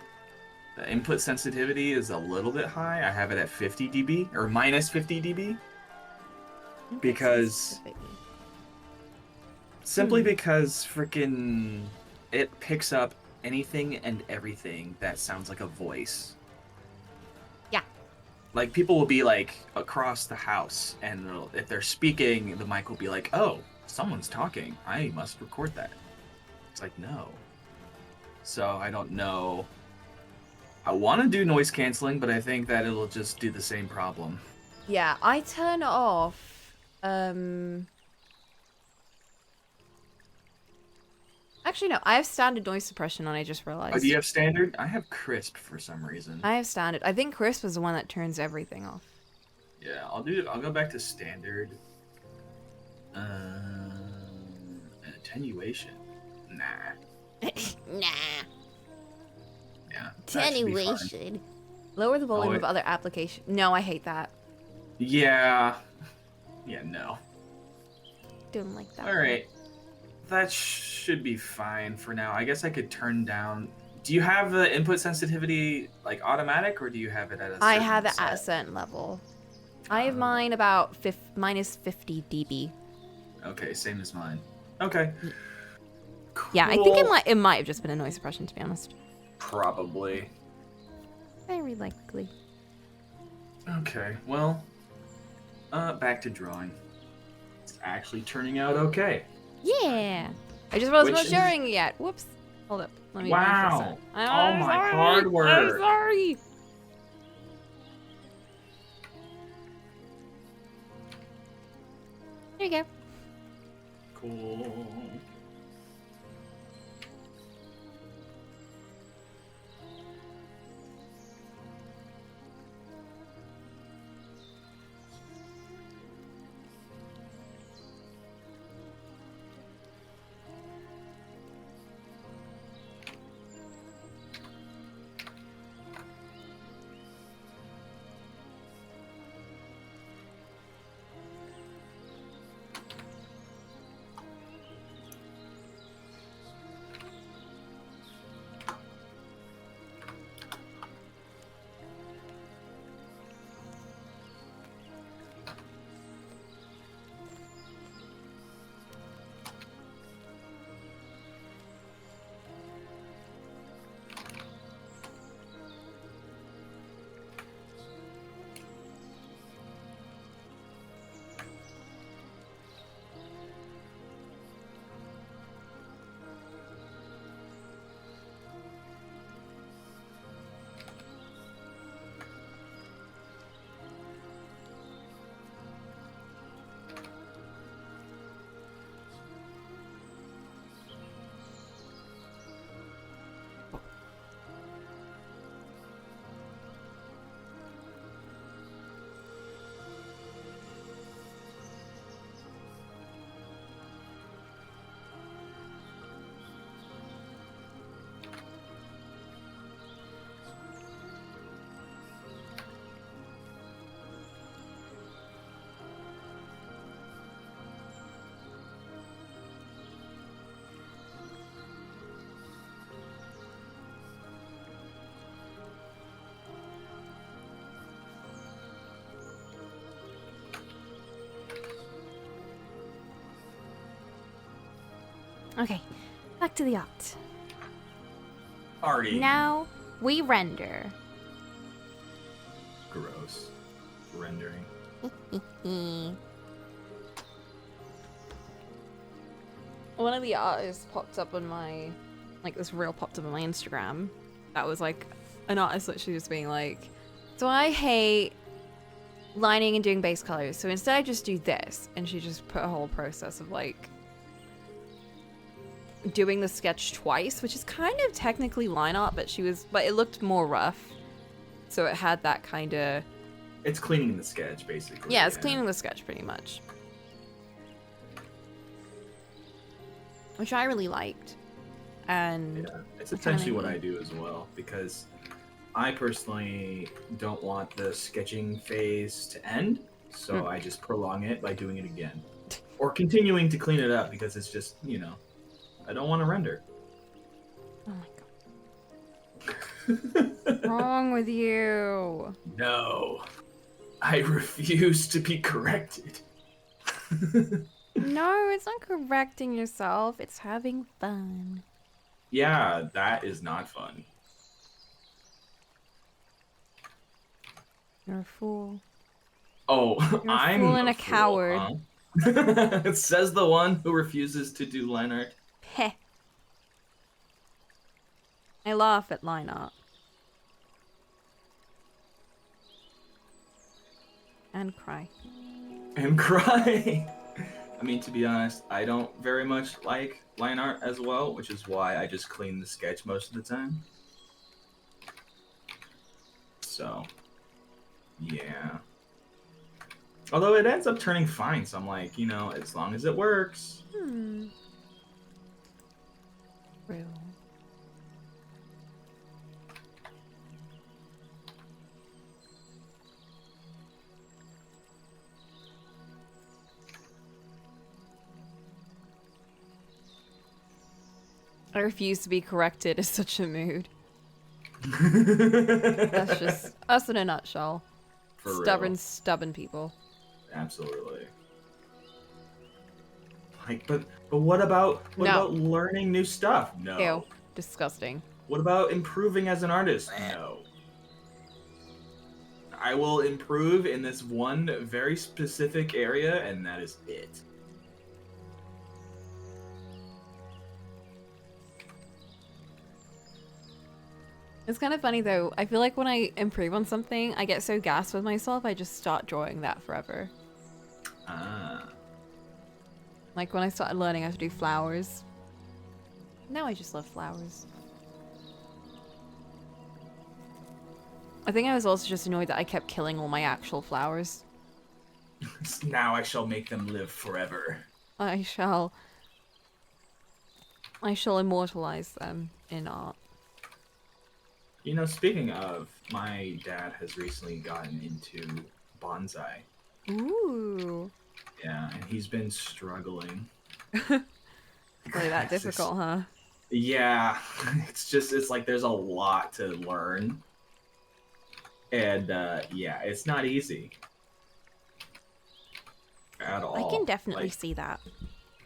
Speaker 3: the input sensitivity is a little bit high. I have it at 50 dB or minus 50 dB. Because simply because freaking it picks up anything and everything that sounds like a voice.
Speaker 1: Yeah.
Speaker 3: Like people will be like across the house, and if they're speaking, the mic will be like, "Oh, someone's talking. I must record that." It's like, no. So I don't know. I want to do noise canceling, but I think that it'll just do the same problem.
Speaker 1: Yeah, I turn it off. Actually, no, I have standard noise suppression on, I just realized.
Speaker 3: Oh, do you have standard? I have crisp for some reason.
Speaker 1: I have standard. I think crisp is the one that turns everything off.
Speaker 3: Yeah, I'll go back to standard. Attenuation. Nah.
Speaker 2: Nah.
Speaker 3: Yeah. That should be fine.
Speaker 2: Attenuation.
Speaker 1: Lower the volume of other applications. No, I hate that.
Speaker 3: Yeah. Yeah, no.
Speaker 1: Don't like that.
Speaker 3: Alright. That should be fine for now. I guess I could turn down... Do you have the input sensitivity like automatic, or do you have it at a certain
Speaker 1: I have it
Speaker 3: set?
Speaker 1: at a certain level. I have mine about minus 50 dB.
Speaker 3: Okay, same as mine. Okay. Cool.
Speaker 1: Yeah, I think it might have just been a noise suppression, to be honest.
Speaker 3: Probably.
Speaker 1: Very likely.
Speaker 3: Okay, well, Back to drawing. It's actually turning out okay.
Speaker 2: Yeah.
Speaker 1: I just wasn't
Speaker 3: Which is-
Speaker 1: showing yet. Whoops. Hold up. Let me
Speaker 3: Wow.
Speaker 1: fix it.
Speaker 3: All my hard
Speaker 1: I'm
Speaker 3: work.
Speaker 1: sorry.
Speaker 2: There you go.
Speaker 3: Cool.
Speaker 2: Okay, back to the art.
Speaker 3: Arty.
Speaker 2: Now we render.
Speaker 3: Gross. Rendering.
Speaker 1: One of the artists popped up on my, like this reel popped up on my Instagram. That was like an artist literally just being like, so I hate lining and doing base colors. So instead I just do this. And she just put a whole process of like doing the sketch twice, which is kind of technically line art, but it looked more rough. So it had that kind of,
Speaker 3: It's cleaning the sketch, basically.
Speaker 1: yeah, it's cleaning the sketch pretty much. Which I really liked. And
Speaker 3: Yeah, it's essentially what I do as well, because I personally don't want the sketching phase to end, so I just prolong it by doing it again. Or continuing to clean it up, because it's just, I don't want to render.
Speaker 1: oh my god. What's wrong with you?
Speaker 3: No. I refuse to be corrected.
Speaker 1: No, it's not correcting yourself. It's having fun.
Speaker 3: Yeah, that is not fun.
Speaker 1: You're a fool.
Speaker 3: Oh,
Speaker 1: You're a
Speaker 3: I'm
Speaker 1: fool and a
Speaker 3: fool,
Speaker 1: coward.
Speaker 3: huh? It says the one who refuses to do line art.
Speaker 1: Heh. I laugh at line art. And cry.
Speaker 3: And cry. I mean, to be honest, I don't very much like line art as well, which is why I just clean the sketch most of the time. So, yeah. Although it ends up turning fine, so I'm like, as long as it works.
Speaker 1: Real. I refuse to be corrected is such a mood. That's just us in a nutshell.
Speaker 3: For
Speaker 1: Stubborn,
Speaker 3: real.
Speaker 1: stubborn people.
Speaker 3: Absolutely. Like, but what about
Speaker 1: No.
Speaker 3: learning new stuff? No.
Speaker 1: Ew. Disgusting.
Speaker 3: What about improving as an artist? No. I will improve in this one very specific area, and that is it.
Speaker 1: It's kind of funny though. I feel like when I improve on something, I get so gassed with myself, I just start drawing that forever.
Speaker 3: Ah.
Speaker 1: Like when I started learning how to do flowers. Now I just love flowers. I think I was also just annoyed that I kept killing all my actual flowers.
Speaker 3: Now I shall make them live forever.
Speaker 1: I shall... I shall immortalize them in art.
Speaker 3: You know, speaking of, my dad has recently gotten into bonsai.
Speaker 1: Ooh.
Speaker 3: Yeah, and he's been struggling.
Speaker 1: Really that difficult, huh?
Speaker 3: Yeah, it's like there's a lot to learn. And yeah, it's not easy at all.
Speaker 1: I can definitely
Speaker 3: like,
Speaker 1: see that.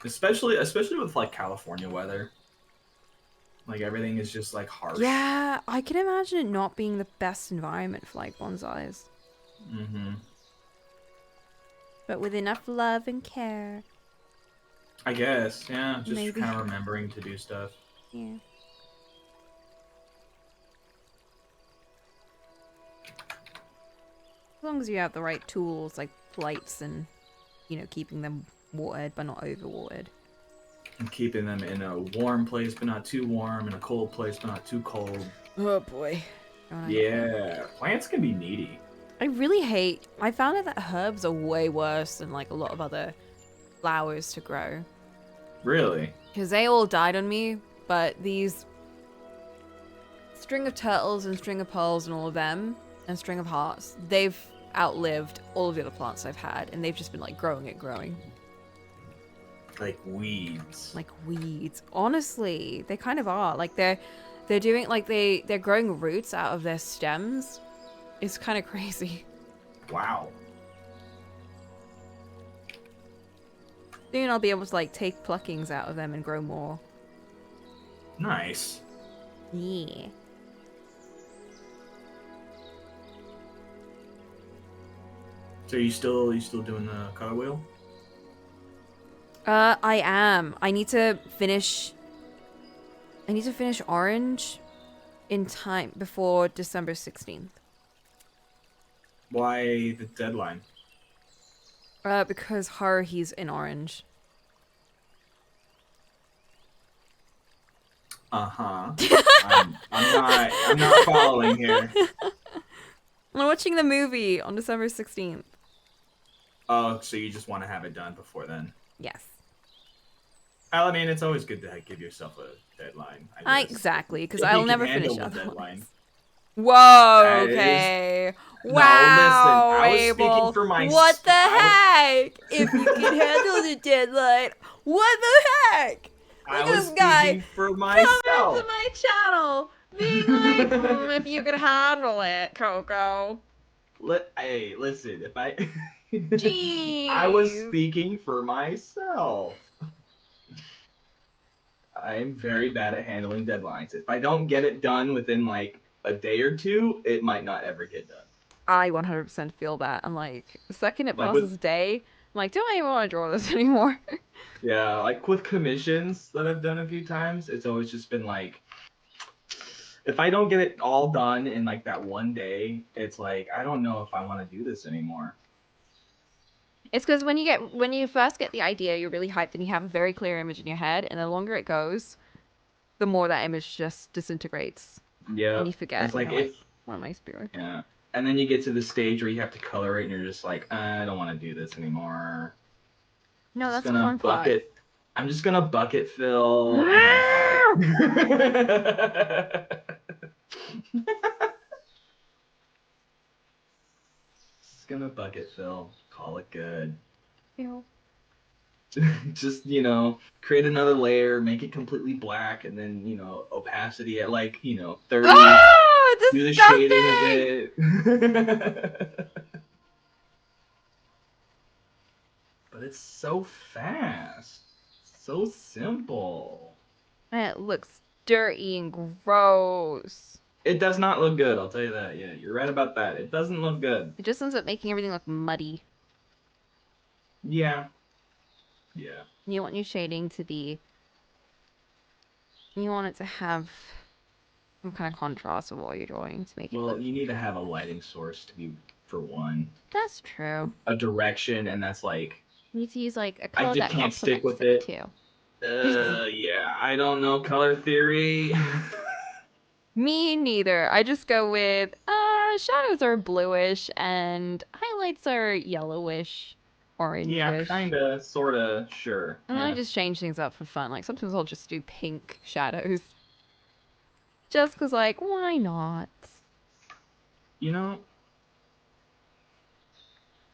Speaker 3: especially with like California weather. Like everything is just like harsh.
Speaker 1: Yeah, I can imagine it not being the best environment for like bonsais.
Speaker 3: Mm-hmm.
Speaker 1: But with enough love and care.
Speaker 3: I guess, yeah. Just
Speaker 1: Maybe.
Speaker 3: kind of remembering to do stuff.
Speaker 1: Yeah. As long as you have the right tools, like lights and, you know, keeping them watered but not overwatered.
Speaker 3: And keeping them in a warm place but not too warm, in a cold place but not too cold.
Speaker 1: Oh boy.
Speaker 3: Yeah, plants can be needy.
Speaker 1: I really hate... I found out that herbs are way worse than like a lot of other flowers to grow.
Speaker 3: Really?
Speaker 1: Because they all died on me, but these string of turtles and string of pearls and all of them, and string of hearts, they've outlived all of the other plants I've had, and they've just been like growing.
Speaker 3: Like weeds.
Speaker 1: Like weeds. Honestly, they kind of are. Like they're doing like they're growing roots out of their stems. It's kind of crazy.
Speaker 3: Wow.
Speaker 1: Soon I'll be able to like take pluckings out of them and grow more.
Speaker 3: Nice.
Speaker 1: Yeah.
Speaker 3: So you still doing the color wheel?
Speaker 1: I am. I need to finish orange in time before December 16th.
Speaker 3: Why the deadline?
Speaker 1: Because Haruhi's in orange.
Speaker 3: Uh-huh. I'm not following here.
Speaker 1: I'm watching the movie on December 16th.
Speaker 3: Oh, so you just want to have it done before then?
Speaker 1: Yes.
Speaker 3: I mean, it's always good to give yourself a deadline. I guess.
Speaker 1: Exactly, because
Speaker 3: If
Speaker 1: I'll
Speaker 3: you
Speaker 1: never
Speaker 3: can
Speaker 1: finish
Speaker 3: handle the
Speaker 1: otherwise.
Speaker 3: deadline.
Speaker 1: Whoa,
Speaker 3: That
Speaker 1: okay.
Speaker 3: No,
Speaker 1: Wow,
Speaker 3: listen, I was speaking
Speaker 1: Abel.
Speaker 3: for my-
Speaker 1: What the
Speaker 3: I
Speaker 1: heck? If you can handle the deadline, what the heck?
Speaker 3: I
Speaker 1: Look at
Speaker 3: was
Speaker 1: this guy
Speaker 3: speaking for
Speaker 1: coming
Speaker 3: myself.
Speaker 1: to my channel, being like, if you can handle it, Coco.
Speaker 3: Hey, listen, if I
Speaker 1: Jeez.
Speaker 3: I was speaking for myself. I'm very bad at handling deadlines. If I don't get it done within like a day or two, it might not ever get done.
Speaker 1: I 100% feel that. I'm like, the second it
Speaker 3: Like
Speaker 1: passes
Speaker 3: with
Speaker 1: a day, I'm like, don't I even want to draw this anymore?
Speaker 3: Yeah, like with commissions that I've done a few times, it's always just been like if I don't get it all done in like that one day, it's like I don't know if I want to do this anymore.
Speaker 1: It's because when you first get the idea, you're really hyped and you have a very clear image in your head, and the longer it goes, the more that image just disintegrates.
Speaker 3: Yeah.
Speaker 1: And you forget.
Speaker 3: It's like
Speaker 1: You're
Speaker 3: if
Speaker 1: like, what am I doing?
Speaker 3: yeah. And then you get to the stage where you have to color it and you're just like, I don't want to do this anymore.
Speaker 1: No,
Speaker 3: Just
Speaker 1: that's the
Speaker 3: gonna
Speaker 1: fun part.
Speaker 3: bucket. I'm just gonna bucket fill. Just gonna bucket fill. Call it good.
Speaker 1: Ew.
Speaker 3: Just, create another layer, make it completely black, and then, opacity at like, 30.
Speaker 1: Oh,
Speaker 3: Do the shading of
Speaker 1: disgusting!
Speaker 3: it. But it's so fast. So simple.
Speaker 1: And it looks dirty and gross.
Speaker 3: It does not look good, I'll tell you that. Yeah, you're right about that. It doesn't look good.
Speaker 2: It just ends up making everything look muddy.
Speaker 3: Yeah. Yeah.
Speaker 2: You want your shading to be... You want it to have some kind of contrast with what you're drawing to make it
Speaker 3: Well,
Speaker 2: look...
Speaker 3: you need to have a lighting source to be, for one.
Speaker 2: That's true.
Speaker 3: A direction, and that's like...
Speaker 2: You need to use like a
Speaker 3: I
Speaker 2: color
Speaker 3: just
Speaker 2: that
Speaker 3: can't stick
Speaker 2: complements
Speaker 3: with it.
Speaker 2: too.
Speaker 3: Yeah, I don't know color theory.
Speaker 2: Me neither. I just go with shadows are bluish and highlights are yellowish,
Speaker 3: Yeah,
Speaker 2: orangish.
Speaker 3: kinda, sorta, sure.
Speaker 2: And I
Speaker 3: Yeah.
Speaker 2: just change things up for fun. Like sometimes I'll just do pink shadows. Just cause like, why not?
Speaker 3: You know,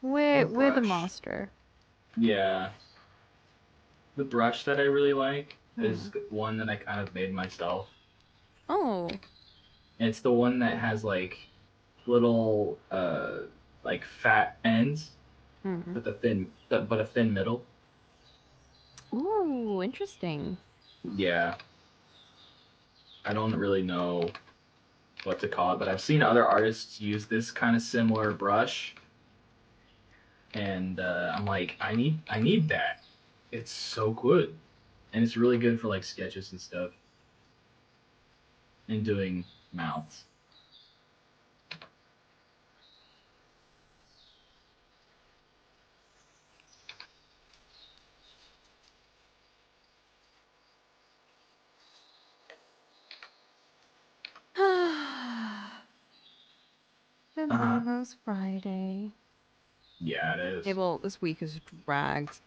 Speaker 3: the
Speaker 2: We're the
Speaker 3: brush.
Speaker 2: master.
Speaker 3: Yeah. The brush that I really like
Speaker 2: Hmm.
Speaker 3: is one that I kind of made myself.
Speaker 2: Oh.
Speaker 3: And it's the one that has like little like fat ends
Speaker 2: Hmm.
Speaker 3: with a thin middle.
Speaker 2: Ooh, interesting.
Speaker 3: Yeah. I don't really know what to call it, but I've seen other artists use this kind of similar brush, and I'm like, I need that. It's so good, and it's really good for like sketches and stuff, and doing mouths. Uh huh.
Speaker 2: Tomorrow's Friday.
Speaker 3: Yeah, it
Speaker 2: Yeah,
Speaker 3: is.
Speaker 2: well, this week is dragged.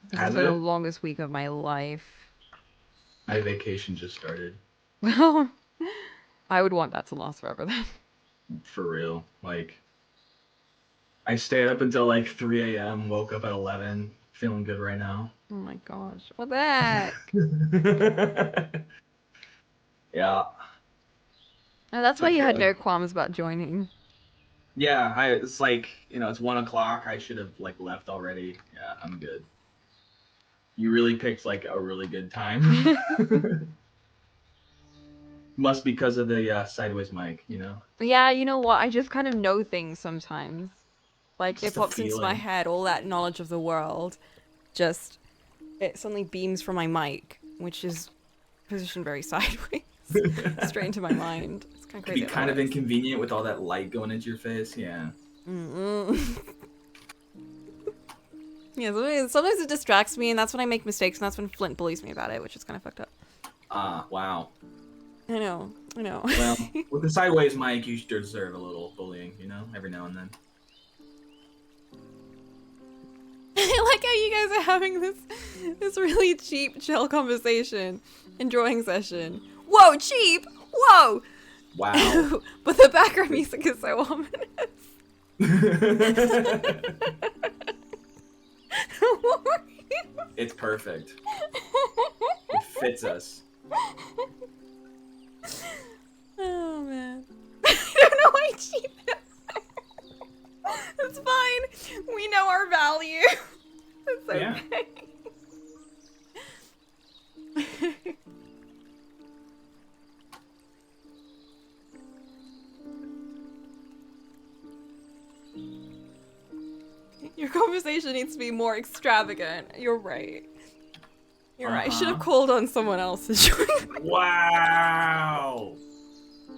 Speaker 2: This has
Speaker 3: Has
Speaker 2: been the
Speaker 3: it?
Speaker 2: longest week of my life.
Speaker 3: My vacation just started.
Speaker 2: Well, I would want that to last forever then.
Speaker 3: For real. Like, I stayed up until like 3 a.m., woke up at 11, feeling good right now.
Speaker 2: Oh my gosh. What the heck?
Speaker 3: Yeah.
Speaker 2: Oh, that's why
Speaker 3: Took
Speaker 2: you had
Speaker 3: a,
Speaker 2: no qualms about joining.
Speaker 3: yeah, it's like, it's 1 o'clock. I should have like left already. Yeah, I'm good. You really picked like a really good time. Must because of the sideways mic.
Speaker 1: Yeah, you know what? I just kind of know things sometimes. Like it
Speaker 3: Just a
Speaker 1: pops into my
Speaker 3: feeling.
Speaker 1: head, all that knowledge of the world. Just it suddenly beams from my mic, which is positioned very sideways, straight into my mind. It's kind of
Speaker 3: Could be
Speaker 1: crazy how that
Speaker 3: kind of
Speaker 1: works.
Speaker 3: inconvenient with all that light going into your face. Yeah.
Speaker 1: Mm-mm. Yeah, sometimes it distracts me, and that's when I make mistakes, and that's when Flint bullies me about it, which is kind of fucked up.
Speaker 3: Ah, wow.
Speaker 1: I know, I know.
Speaker 3: Well, with the sideways mic, you deserve a little bullying, every now and then.
Speaker 1: I like how you guys are having this really cheap, chill conversation and drawing session. Whoa, cheap! Whoa!
Speaker 3: Wow.
Speaker 1: But the background music is so ominous. What were you?
Speaker 3: It's perfect. It fits us.
Speaker 1: Oh man. I don't know why cheap is. It's fine. We know our value. It's okay.
Speaker 3: Yeah.
Speaker 1: Your conversation needs to be more extravagant. You're right. You're right. I should have
Speaker 3: Uh-huh.
Speaker 1: called on someone else to join me.
Speaker 3: Wow.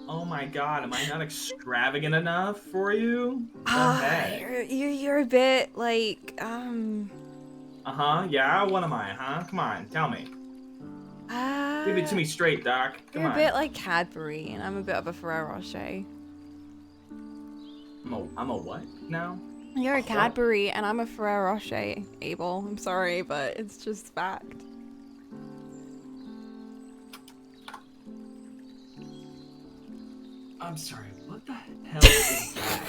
Speaker 3: Oh my god, am I not extravagant enough for you? The heck?
Speaker 1: You're a bit like
Speaker 3: Uh-huh, yeah, what am I, huh? Come on, tell me. Give it to me straight, Doc. Come
Speaker 1: You're
Speaker 3: on.
Speaker 1: a bit like Cadbury, and I'm a bit of a Ferrero Rocher.
Speaker 3: I'm a what now?
Speaker 1: You're a
Speaker 3: What?
Speaker 1: Cadbury, and I'm a Ferrero Rocher, Abel. I'm sorry, but it's just fact.
Speaker 3: I'm sorry, what the hell is that?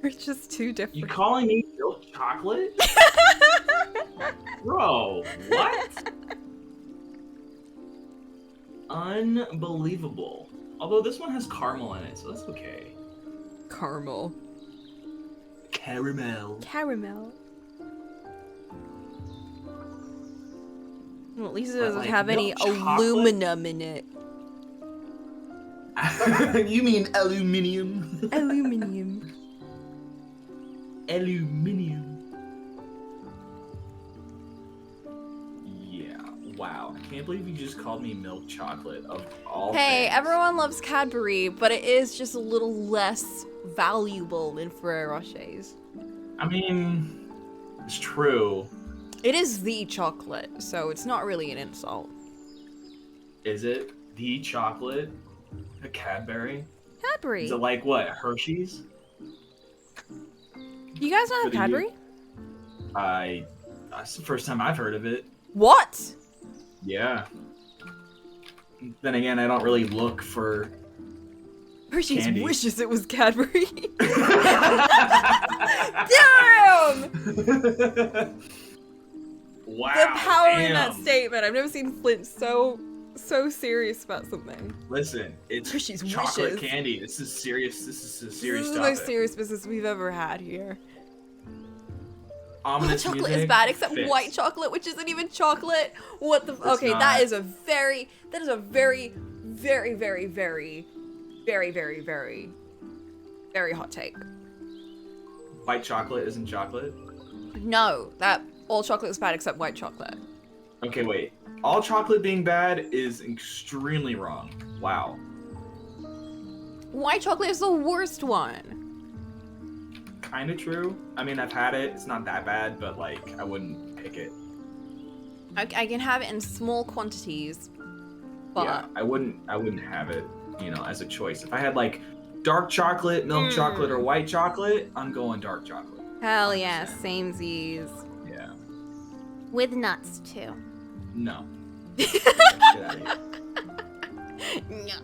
Speaker 1: We're just too different.
Speaker 3: You calling me milk chocolate? Bro, what? Unbelievable. Although this one has caramel in it, so that's okay.
Speaker 1: Caramel.
Speaker 3: Caramel.
Speaker 1: Caramel. Well, at least it
Speaker 3: But,
Speaker 1: doesn't
Speaker 3: like,
Speaker 1: have any
Speaker 3: milk chocolate?
Speaker 1: aluminum in it.
Speaker 3: You mean aluminium?
Speaker 1: Aluminium.
Speaker 3: Aluminium. Yeah. Wow. I can't believe you just called me milk chocolate of all
Speaker 1: Hey,
Speaker 3: things.
Speaker 1: everyone loves Cadbury, but it is just a little less valuable than Ferrero Rocher's.
Speaker 3: I mean, it's true.
Speaker 1: It is the chocolate, so it's not really an insult.
Speaker 3: Is it the chocolate? A Cadbury?
Speaker 1: Cadbury.
Speaker 3: Is it like what? Hershey's?
Speaker 1: You guys don't have
Speaker 3: For the
Speaker 1: Cadbury?
Speaker 3: That's the first time I've heard of it.
Speaker 1: What?
Speaker 3: Yeah. Then again, I don't really look for.
Speaker 1: Hershey's
Speaker 3: Candy.
Speaker 1: wishes it was Cadbury. Damn!
Speaker 3: Wow.
Speaker 1: The power in
Speaker 3: damn.
Speaker 1: that statement. I've never seen Flint so serious about something.
Speaker 3: Listen, it's
Speaker 1: Hershey's
Speaker 3: chocolate
Speaker 1: wishes.
Speaker 3: candy. This is serious. This is a serious
Speaker 1: This is the
Speaker 3: topic.
Speaker 1: most serious business we've ever had here.
Speaker 3: Ominous
Speaker 1: Chocolate
Speaker 3: music
Speaker 1: is bad, except
Speaker 3: fits.
Speaker 1: white chocolate, which isn't even chocolate. What the?
Speaker 3: It's
Speaker 1: Okay,
Speaker 3: not.
Speaker 1: that is a very, very, very, very, very, very, very, very, very hot take.
Speaker 3: White chocolate isn't chocolate.
Speaker 1: No, that all chocolate is bad except white chocolate.
Speaker 3: Okay, wait. All chocolate being bad is extremely wrong. Wow.
Speaker 1: White chocolate is the worst one.
Speaker 3: Kind of true. I mean, I've had it. It's not that bad, but like, I wouldn't pick it.
Speaker 1: I can have it in small quantities, but
Speaker 3: Yeah, I wouldn't have it, as a choice. If I had like dark chocolate, milk chocolate, or white chocolate, I'm going dark chocolate.
Speaker 1: hell yeah,
Speaker 3: 100%.
Speaker 1: samesies.
Speaker 3: Yeah.
Speaker 1: With nuts too.
Speaker 3: No. Get out of here.
Speaker 1: No.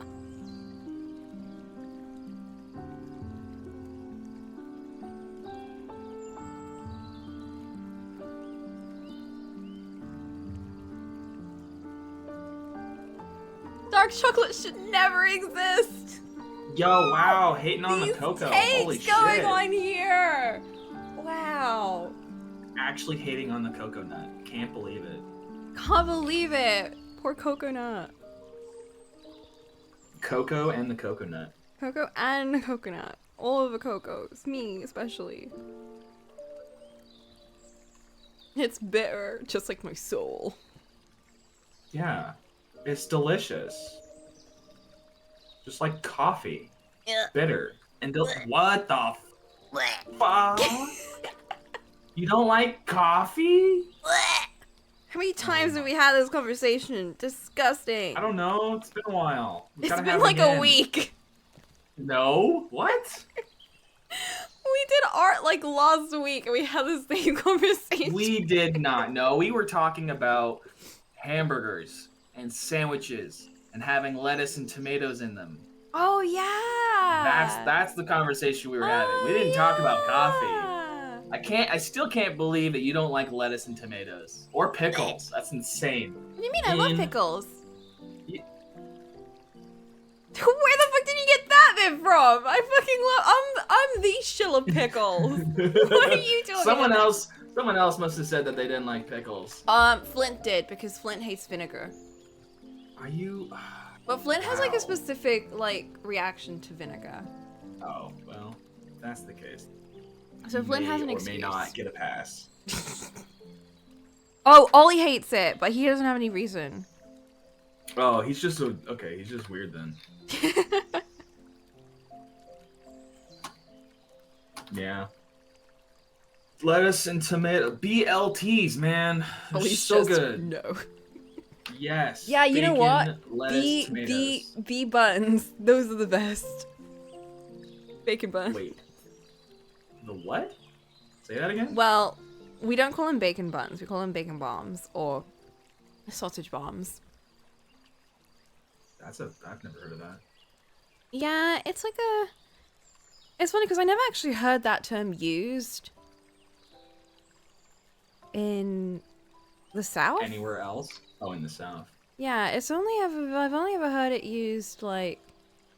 Speaker 1: Dark chocolate should never exist.
Speaker 3: Yo, wow, hating on the
Speaker 1: These
Speaker 3: cocoa.
Speaker 1: takes
Speaker 3: Holy
Speaker 1: going
Speaker 3: shit.
Speaker 1: on here. Wow.
Speaker 3: Actually hating on the coconut. Can't believe it.
Speaker 1: Can't believe it. Poor coconut.
Speaker 3: Cocoa and the coconut.
Speaker 1: Cocoa and coconut. All of the cocos. Me, especially. It's bitter, just like my soul.
Speaker 3: Yeah. It's delicious. Just like coffee.
Speaker 1: Yeah.
Speaker 3: Bitter. And what the fuck? You don't like coffee?
Speaker 1: How many times have we had this conversation? Disgusting.
Speaker 3: I don't know. It's been a while. We
Speaker 1: It's
Speaker 3: gotta
Speaker 1: been
Speaker 3: have it
Speaker 1: like a
Speaker 3: again.
Speaker 1: week.
Speaker 3: No? What?
Speaker 1: We did art like last week and we had the same conversation.
Speaker 3: We did not. No, we were talking about hamburgers and sandwiches and having lettuce and tomatoes in them.
Speaker 1: Oh yeah.
Speaker 3: That's the conversation we were having. We didn't talk about coffee. I still can't believe that you don't like lettuce and tomatoes. Or pickles. That's insane.
Speaker 1: What do you mean? I love
Speaker 3: In-
Speaker 1: pickles.
Speaker 3: Ye-
Speaker 1: Where the fuck did you get that bit from? I fucking love. I'm the shill of pickles. What are you doing?
Speaker 3: Someone else must have said that they didn't like pickles.
Speaker 1: Flint did because Flint hates vinegar.
Speaker 3: Are you?
Speaker 1: But Flint has like
Speaker 3: Wow.
Speaker 1: a specific like reaction to vinegar.
Speaker 3: Oh well, if that's the case.
Speaker 1: So
Speaker 3: you
Speaker 1: Flint
Speaker 3: may
Speaker 1: has an
Speaker 3: or
Speaker 1: excuse.
Speaker 3: may not get a pass.
Speaker 1: Oh, Ollie hates it, but he doesn't have any reason.
Speaker 3: Oh, he's just okay. He's just weird then. Yeah. Lettuce and tomato BLTs, man. They're
Speaker 1: Ollie's
Speaker 3: so
Speaker 1: just
Speaker 3: good.
Speaker 1: No.
Speaker 3: Yes.
Speaker 1: Yeah, you know
Speaker 3: Bacon,
Speaker 1: what?
Speaker 3: Lettuce, tomatoes.
Speaker 1: The buns. Those are the best. Bacon bun.
Speaker 3: Wait. The what? Say that again?
Speaker 1: Well, we don't call them bacon buns. We call them bacon bombs or sausage bombs.
Speaker 3: I've never heard of that.
Speaker 1: Yeah, it's like a. It's funny because I never actually heard that term used in the South.
Speaker 3: Anywhere else? Oh, in the South.
Speaker 1: Yeah, I've only ever heard it used like.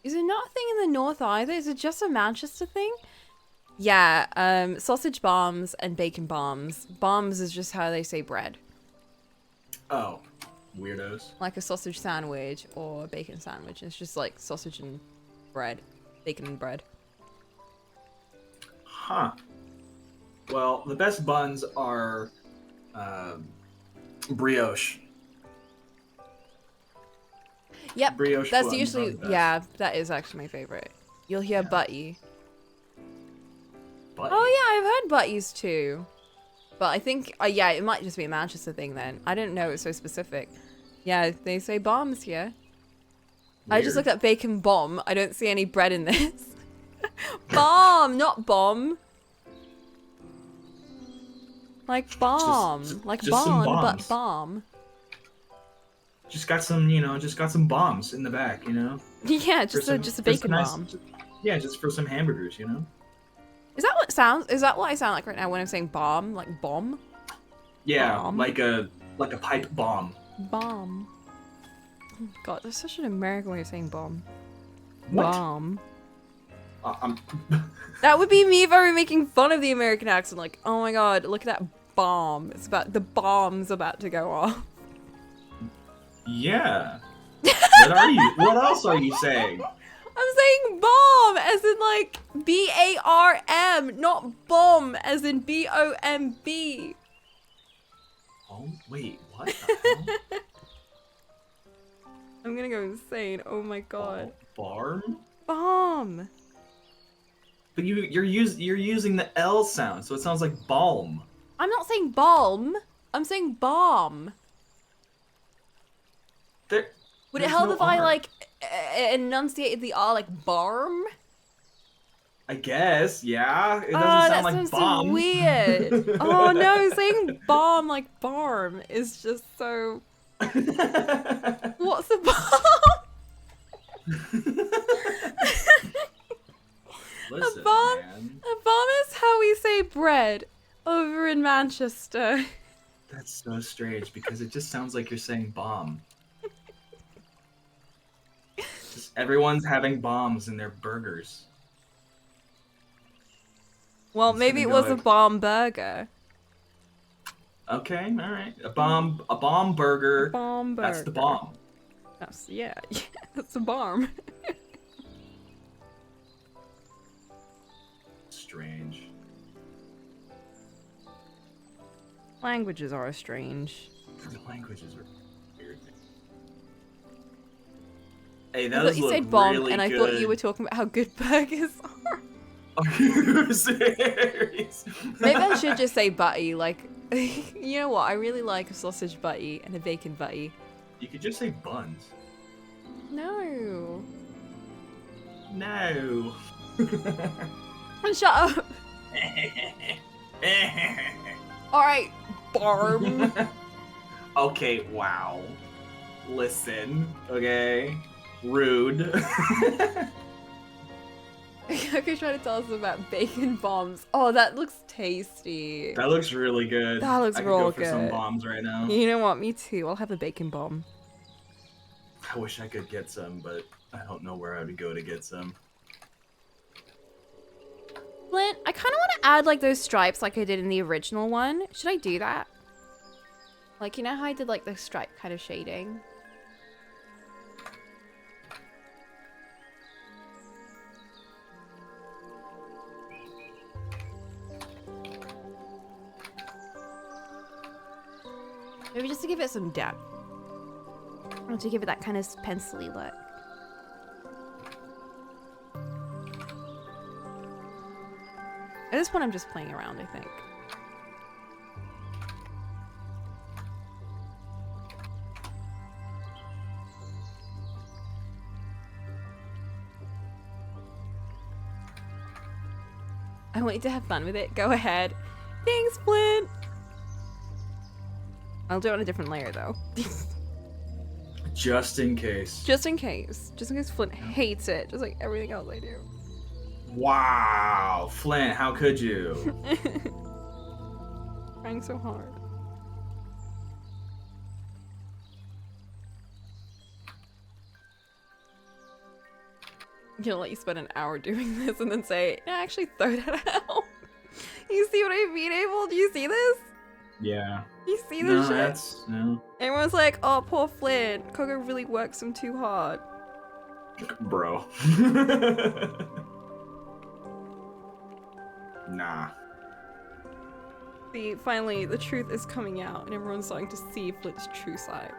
Speaker 1: Is it not a thing in the North either? Is it just a Manchester thing? Yeah, sausage bombs and bacon bombs. Bombs is just how they say bread.
Speaker 3: Oh, weirdos.
Speaker 1: Like a sausage sandwich or a bacon sandwich. It's just like sausage and bread. Bacon and bread.
Speaker 3: Huh. Well, the best buns are brioche.
Speaker 1: Yep.
Speaker 3: Brioche
Speaker 1: That's
Speaker 3: buns are
Speaker 1: usually,
Speaker 3: the best.
Speaker 1: yeah, that is actually my favorite. You'll hear
Speaker 3: Yeah.
Speaker 1: butty.
Speaker 3: But
Speaker 1: Oh yeah, I've heard butties too. But I think, yeah, it might just be a Manchester thing then. I didn't know it was so specific. Yeah, they say bombs here. I just
Speaker 3: weird.
Speaker 1: looked at bacon bomb. I don't see any bread in this. Bomb, not bomb. Like bomb. Like
Speaker 3: just some
Speaker 1: bond, but
Speaker 3: bombs.
Speaker 1: bomb.
Speaker 3: Just got some, just got some bombs in the back,
Speaker 1: Yeah,
Speaker 3: For
Speaker 1: just a
Speaker 3: some
Speaker 1: bacon
Speaker 3: nice-
Speaker 1: bomb.
Speaker 3: Yeah, just for some hamburgers,
Speaker 1: Is that what I sound like right now when I'm saying bomb? Like bomb?
Speaker 3: Yeah,
Speaker 1: Bomb.
Speaker 3: like a pipe bomb.
Speaker 1: Bomb. Oh, God, that's such an American way of saying bomb.
Speaker 3: What?
Speaker 1: Bomb.
Speaker 3: I'm
Speaker 1: That would be me if I were making fun of the American accent. Like, oh my God, look at that bomb. It's about, the bomb's about to go off.
Speaker 3: Yeah. What are you? What else are you saying?
Speaker 1: I'm saying bomb as in like B-A-R-M, not bomb as in B-O-M-B.
Speaker 3: Oh wait, what the hell?
Speaker 1: I'm gonna go insane. Oh my God.
Speaker 3: Barm?
Speaker 1: Bomb.
Speaker 3: But you're using the L sound, so it sounds like balm.
Speaker 1: I'm not saying balm. I'm saying bomb.
Speaker 3: There.
Speaker 1: Would it
Speaker 3: there's
Speaker 1: help
Speaker 3: no
Speaker 1: if I
Speaker 3: R.
Speaker 1: like enunciated the R like barm?
Speaker 3: I guess, yeah. It doesn't
Speaker 1: That
Speaker 3: sound like
Speaker 1: sounds
Speaker 3: bomb.
Speaker 1: so weird. Oh no, saying bomb like barm is just so. What's a bomb?
Speaker 3: Listen,
Speaker 1: A bomb?
Speaker 3: man.
Speaker 1: A bomb is how we say bread over in Manchester.
Speaker 3: That's so strange because it just sounds like you're saying bomb. Just everyone's having bombs in their burgers.
Speaker 1: Well,
Speaker 3: It's
Speaker 1: maybe it
Speaker 3: gonna
Speaker 1: was
Speaker 3: go
Speaker 1: a bomb burger.
Speaker 3: Okay, all right. A bomb burger.
Speaker 1: Bomb burger.
Speaker 3: That's the bomb.
Speaker 1: That's, yeah, that's a bomb.
Speaker 3: Strange.
Speaker 1: Languages are strange.
Speaker 3: The languages are weird. Hey,
Speaker 1: I
Speaker 3: those
Speaker 1: thought you
Speaker 3: look
Speaker 1: said bomb,
Speaker 3: really
Speaker 1: and I
Speaker 3: good.
Speaker 1: thought you were talking about how good burgers are.
Speaker 3: Are you serious?
Speaker 1: Maybe I should just say butty. Like, you know what? I really like a sausage butty and a bacon butty.
Speaker 3: You could just say buns.
Speaker 1: No.
Speaker 3: No.
Speaker 1: Shut up. All right, barm.
Speaker 3: Okay, wow. Listen, okay? Rude.
Speaker 1: Okay, trying to tell us about bacon bombs. Oh, that looks tasty.
Speaker 3: That looks really good.
Speaker 1: That looks
Speaker 3: I could
Speaker 1: real
Speaker 3: go for some
Speaker 1: good.
Speaker 3: bombs right now.
Speaker 1: You know what? Me too. I'll have a bacon bomb.
Speaker 3: I wish I could get some, but I don't know where I would go to get some.
Speaker 1: Flint, I kind of want to add like those stripes like I did in the original one. Should I do that? Like, you know how I did like the stripe kind of shading? Maybe just to give it some depth. Or to give it that kind of pencil-y look. At this point, I'm just playing around, I think. I want you to have fun with it. Go ahead. Thanks, Flint! I'll do it on a different layer, though.
Speaker 3: Just in case.
Speaker 1: Just in case. Just in case Flint hates it. Just like everything else I do.
Speaker 3: Wow, Flint, how could you?
Speaker 1: Trying so hard. You'll let you spend an hour doing this and then say, "No, actually throw that out." You see what I mean, Abel? Do you see this?
Speaker 3: Yeah.
Speaker 1: You see
Speaker 3: No,
Speaker 1: this shit?
Speaker 3: that's no.
Speaker 1: Everyone's like, "Oh, poor Flint. Coco really works him too hard."
Speaker 3: Bro. Nah.
Speaker 1: See, finally, the truth is coming out, and everyone's starting to see Flint's true side.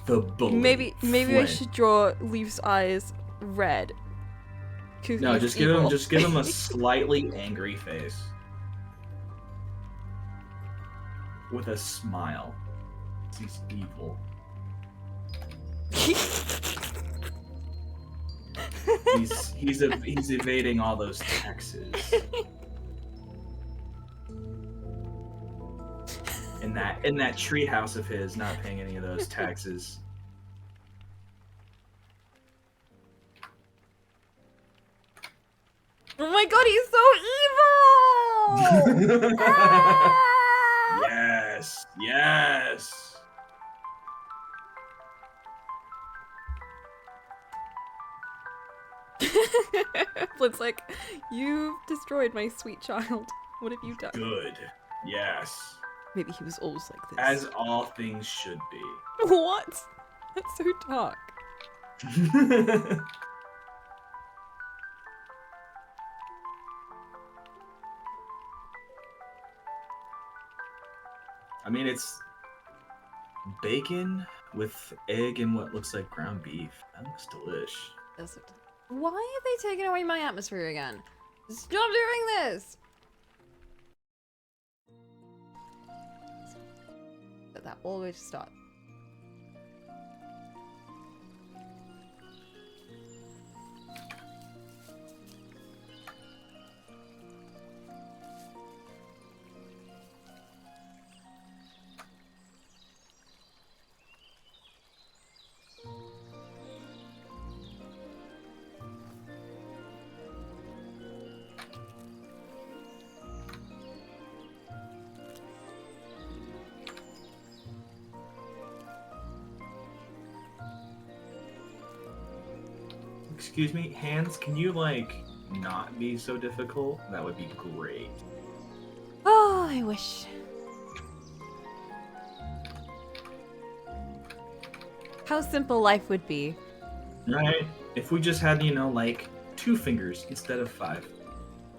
Speaker 3: The bully.
Speaker 1: Maybe I
Speaker 3: Flint.
Speaker 1: should draw Leaf's eyes red. 'Cause
Speaker 3: No,
Speaker 1: he's
Speaker 3: just
Speaker 1: evil.
Speaker 3: give him a slightly angry face. With a smile. He's evil. He's evading all those taxes. In that treehouse of his, not paying any of those taxes.
Speaker 1: Oh my god, he's so evil! Ah!
Speaker 3: Yes, yes.
Speaker 1: Flint's like, you've destroyed my sweet child. What have you done?
Speaker 3: Good. Yes.
Speaker 1: Maybe he was always like this.
Speaker 3: As all things should be.
Speaker 1: What? That's so dark.
Speaker 3: I mean, it's bacon with egg and what looks like ground beef. That looks delish.
Speaker 1: Why have they taken away my atmosphere again? Stop doing this! But that always stop.
Speaker 3: Excuse me, hands, can you, like, not be so difficult? That would be great.
Speaker 1: Oh, I wish. How simple life would be.
Speaker 3: Right? If we just had, you know, like, 2 fingers instead of 5.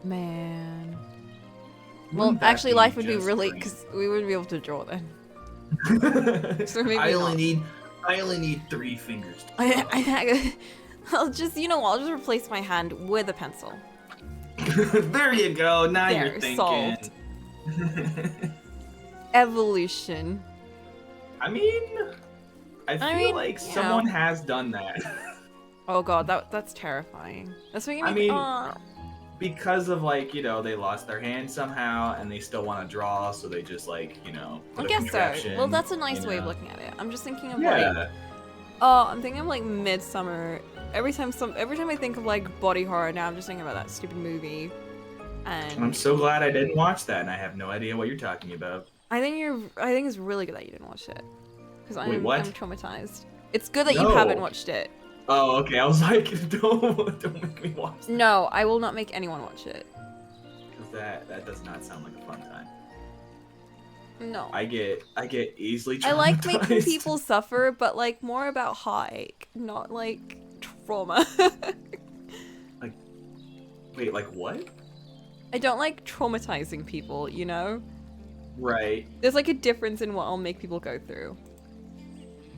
Speaker 1: Man. Well,
Speaker 3: Wouldn't that
Speaker 1: actually, life would be
Speaker 3: just
Speaker 1: really,
Speaker 3: great?
Speaker 1: because we wouldn't be able to draw then. So maybe
Speaker 3: I
Speaker 1: not.
Speaker 3: only need 3 fingers.
Speaker 1: I'll just, you know what, I'll just replace my hand with a pencil.
Speaker 3: There you go. Now
Speaker 1: There,
Speaker 3: you're thinking.
Speaker 1: solved. Evolution.
Speaker 3: I mean, I feel like
Speaker 1: you
Speaker 3: someone
Speaker 1: know.
Speaker 3: has done that.
Speaker 1: Oh god, that's terrifying. That's making me.
Speaker 3: I mean, because of, like, you know, they lost their hand somehow and they still want to draw, so they just, like, you know,
Speaker 1: I
Speaker 3: put a
Speaker 1: guess so.
Speaker 3: contraption,
Speaker 1: Well, that's a nice
Speaker 3: you
Speaker 1: way of
Speaker 3: know.
Speaker 1: looking at it. I'm just thinking of
Speaker 3: Yeah.
Speaker 1: like, oh, I'm thinking of like Midsummer. Every time I think of like body horror now, I'm just thinking about that stupid movie. And
Speaker 3: I'm so glad I didn't watch that, and I have no idea what you're talking about.
Speaker 1: I think it's really good that you didn't watch it, because
Speaker 3: Wait, what?
Speaker 1: I'm traumatized. It's good that you
Speaker 3: No.
Speaker 1: haven't watched it.
Speaker 3: Oh, okay. I was like, don't make me watch that.
Speaker 1: No, I will not make anyone watch it.
Speaker 3: 'Cause that does not sound like a fun time.
Speaker 1: No.
Speaker 3: I get easily traumatized.
Speaker 1: I like making people suffer, but like more about heartache, not like trauma.
Speaker 3: Wait, like what?
Speaker 1: I don't like traumatizing people, you know?
Speaker 3: Right.
Speaker 1: There's like a difference in what I'll make people go through.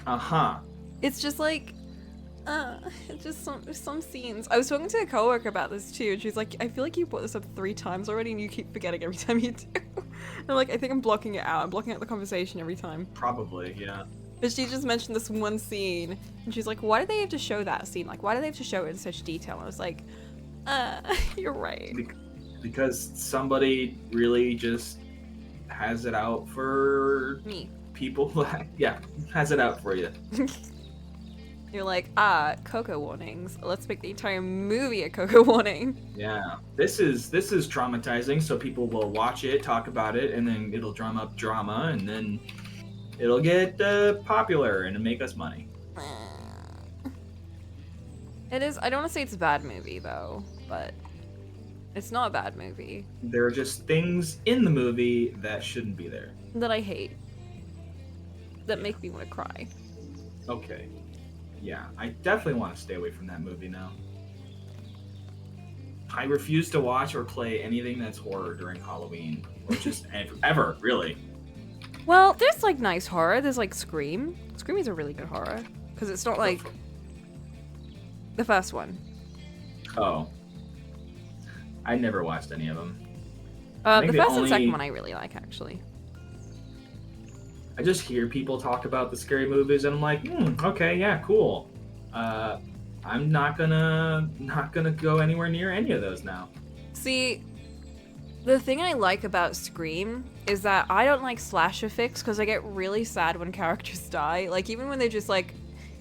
Speaker 3: Uh-huh.
Speaker 1: It's just like, it's just some scenes. I was talking to a coworker about this too, and she's like, I feel like you brought this up 3 times already, and you keep forgetting every time you do. And I'm like, I think I'm blocking it out. I'm blocking out the conversation every time.
Speaker 3: Probably, yeah.
Speaker 1: But she just mentioned this one scene, and she's like, why did they have to show that scene? Like, why do they have to show it in such detail? And I was like, you're right.
Speaker 3: Because somebody really just has it out for
Speaker 1: Me.
Speaker 3: people. Yeah, has it out for you.
Speaker 1: You're like, cocoa warnings. Let's make the entire movie a cocoa warning.
Speaker 3: Yeah, this is traumatizing. So people will watch it, talk about it, and then it'll drum up drama, and then it'll get popular and make us money.
Speaker 1: It is. I don't want to say it's a bad movie though, but it's not a bad movie
Speaker 3: There are just things in the movie that shouldn't be there.
Speaker 1: that I hate. that make me want to cry.
Speaker 3: Okay. Yeah, I definitely want to stay away from that movie now. I refuse to watch or play anything that's horror during Halloween, or just ever, really.
Speaker 1: Well, there's like nice horror. There's like Scream. Scream is a really good horror because it's not like the first one.
Speaker 3: Oh, I never watched any of them.
Speaker 1: The first and second one I really like, actually.
Speaker 3: I just hear people talk about the scary movies, and I'm like, okay, yeah, cool. I'm not gonna go anywhere near any of those now.
Speaker 1: See, the thing I like about Scream is that I don't like slasher fics because I get really sad when characters die. Like, even when they're just like,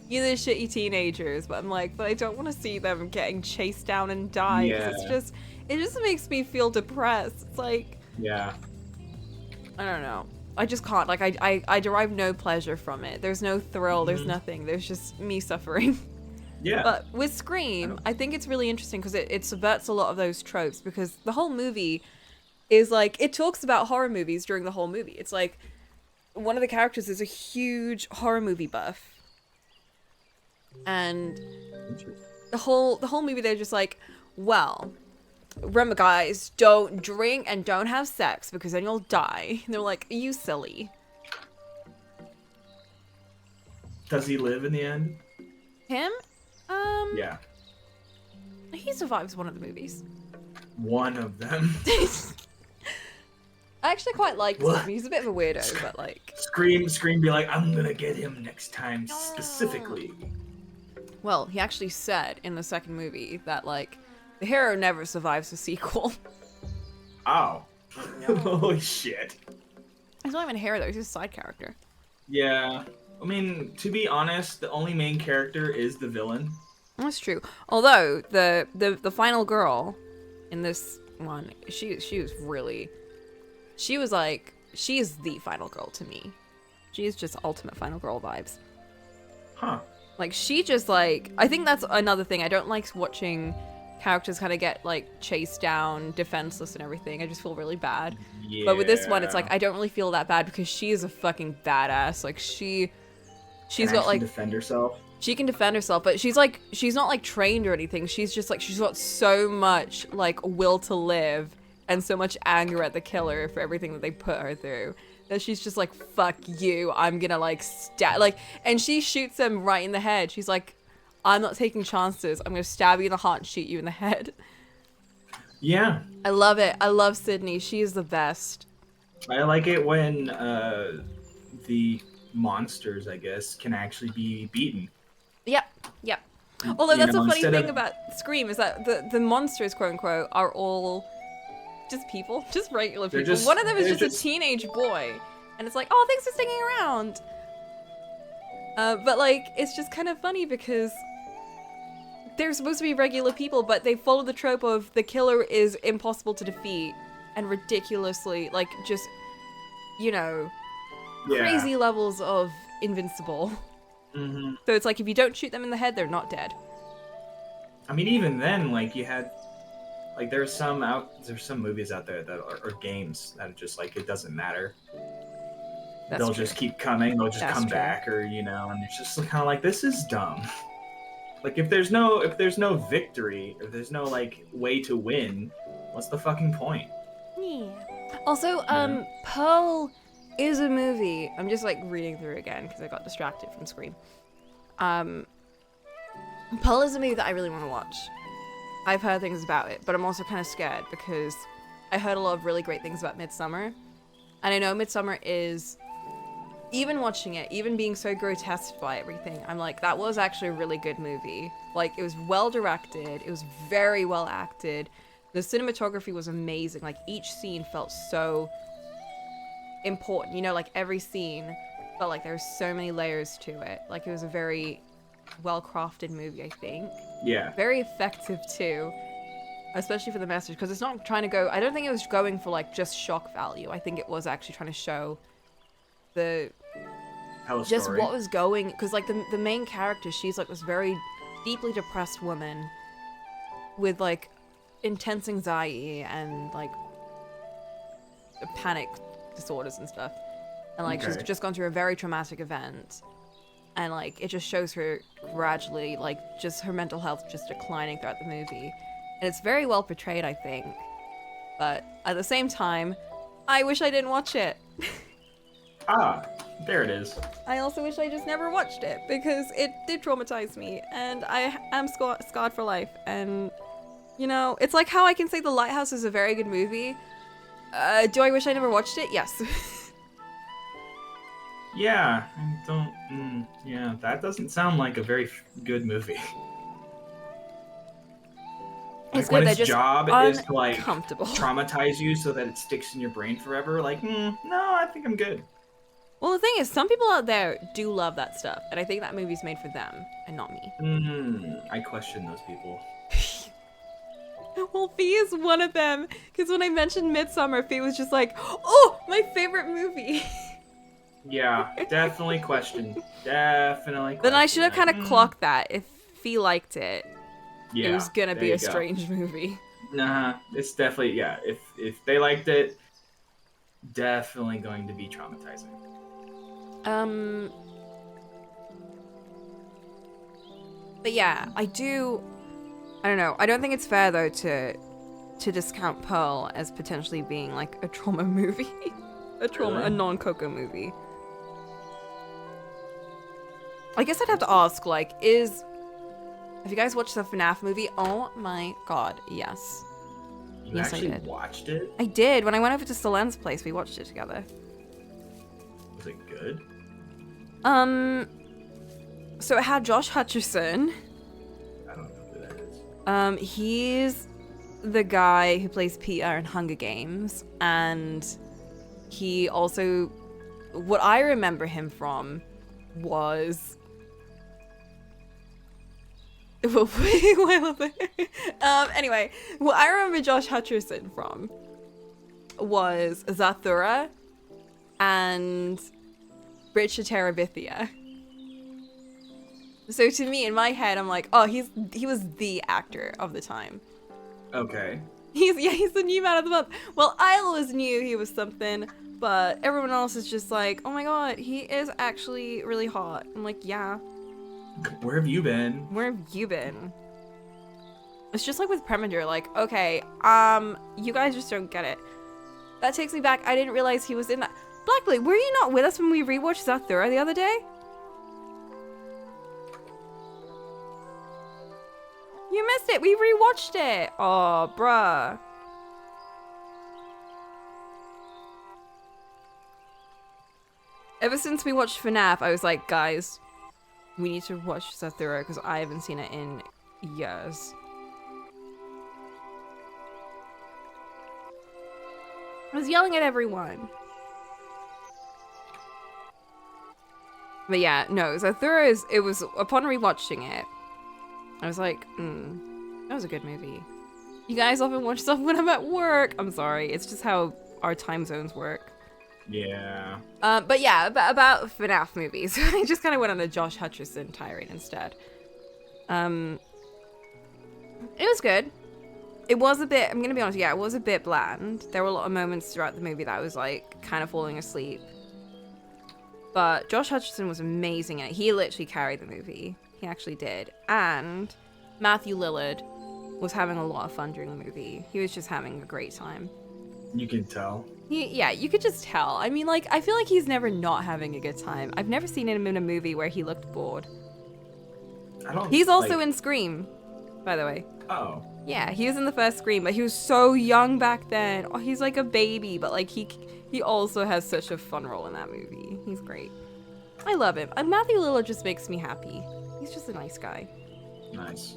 Speaker 1: they're shitty teenagers, but I'm like, but I don't want to see them getting chased down and die because it just makes me feel depressed. It's like,
Speaker 3: yeah,
Speaker 1: I don't know. I just can't. Like, I derive no pleasure from it. There's no thrill. There's nothing. There's just me suffering.
Speaker 3: Yeah.
Speaker 1: But with Scream, I think it's really interesting because it subverts a lot of those tropes because the whole movie is like, it talks about horror movies during the whole movie. It's like, one of the characters is a huge horror movie buff. And the whole movie, they're just like, well, remember guys, don't drink and don't have sex because then you'll die. And they're like, are you silly?
Speaker 3: Does he live in the end?
Speaker 1: Him?
Speaker 3: Yeah.
Speaker 1: He survives one of the movies.
Speaker 3: One of them.
Speaker 1: I actually quite liked him. He's a bit of a weirdo, but like...
Speaker 3: Scream, be like, I'm gonna get him next time, specifically.
Speaker 1: Well, he actually said in the second movie that, like, the hero never survives the sequel.
Speaker 3: Oh. Holy shit.
Speaker 1: He's not even a hero, though. He's just a side character.
Speaker 3: Yeah. I mean, to be honest, the only main character is the villain.
Speaker 1: That's true. Although, the final girl in this one, she was really... She was like... She is the final girl to me. She is just ultimate final girl vibes.
Speaker 3: Huh.
Speaker 1: Like, she just, like... I think that's another thing. I don't like watching characters kind of get, like, chased down, defenseless and everything. I just feel really bad.
Speaker 3: Yeah.
Speaker 1: But with this one, it's like, I don't really feel that bad because she is a fucking badass. Like, she's got, like...
Speaker 3: defend herself.
Speaker 1: She can defend herself, but she's not, like, trained or anything. She's just, like, she's got so much, like, will to live and so much anger at the killer for everything that they put her through. That she's just like, fuck you, I'm gonna, like, stab, like, and she shoots him right in the head. She's like, I'm not taking chances. I'm gonna stab you in the heart and shoot you in the head.
Speaker 3: Yeah.
Speaker 1: I love it. I love Sydney. She is the best.
Speaker 3: I like it when the monsters, I guess, can actually be beaten.
Speaker 1: Yep. Although that's a funny thing
Speaker 3: of...
Speaker 1: about Scream is that the monsters, quote unquote, are all just people, just regular people. One of them is just a teenage boy, and it's like, oh, thanks for sticking around. But like, it's just kind of funny because they're supposed to be regular people, but they follow the trope of the killer is impossible to defeat and ridiculously, like, just, you know, crazy levels of invincible.
Speaker 3: Mm-hmm.
Speaker 1: So it's like, if you don't shoot them in the head, they're not dead.
Speaker 3: I mean, even then, like, you had, like, there's some movies out there that are games that are just like, it doesn't matter. They'll just keep coming, they'll just come back, or, you know, and it's just kind of like, this is dumb. Like, if there's no victory, if there's no, like, way to win, what's the fucking point?
Speaker 1: Yeah. Also, Pearl is a movie. I'm just, like, reading through again because I got distracted from Scream. Pearl is a movie that I really want to watch. I've heard things about it, but I'm also kind of scared because I heard a lot of really great things about Midsummer. And I know Midsummer is, even watching it, even being so grotesque by everything, I'm like, that was actually a really good movie. Like, it was well directed, it was very well acted, the cinematography was amazing, like, each scene felt so important, you know, like, every scene felt like there were so many layers to it. Like, it was a very well-crafted movie, I think.
Speaker 3: Yeah.
Speaker 1: Very effective, too. Especially for the message, because it's not trying to go... I don't think it was going for, like, just shock value. I think it was actually trying to show the... just what was going... Because, like, the main character, she's, like, this very deeply depressed woman with, like, intense anxiety and, like, panic disorders and stuff. And like she's
Speaker 3: Okay.
Speaker 1: just gone through a very traumatic event. And like it just shows her gradually like just her mental health just declining throughout the movie. And it's very well portrayed, I think. But at the same time, I wish I didn't watch it.
Speaker 3: Ah, there it is.
Speaker 1: I also wish I just never watched it because it did traumatize me and I am scarred for life. And, you know, it's like how I can say The Lighthouse is a very good movie. Do I wish I never watched it? Yes.
Speaker 3: Yeah, I don't. Yeah, that doesn't sound like a very good movie.
Speaker 1: It's
Speaker 3: Like when
Speaker 1: good,
Speaker 3: its
Speaker 1: they're just
Speaker 3: job is to like
Speaker 1: uncomfortable.
Speaker 3: traumatize you so that it sticks in your brain forever. Like, no, I think I'm good.
Speaker 1: Well, the thing is, some people out there do love that stuff, and I think that movie's made for them and not me.
Speaker 3: I question those people.
Speaker 1: Well, Fee is one of them, because when I mentioned Midsummer, Fee was just like, oh, my favorite movie.
Speaker 3: Yeah, definitely question. Definitely.
Speaker 1: Then I should have kind of
Speaker 3: Question.
Speaker 1: clocked that. If Fee liked it,
Speaker 3: Yeah,
Speaker 1: it was gonna
Speaker 3: there
Speaker 1: be
Speaker 3: you
Speaker 1: a
Speaker 3: go.
Speaker 1: strange movie.
Speaker 3: Nah, it's definitely yeah. If they liked it, definitely going to be traumatizing.
Speaker 1: But yeah, I don't know. I don't think it's fair though to discount Pearl as potentially being like a trauma movie, a
Speaker 3: Really?
Speaker 1: non-Coco movie. I guess I'd have to ask, like, have you guys watched the FNAF movie? Oh my god, yes.
Speaker 3: You
Speaker 1: Yes, I
Speaker 3: actually
Speaker 1: did.
Speaker 3: watched it?
Speaker 1: I did. When I went over to Solen's place, we watched it together.
Speaker 3: Was it good?
Speaker 1: So it had Josh Hutcherson.
Speaker 3: I don't know who that is.
Speaker 1: He's the guy who plays Peter in Hunger Games, and he also, what I remember him from was anyway, what I remember Josh Hutcherson from was Zathura and Richard Terabithia. So to me, in my head, I'm like, oh, he was the actor of the time.
Speaker 3: Okay.
Speaker 1: He's the new man of the month. Well, I always knew he was something, but everyone else is just like, oh my god, he is actually really hot. I'm like, yeah.
Speaker 3: Where have you been?
Speaker 1: Where have you been? It's just like with Preminger, like, okay, you guys just don't get it. That takes me back. I didn't realize he was in that. Blackblade, were you not with us when we rewatched Zathura the other day? You missed it. We rewatched it. Oh, bruh. Ever since we watched FNAF, I was like, guys, we need to watch Zathura because I haven't seen it in years. I was yelling at everyone. But yeah, no, Zathura it was, upon rewatching it, I was like, that was a good movie. You guys often watch stuff when I'm at work. I'm sorry, it's just how our time zones work.
Speaker 3: Yeah.
Speaker 1: But yeah, about FNAF movies. I just kind of went on a Josh Hutcherson tirade instead. It was good. It was a bit, I'm gonna be honest, yeah, it was a bit bland. There were a lot of moments throughout the movie that I was like, kind of falling asleep. But Josh Hutcherson was amazing in it. He literally carried the movie. He actually did. And Matthew Lillard was having a lot of fun during the movie. He was just having a great time.
Speaker 3: You can tell.
Speaker 1: Yeah, you could just tell. I mean, like, I feel like he's never not having a good time. I've never seen him in a movie where he looked bored. He's also in Scream, by the way.
Speaker 3: Oh.
Speaker 1: Yeah, he was in the first Scream, but he was so young back then. Oh, he's like a baby, but like he also has such a fun role in that movie. He's great. I love him. And Matthew Lillard just makes me happy. He's just a nice guy.
Speaker 3: Nice.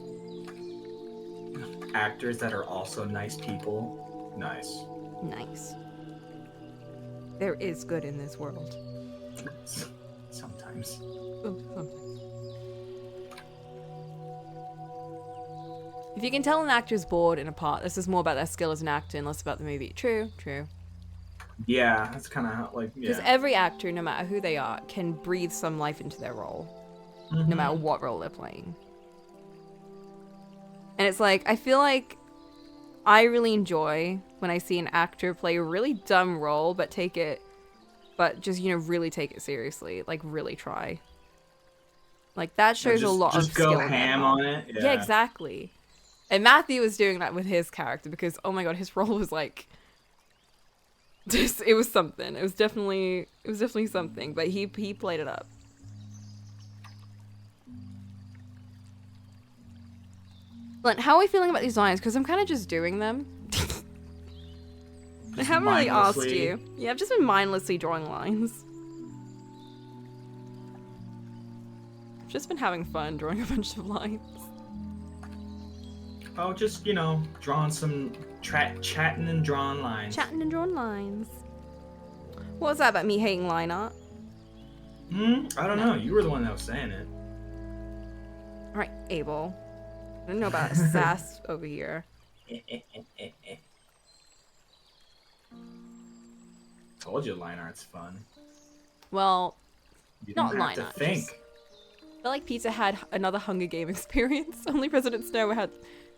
Speaker 3: Actors that are also nice people. Nice.
Speaker 1: Nice. There is good in this world.
Speaker 3: Sometimes.
Speaker 1: Oh, sometimes. If you can tell an actor's bored in a part, this is more about their skill as an actor and less about the movie. True, true.
Speaker 3: Yeah, that's kind of how, like,
Speaker 1: Because
Speaker 3: yeah.
Speaker 1: every actor, no matter who they are, can breathe some life into their role. No matter what role they're playing. And it's like, I feel like I really enjoy when I see an actor play a really dumb role, but take it but just, you know, really take it seriously. Like, really try. Like, that shows a
Speaker 3: Just
Speaker 1: lot of
Speaker 3: just go
Speaker 1: skill on their
Speaker 3: ham
Speaker 1: part.
Speaker 3: on it.
Speaker 1: Yeah,
Speaker 3: Yeah.
Speaker 1: exactly. And Matthew was doing that with his character because, oh my god, his role was like, just it was something. It was definitely something. But he played it up. But how are we feeling about these lines? Because I'm kind of just doing them. I
Speaker 3: Just
Speaker 1: haven't really asked
Speaker 3: mindlessly.
Speaker 1: you. Yeah, I've just been mindlessly drawing lines. I've just been having fun drawing a bunch of lines.
Speaker 3: Oh, just drawing some chatting and drawing lines.
Speaker 1: Chatting and drawing lines. What was that about me hating line art?
Speaker 3: I don't know. You were the one that was saying it.
Speaker 1: Alright, Abel. I don't know about sass over here.
Speaker 3: Told you line art's fun.
Speaker 1: Well,
Speaker 3: You
Speaker 1: not
Speaker 3: don't have
Speaker 1: line
Speaker 3: to
Speaker 1: art.
Speaker 3: think.
Speaker 1: Just, I feel like Peter had another Hunger Game experience. Only President Snow had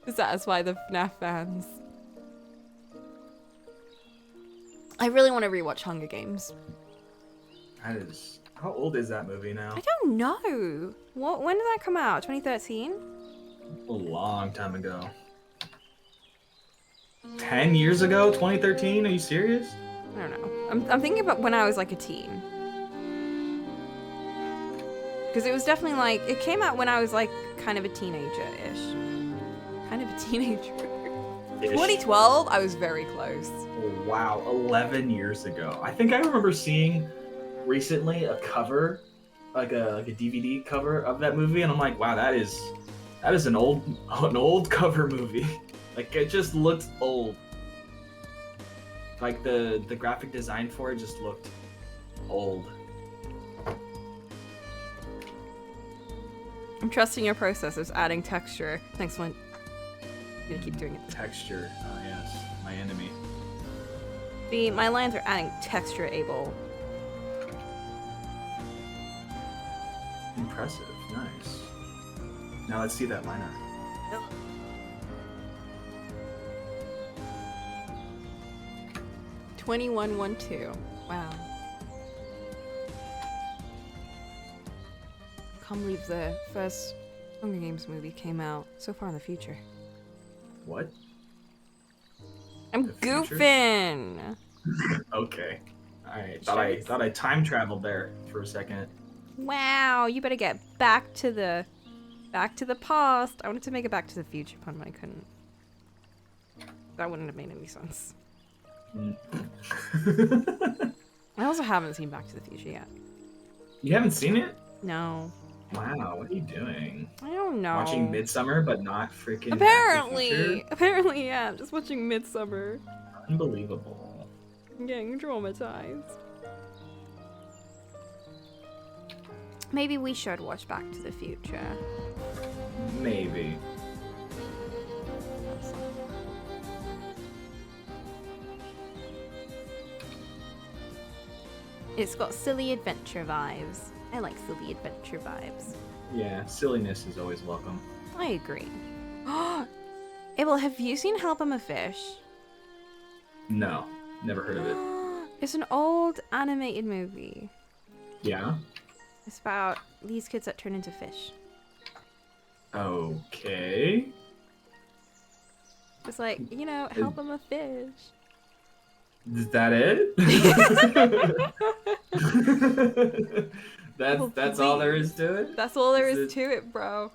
Speaker 1: to satisfy the FNAF fans. I really want to rewatch Hunger Games.
Speaker 3: That is. How old is that movie now?
Speaker 1: I don't know. When did that come out? 2013?
Speaker 3: A long time ago. 10 years ago? 2013? Are you serious?
Speaker 1: I don't know. I'm thinking about when I was like a teen. Because it was definitely like, it came out when I was like kind of a teenager-ish. Kind of a teenager. 2012, I was very close.
Speaker 3: Oh, wow, 11 years ago. I think I remember seeing recently a cover, like a DVD cover of that movie, and I'm like, wow, that is an old cover movie. Like, it just looked old. Like the graphic design for it just looked old.
Speaker 1: I'm trusting your processes, adding texture. Next one. I'm gonna keep doing it.
Speaker 3: Texture, yes, my enemy.
Speaker 1: See, my lines are adding texture, Abel.
Speaker 3: Impressive, nice. Now let's see that line art.
Speaker 1: 2112. Wow. Can't believe the first Hunger Games movie came out so far in the future.
Speaker 3: What?
Speaker 1: I'm
Speaker 3: The future?
Speaker 1: goofing.
Speaker 3: Okay. Alright.
Speaker 1: Sure.
Speaker 3: Thought I time traveled there for a second.
Speaker 1: Wow, you better get back to the past. I wanted to make a Back to the Future pun, but I couldn't. That wouldn't have made any sense. I also haven't seen Back to the Future yet.
Speaker 3: You haven't seen it?
Speaker 1: No.
Speaker 3: Wow, what are you doing?
Speaker 1: I don't know.
Speaker 3: Watching Midsummer, but not freaking.
Speaker 1: Apparently, yeah. I'm just watching Midsummer.
Speaker 3: Unbelievable.
Speaker 1: I'm getting traumatized. Maybe we should watch Back to the Future.
Speaker 3: Maybe.
Speaker 1: It's got silly adventure vibes. I like silly adventure vibes.
Speaker 3: Yeah, silliness is always welcome.
Speaker 1: I agree. Abel, have you seen Help I'm a Fish?
Speaker 3: No, never heard of it.
Speaker 1: It's an old animated movie.
Speaker 3: Yeah?
Speaker 1: It's about these kids that turn into fish.
Speaker 3: Okay.
Speaker 1: It's like, you know, help I'm a fish.
Speaker 3: Is that it? That's all there is to it?
Speaker 1: That's all there
Speaker 3: Is
Speaker 1: is
Speaker 3: it-
Speaker 1: to it, bro.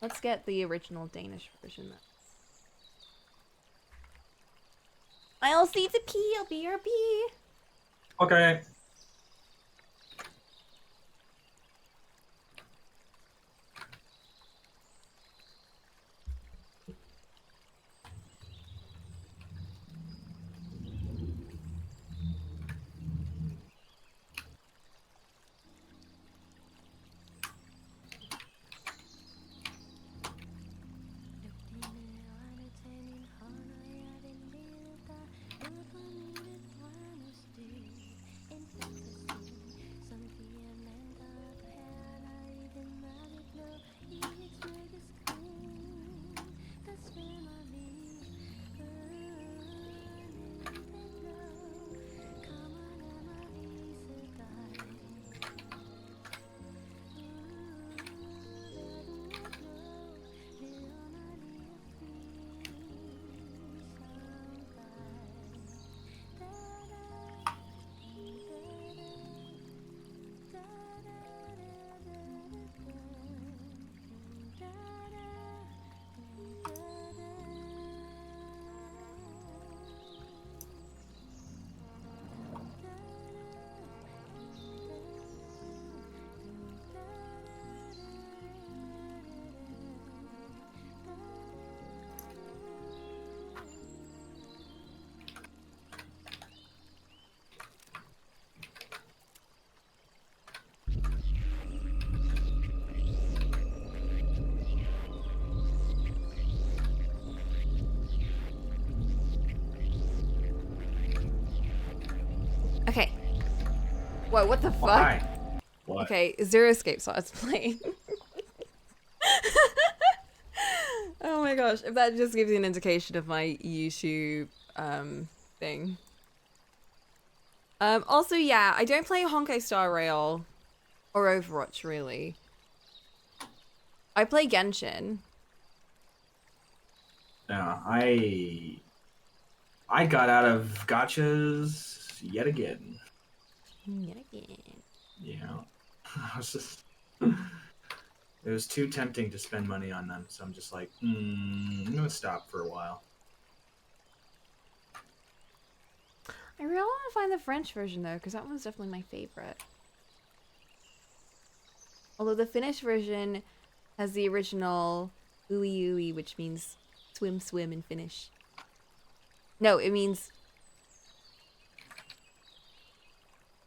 Speaker 1: Let's get the original Danish version then. I'll see to pee, I'll be your bee.
Speaker 4: Okay.
Speaker 1: Okay. Whoa, what the fuck?
Speaker 4: Why? What?
Speaker 1: Okay, Zero Escape starts playing. Oh my gosh, if that just gives you an indication of my YouTube thing. Also, yeah, I don't play Honkai Star Rail or Overwatch really. I play Genshin.
Speaker 4: Yeah, I got out of gotchas yet again.
Speaker 1: Yet again.
Speaker 4: Yeah. I was just it was too tempting to spend money on them, so I'm just like, I'm gonna stop for a while.
Speaker 1: I really want to find the French version though, because that one's definitely my favorite. Although the Finnish version has the original ooey ooey, which means swim swim in Finnish. No, it means...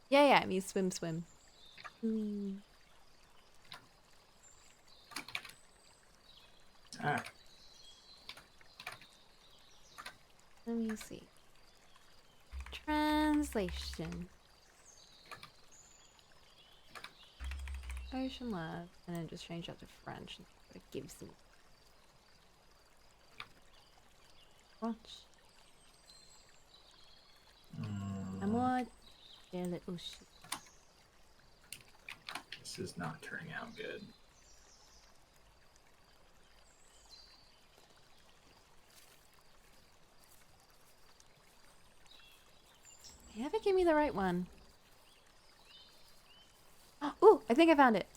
Speaker 1: Yeah, it means swim swim. Ooey.
Speaker 4: Ah,
Speaker 1: Let me see. Translation. Ocean love, and then just change that to French. It gives me. Watch. I'm on their little shit.
Speaker 4: this is not turning out good.
Speaker 1: You haven't given me the right one. Oh, I think I found it.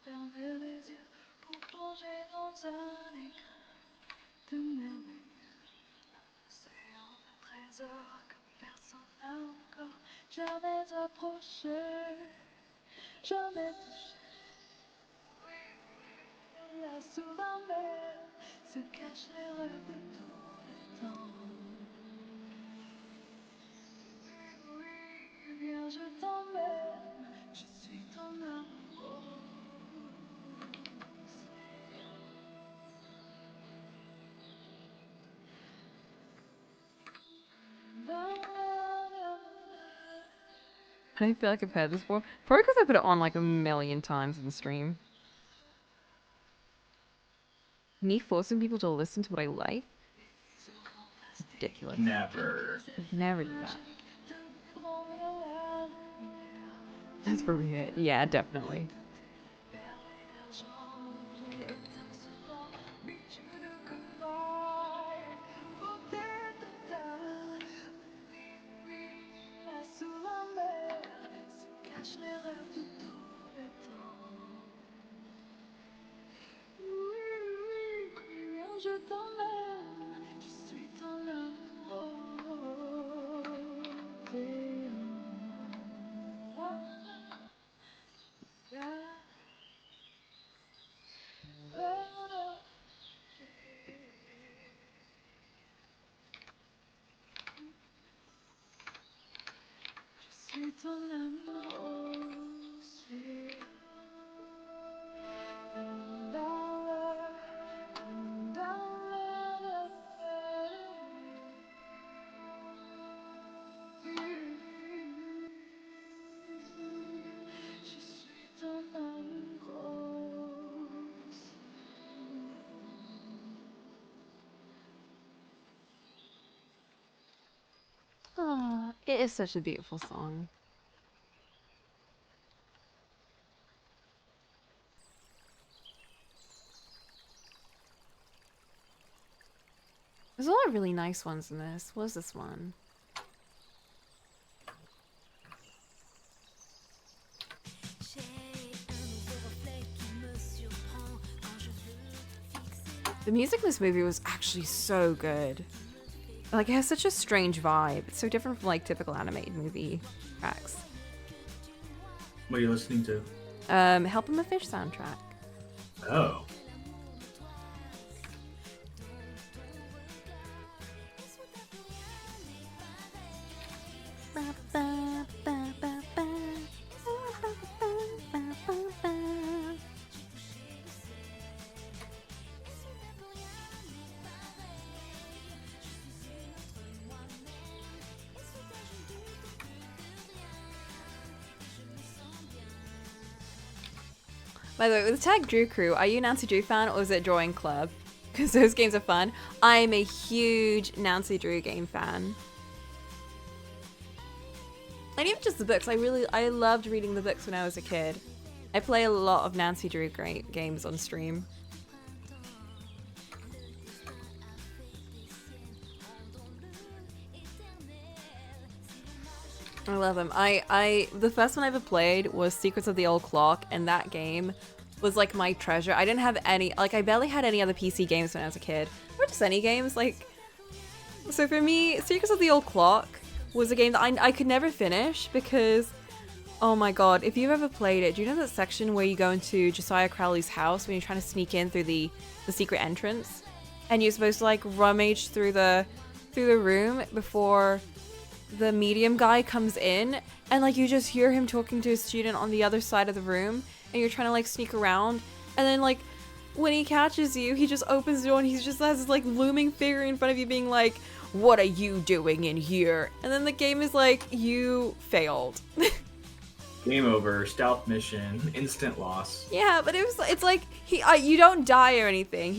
Speaker 5: Fermer les yeux pour plonger dans un écrin de merveille. Océan de trésors comme personne n'a encore jamais approché, jamais touché. Là sous la mer se cachent les rêves de tous les temps. Oui, viens, je t'emmène, je suis ton amour. Dans la
Speaker 2: I don't feel like I've heard this before. Probably because I put it on like a million times in the stream. Me forcing people to listen to what I like? It's ridiculous.
Speaker 4: Never.
Speaker 2: I've never done that. That's probably it. Yeah, definitely.
Speaker 5: Je t'emmène, je suis ton amour. Je suis ton amour. Je suis ton amour.
Speaker 2: Ah, it is such a beautiful song.
Speaker 1: There's a lot of really nice ones in this. What was this one? The music in this movie was actually so good. Like, it has such a strange vibe. It's so different from, like, typical animated movie tracks.
Speaker 4: What are you listening to?
Speaker 1: Help Him a Fish soundtrack.
Speaker 4: Oh.
Speaker 1: By the way, with Tag Drew Crew, are you a Nancy Drew fan or is it Drawing Club? Because those games are fun. I'm a huge Nancy Drew game fan. And even just the books. I loved reading the books when I was a kid. I play a lot of Nancy Drew games on stream. I love them. The first one I ever played was Secrets of the Old Clock, and that game was like my treasure. I didn't have any, like, I barely had any other PC games when I was a kid, or just any games. Like, so for me, Secrets of the Old Clock was a game that I could never finish because, oh my god, if you've ever played it, do you know that section where you go into Josiah Crowley's house when you're trying to sneak in through the secret entrance, and you're supposed to like rummage through the room before the medium guy comes in, and like you just hear him talking to a student on the other side of the room, and you're trying to like sneak around, and then like when he catches you, he just opens the door and he just has this like looming figure in front of you being like, what are you doing in here? And then the game is like, you failed.
Speaker 4: Game over. Stealth mission. Instant loss.
Speaker 1: Yeah, but it's like you don't die or anything.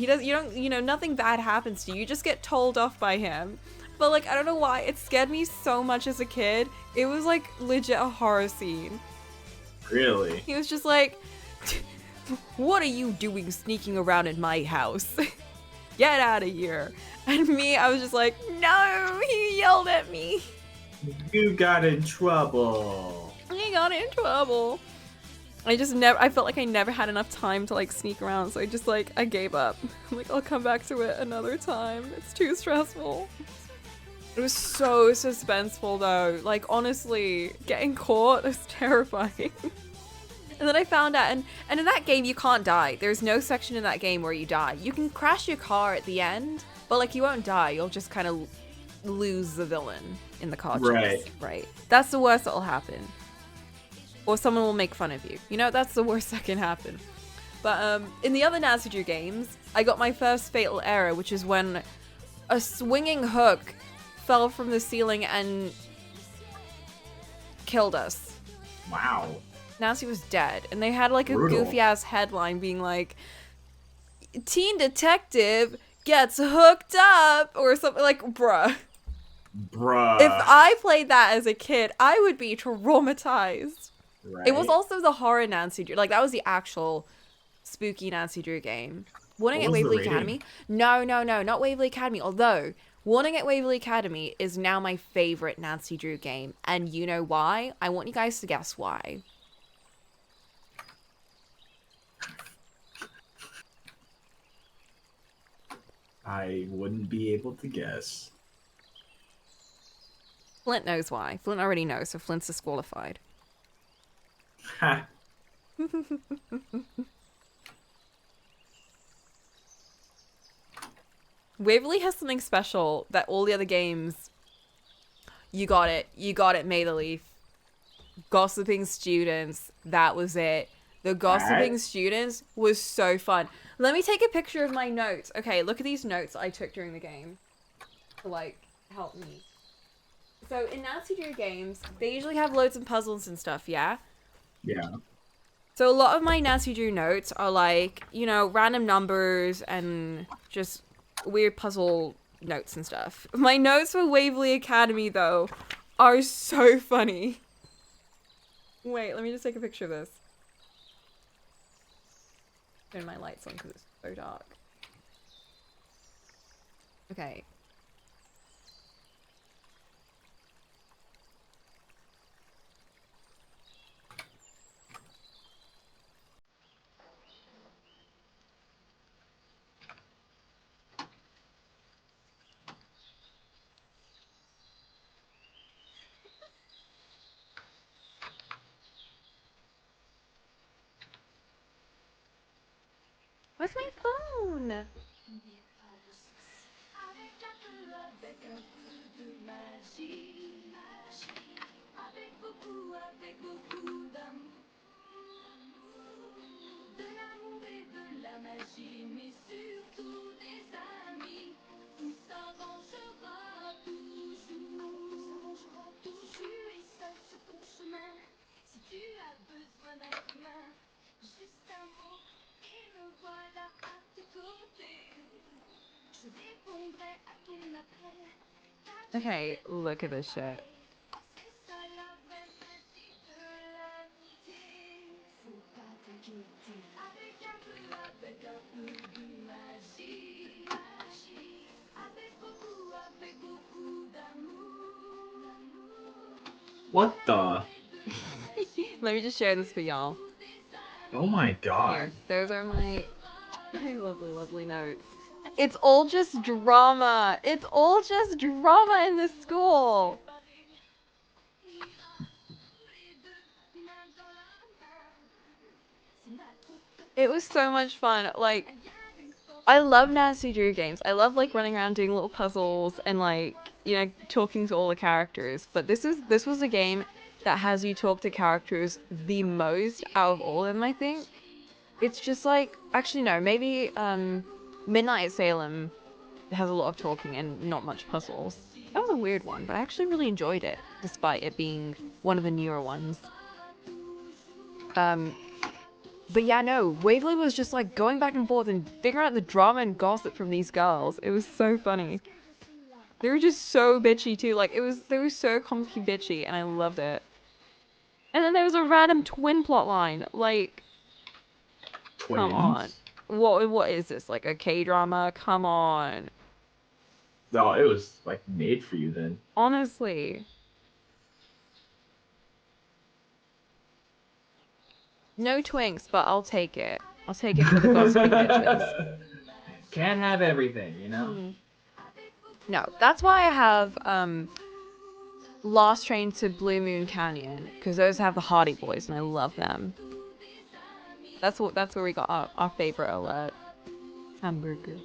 Speaker 1: Nothing bad happens to you. You just get told off by him. But like, I don't know why, it scared me so much as a kid. It was like legit a horror scene.
Speaker 4: Really?
Speaker 1: He was just like, what are you doing sneaking around in my house? Get out of here. And me, I was just like, no, he yelled at me.
Speaker 4: You got in trouble.
Speaker 1: He got in trouble. I felt like I never had enough time to like sneak around, so I gave up. I'm like, I'll come back to it another time. It's too stressful. It was so suspenseful though. Like, honestly, getting caught is terrifying. And then I found out, and in that game you can't die. There's no section in that game where you die. You can crash your car at the end, but like you won't die. You'll just kind of lose the villain in the car chase. Right. That's the worst that'll happen. Or someone will make fun of you. You know, that's the worst that can happen. But in the other Nancy Drew games, I got my first fatal error, which is when a swinging hook fell from the ceiling and killed us.
Speaker 4: Wow.
Speaker 1: Nancy was dead, and they had like a
Speaker 4: Brutal.
Speaker 1: goofy ass headline being like, "Teen detective gets hooked up" or something like, bruh.
Speaker 4: Bruh.
Speaker 1: If I played that as a kid, I would be traumatized.
Speaker 4: Right?
Speaker 1: It was also the horror Nancy Drew. Like, that was the actual spooky Nancy Drew game. Warning
Speaker 4: What
Speaker 1: at
Speaker 4: was the
Speaker 1: Waverly
Speaker 4: rating?
Speaker 1: Academy? No, not Waverly Academy. Although, Warning at Waverly Academy is now my favorite Nancy Drew game. And you know why? I want you guys to guess why.
Speaker 4: I wouldn't be able to guess.
Speaker 1: Flint knows why. Flint already knows, so Flint's disqualified.
Speaker 4: Ha.
Speaker 1: Waverly has something special that all the other games. You got it, May the Leaf. Gossiping students, that was it. The gossiping
Speaker 4: Right.
Speaker 1: students was so fun. Let me take a picture of my notes. Okay, look at these notes I took during the game to like help me. So in Nancy Drew games, they usually have loads of puzzles and stuff, yeah?
Speaker 4: Yeah.
Speaker 1: So a lot of my Nancy Drew notes are like, you know, random numbers and just weird puzzle notes and stuff. My notes for Waverly Academy, though, are so funny. Wait, let me just take a picture of this. Turn my lights on because it's so dark. Okay. Where's my phone?
Speaker 5: Avec un peu, avec un peu de magie. Avec beaucoup d'amour. De l'amour et de la magie, mais surtout des amis. Tout s'arrangera toujours. Tu es seul sur ton chemin. Si tu as besoin d'un coup de main, juste un mot et me voilà à tes côtés. Je répondrai à ton appel.
Speaker 2: Okay, look at this shit.
Speaker 5: C'est ça la vraie magie de l'amitié. Faut pas t'inquiéter. Avec un peu de magie. Avec beaucoup d'amour.
Speaker 4: What the?
Speaker 2: Let me just share this for y'all.
Speaker 4: Oh my god.
Speaker 2: Here, those are my lovely, lovely notes. It's all just drama. It's all just drama in this school. It was so much fun. Like, I love Nancy Drew games. I love like running around doing little puzzles and like, you know, talking to all the characters. But this was a game that has you talk to characters the most out of all of them, I think. It's just like, actually no, maybe Midnight at Salem has a lot of talking and not much puzzles. That was a weird one, but I actually really enjoyed it, despite it being one of the newer ones. But yeah, no, Waverly was just like going back and forth and figuring out the drama and gossip from these girls. It was so funny. They were just so bitchy too. Like they were so comfy bitchy, and I loved it. And then there was a random twin plot line. Like,
Speaker 4: Twins?
Speaker 2: come on, what is this? Like a K drama? Come on,
Speaker 4: No, it was like made for you then.
Speaker 2: honestly. No twinks, but I'll take it. I'll take it for the gossiping bitches.
Speaker 4: Can't have everything, you know?
Speaker 2: No, that's why I have Last Train to Blue Moon Canyon, because those have the Hardy Boys and I love them. That's where we got our favorite alert. Hamburger.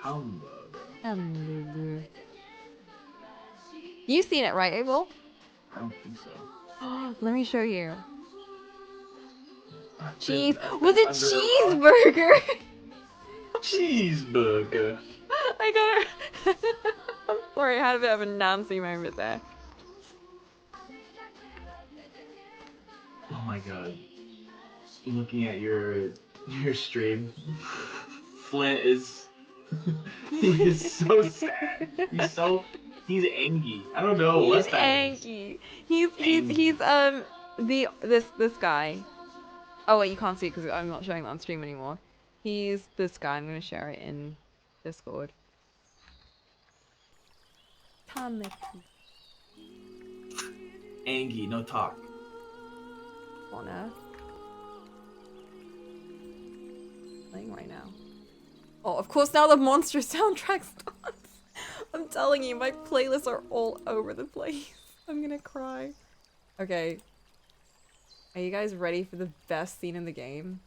Speaker 4: Hamburger.
Speaker 2: Hamburger. You've seen it, right, Abel?
Speaker 4: I don't think so.
Speaker 2: Let me show you.
Speaker 4: I've
Speaker 2: Cheese
Speaker 4: been
Speaker 2: with a
Speaker 4: under
Speaker 2: cheeseburger.
Speaker 4: cheeseburger.
Speaker 2: I got it. I'm sorry, I had a bit of a Nancy moment there.
Speaker 4: my god. Looking at your stream, Flint is he is so sad. He's angry. I don't know
Speaker 2: He's
Speaker 4: what's that.
Speaker 2: angry. He's this guy. Oh wait, you can't see it because I'm not showing that on stream anymore. He's this guy. I'm gonna share it in Discord.
Speaker 1: Tamaki.
Speaker 4: Angry, no talk.
Speaker 1: On Earth. Playing right now. Oh, of course now the monster soundtrack starts. I'm telling you, my playlists are all over the place. I'm gonna cry. Okay. Are you guys ready for the best scene in the game?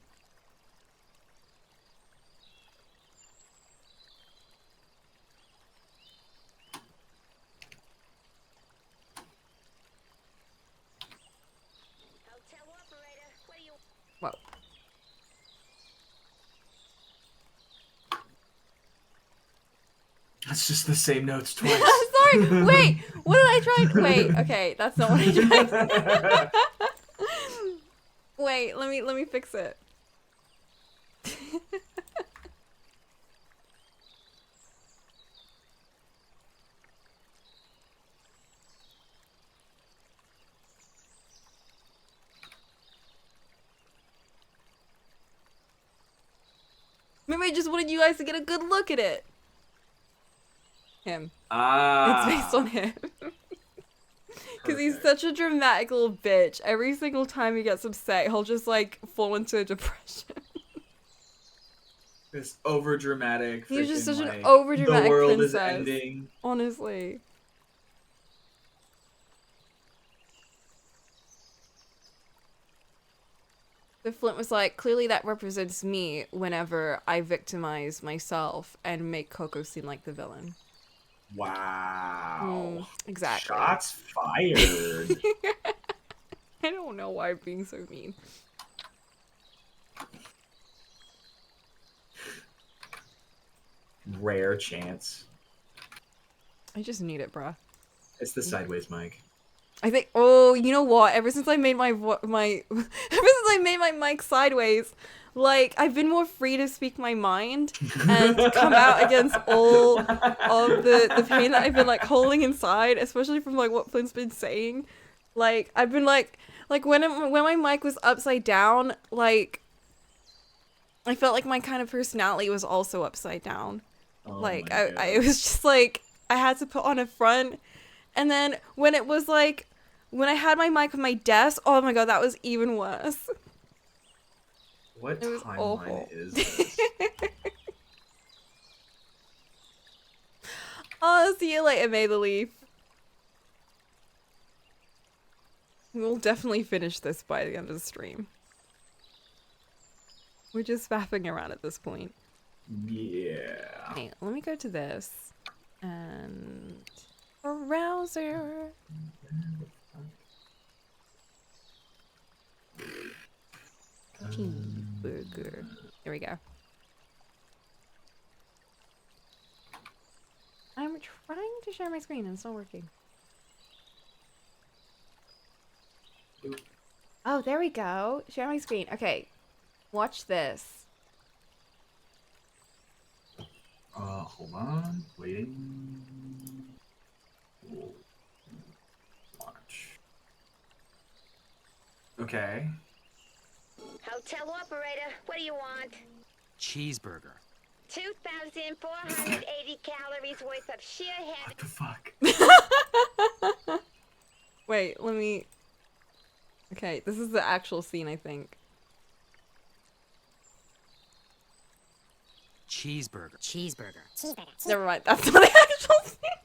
Speaker 1: Whoa.
Speaker 4: That's just the same notes twice.
Speaker 1: Sorry, wait! What did I try? Wait, okay, that's not what I tried. Wait, let me fix it. Maybe I just wanted you guys to get a good look at it. Him.
Speaker 4: Ah.
Speaker 1: It's based on him. Because he's such a dramatic little bitch. Every single time he gets upset, he'll just like fall into a depression.
Speaker 3: This over dramatic.
Speaker 1: He's just such
Speaker 3: like,
Speaker 1: an over dramatic
Speaker 3: the world
Speaker 1: princess.
Speaker 3: is ending.
Speaker 1: Honestly. So Flint was like, clearly that represents me whenever I victimize myself and make Coco seem like the villain.
Speaker 3: Wow.
Speaker 1: Exactly.
Speaker 3: Shots fired.
Speaker 1: I don't know why I'm being so mean.
Speaker 3: Rare chance.
Speaker 1: I just need it, bruh.
Speaker 4: It's the sideways mic.
Speaker 1: I think. Oh, you know what? Ever since I made my ever since I made my mic sideways, like I've been more free to speak my mind and come out against all of the pain that I've been like holding inside, especially from like what Flint's been saying. Like I've been like when my mic was upside down, like I felt like my kind of personality was also upside down.
Speaker 3: Oh
Speaker 1: Like
Speaker 3: my
Speaker 1: I it was just like I had to put on a front, and then when it was like when I had my mic on my desk, oh my god, that was even worse.
Speaker 4: What
Speaker 1: It was
Speaker 4: timeline
Speaker 1: awful.
Speaker 4: is this?
Speaker 1: Oh, see you later, May the Leaf. We'll definitely finish this by the end of the stream. We're just faffing around at this point.
Speaker 3: Yeah.
Speaker 1: Okay, let me go to this. And... browser. Cheeseburger. There we go. I'm trying to share my screen and it's not working. Oh, there we go. Share my screen. Okay. Watch this.
Speaker 4: Hold on. Waiting. We'll watch. Okay.
Speaker 6: Hotel operator, what do you want?
Speaker 7: Cheeseburger.
Speaker 6: 2,480 calories worth of sheer heavy.
Speaker 4: What the fuck?
Speaker 1: Wait, let me... Okay, this is the actual scene, I think.
Speaker 7: Cheeseburger. Cheeseburger.
Speaker 1: Never mind, that's not the actual scene.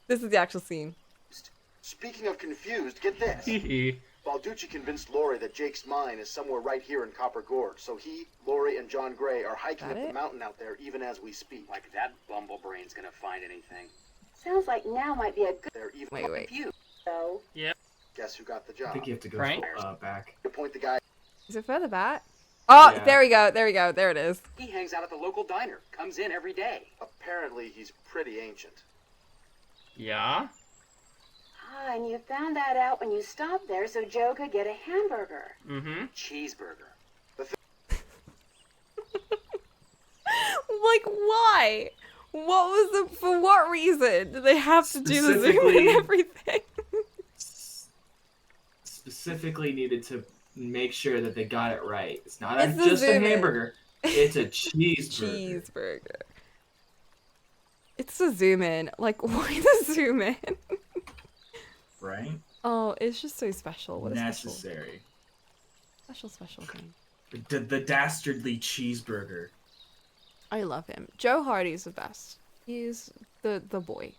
Speaker 1: This is the actual scene.
Speaker 8: Speaking of confused, get this. Balducci convinced Lori that Jake's mine is somewhere right here in Copper Gorge, so he, Lori, and John Gray are hiking
Speaker 1: Got
Speaker 8: up
Speaker 1: it?
Speaker 8: the mountain out there even as we speak.
Speaker 7: Like that bumblebrain's gonna find anything.
Speaker 6: Sounds like now might be a good
Speaker 8: They're even
Speaker 1: Wait.
Speaker 6: view, though.
Speaker 8: Guess who got the
Speaker 4: I
Speaker 8: job?
Speaker 4: think you have to go
Speaker 7: Frank?
Speaker 4: back.
Speaker 8: To point the guy.
Speaker 1: Is it further back? Oh,
Speaker 4: Yeah.
Speaker 1: there we go, there it is.
Speaker 7: He hangs out at the local diner. Comes in every day.
Speaker 8: Apparently, he's pretty ancient.
Speaker 9: Yeah? Ah, and you found that out when you stopped there so Joe could get a hamburger.
Speaker 4: Mm-hmm.
Speaker 7: Cheeseburger.
Speaker 1: Like, why? What was the, for what reason do they have to do the zoom
Speaker 4: Specifically-
Speaker 1: and everything?
Speaker 4: Specifically needed to make sure that they got it right. It's not
Speaker 1: It's the
Speaker 4: just a
Speaker 1: zoom in.
Speaker 4: hamburger. It's a cheeseburger.
Speaker 1: Cheeseburger. It's the zoom in. Like, why the zoom in?
Speaker 3: Right?
Speaker 1: Oh, it's just so special. What a
Speaker 3: Necessary.
Speaker 1: special thing.
Speaker 3: The dastardly cheeseburger.
Speaker 1: I love him. Joe Hardy's the best. He's the boy.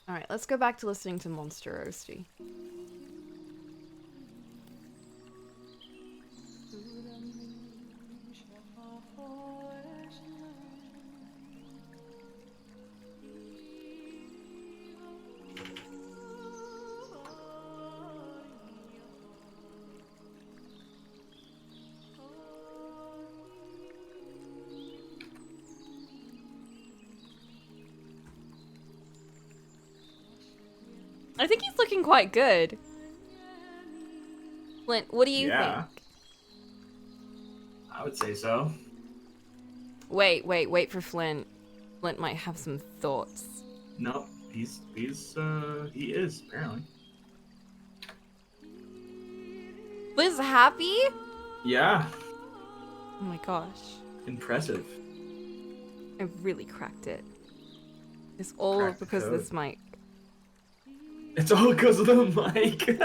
Speaker 1: Alright, let's go back to listening to Monster Roasty. I think he's looking quite good. Flint, what do you
Speaker 3: Yeah.
Speaker 1: think?
Speaker 4: I would say so.
Speaker 1: Wait for Flint. Flint might have some thoughts.
Speaker 3: No, he is apparently.
Speaker 1: Flint's happy?
Speaker 3: Yeah.
Speaker 1: Oh my gosh.
Speaker 3: Impressive.
Speaker 1: I really cracked it. It's all
Speaker 3: Cracked the
Speaker 1: because of
Speaker 3: code.
Speaker 1: this mic.
Speaker 3: It's all because of the mic.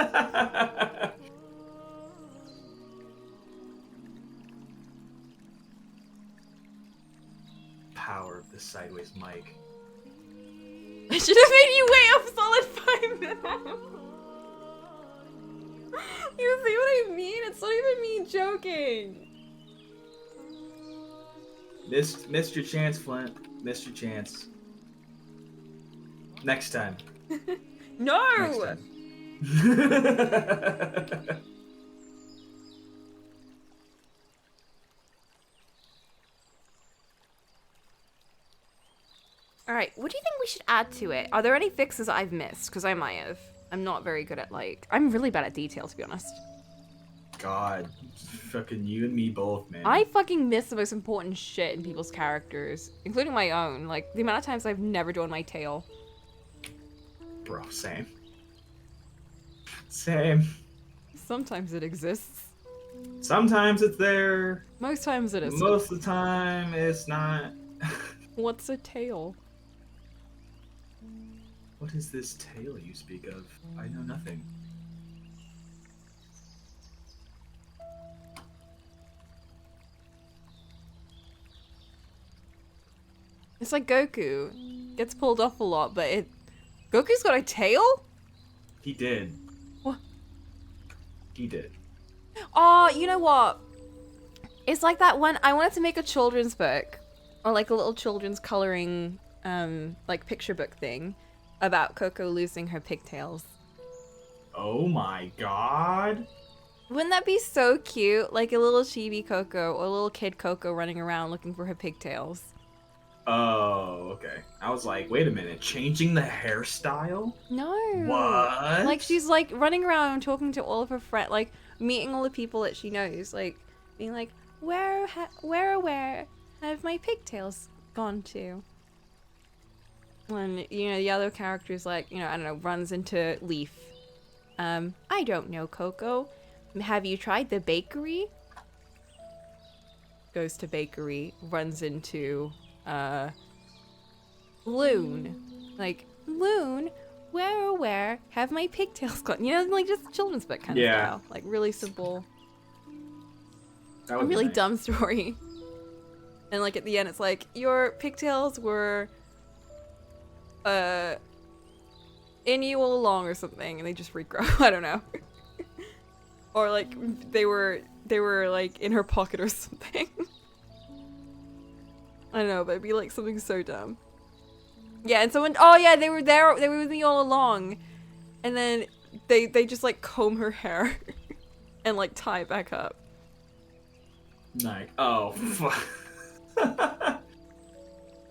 Speaker 3: Power of the sideways mic.
Speaker 1: I should have made you wait a solid 5 minutes. You see what I mean? It's not even me joking.
Speaker 3: Missed your chance, Flint. Missed your chance. Next time.
Speaker 1: No!
Speaker 3: Next time.
Speaker 1: Alright, what do you think we should add to it? Are there any fixes I've missed? Because I might have. I'm not very good at, like... I'm really bad at detail, to be honest.
Speaker 3: God. Fucking you and me both, man.
Speaker 1: I fucking miss the most important shit in people's characters. Including my own. Like, the amount of times I've never drawn my tail.
Speaker 3: Bro, same. Same.
Speaker 1: Sometimes it exists.
Speaker 3: Sometimes it's there.
Speaker 1: Most times it isn't.
Speaker 3: Most of the time, it's not.
Speaker 1: What's a tail?
Speaker 3: What is this tale you speak of? I know nothing.
Speaker 1: It's like Goku. Gets pulled off a lot, but it... Goku's got a tail?
Speaker 3: He did.
Speaker 1: What?
Speaker 3: He did.
Speaker 1: Oh, you know what? It's like that one... I wanted to make a children's book. Or like a little children's coloring, like picture book thing. About Coco losing her pigtails.
Speaker 3: Oh my god.
Speaker 1: Wouldn't that be so cute? Like a little chibi Coco or a little kid Coco running around looking for her pigtails.
Speaker 3: Oh, okay. I was like, wait a minute, changing the hairstyle?
Speaker 1: No.
Speaker 3: What?
Speaker 1: Like she's like running around talking to all of her friends, like meeting all the people that she knows, like being like, where have my pigtails gone to? And you know the other character's like, you know, I don't know, runs into Leaf. I don't know, Coco. Have you tried the bakery? Goes to bakery, runs into Loon. Like, Loon, where have my pigtails gone? You know, like just children's book kind of style. Like really simple.
Speaker 3: That
Speaker 1: A
Speaker 3: would be
Speaker 1: really
Speaker 3: nice.
Speaker 1: dumb story. And like at the end it's like, your pigtails were in you all along or something, and they just regrow. I don't know. Or like they were like in her pocket or something. I don't know, but it'd be like something so dumb. Yeah, and someone, oh yeah, they were with me all along. And then they just like comb her hair and like tie it back up.
Speaker 3: Nice. Oh, fuck.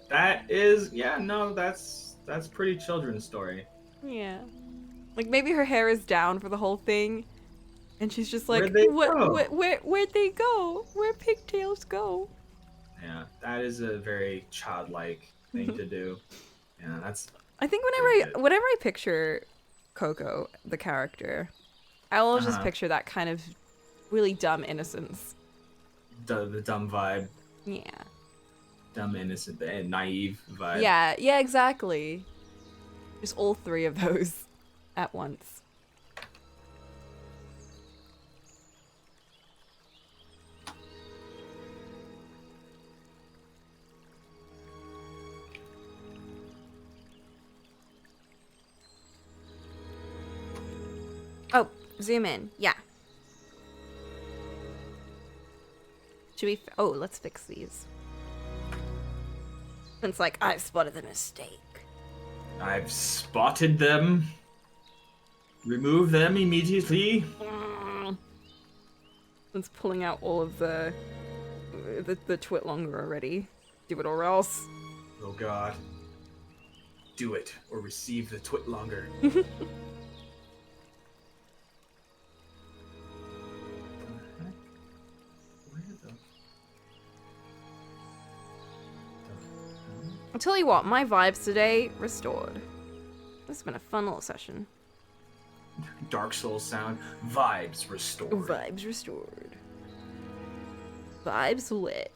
Speaker 3: That is, yeah, no, that's pretty children's story.
Speaker 1: Yeah. Like maybe her hair is down for the whole thing, and she's just like,
Speaker 3: Where'd they
Speaker 1: what?
Speaker 3: go?
Speaker 1: Where'd they go? Where'd pigtails go?
Speaker 3: Yeah, that is a very childlike thing to do. Yeah, that's
Speaker 1: I think
Speaker 3: pretty good.
Speaker 1: whenever I picture Coco, the character, I always just
Speaker 3: Uh-huh.
Speaker 1: picture that kind of really dumb innocence.
Speaker 3: The dumb vibe,
Speaker 1: Yeah.
Speaker 3: dumb innocent and naive vibe.
Speaker 1: Yeah, exactly. Just all three of those at once. Oh, zoom in. Yeah. Should we? Oh, let's fix these. It's like I've spotted the mistake.
Speaker 3: I've spotted them. Remove them immediately.
Speaker 1: It's pulling out all of the twit longer already. Do it or else.
Speaker 3: Oh god. Do it or receive the twit longer.
Speaker 1: I'll tell you what, my vibes today restored. This has been a fun little session.
Speaker 3: Dark Souls sound. Vibes restored.
Speaker 1: Vibes restored. Vibes lit.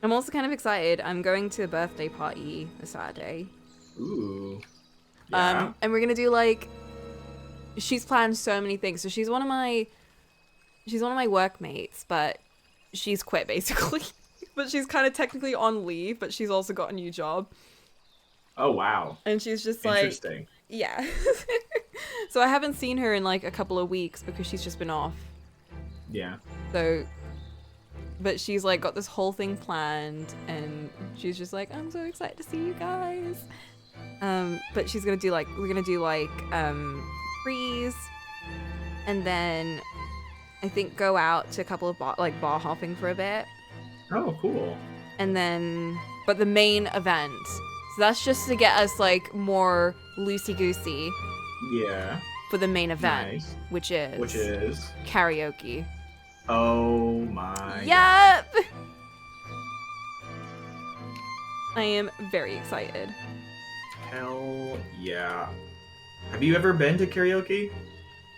Speaker 1: I'm also kind of excited. I'm going to a birthday party this Saturday.
Speaker 3: Ooh. Yeah.
Speaker 1: And we're gonna do like, she's planned so many things. So she's one of my workmates, but she's quit basically. But she's kind of technically on leave, but she's also got a new job.
Speaker 3: Oh wow.
Speaker 1: And she's just like,
Speaker 3: Interesting.
Speaker 1: yeah. So I haven't seen her in like a couple of weeks because she's just been off.
Speaker 3: Yeah.
Speaker 1: So, but she's like got this whole thing planned, and she's just like, I'm so excited to see you guys. But she's gonna do like, we're gonna do like freeze, and then I think go out to a couple of bar hopping for a bit,
Speaker 3: Oh, cool.
Speaker 1: and then but the main event. So that's just to get us like more loosey goosey
Speaker 3: Yeah.
Speaker 1: for the main event,
Speaker 3: Nice.
Speaker 1: which is karaoke.
Speaker 3: Oh my.
Speaker 1: Yep. I am very excited.
Speaker 3: Hell yeah. Have you ever been to karaoke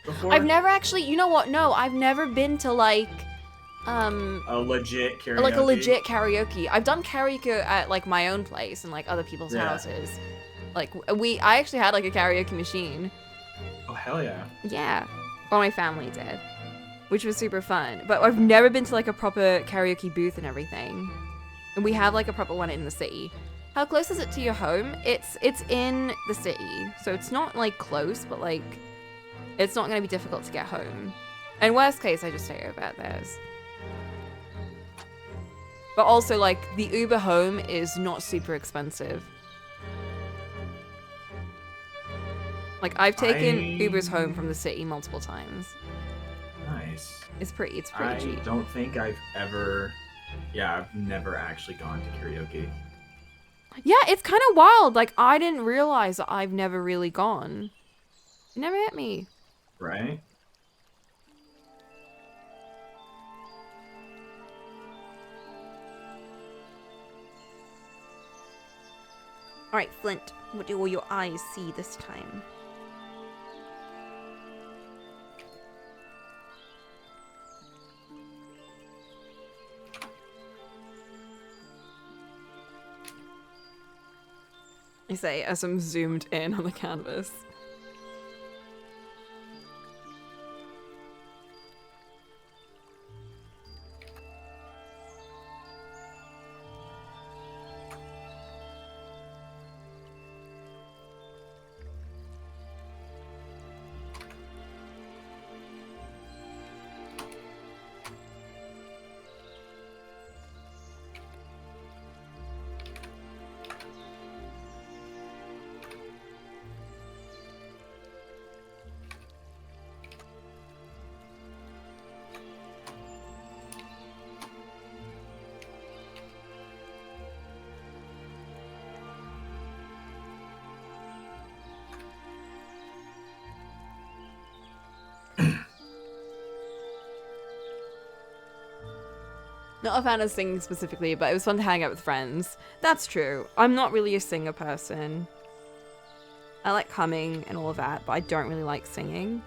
Speaker 3: before?
Speaker 1: I've never actually, you know what? No, I've never been to like
Speaker 3: a legit karaoke.
Speaker 1: like a legit karaoke. I've done karaoke at like my own place and like other people's
Speaker 3: Yeah.
Speaker 1: houses. Like I actually had like a karaoke machine.
Speaker 3: Oh hell yeah.
Speaker 1: Yeah. Well, my family did, which was super fun. But I've never been to like a proper karaoke booth and everything. And we have like a proper one in the city. How close is it to your home? It's in the city, so it's not like close, but like it's not going to be difficult to get home. And worst case, I just stay over at theirs. But also, like, the Uber home is not super expensive. Like, I've taken Ubers home from the city multiple times.
Speaker 3: Nice.
Speaker 1: It's pretty
Speaker 3: I
Speaker 1: cheap.
Speaker 3: don't think I've ever. Yeah, I've never actually gone to karaoke.
Speaker 1: Yeah, it's kind of wild. Like, I didn't realize that I've never really gone. It never hit me.
Speaker 3: Right?
Speaker 1: Alright, Flint, what do all your eyes see this time? I say as I'm zoomed in on the canvas. Not a fan of singing specifically, but it was fun to hang out with friends. That's true. I'm not really a singer person. I like humming and all of that, but I don't really like singing.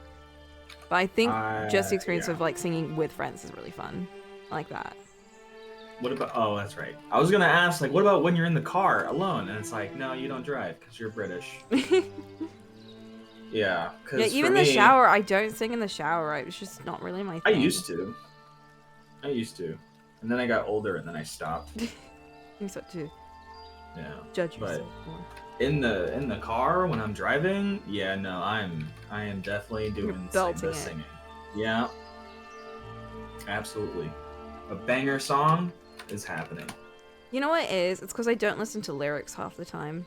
Speaker 1: But I think just the experience
Speaker 3: Yeah.
Speaker 1: of like singing with friends is really fun. I like that.
Speaker 3: What about? Oh, that's right. I was gonna ask, like, what about when you're in the car alone? And it's like, no, you don't drive because you're British. Yeah, because
Speaker 1: Yeah, even the shower, I don't sing in the shower. It's just not really my thing.
Speaker 3: I used to, and then I got older, and then I stopped.
Speaker 1: You start to
Speaker 3: Yeah,
Speaker 1: judge
Speaker 3: but
Speaker 1: yourself more.
Speaker 3: in the car when I'm driving, yeah, no, I am definitely doing
Speaker 1: belting
Speaker 3: the
Speaker 1: it.
Speaker 3: singing. Yeah, absolutely. A banger song is happening.
Speaker 1: You know what it is? It's because I don't listen to lyrics half the time.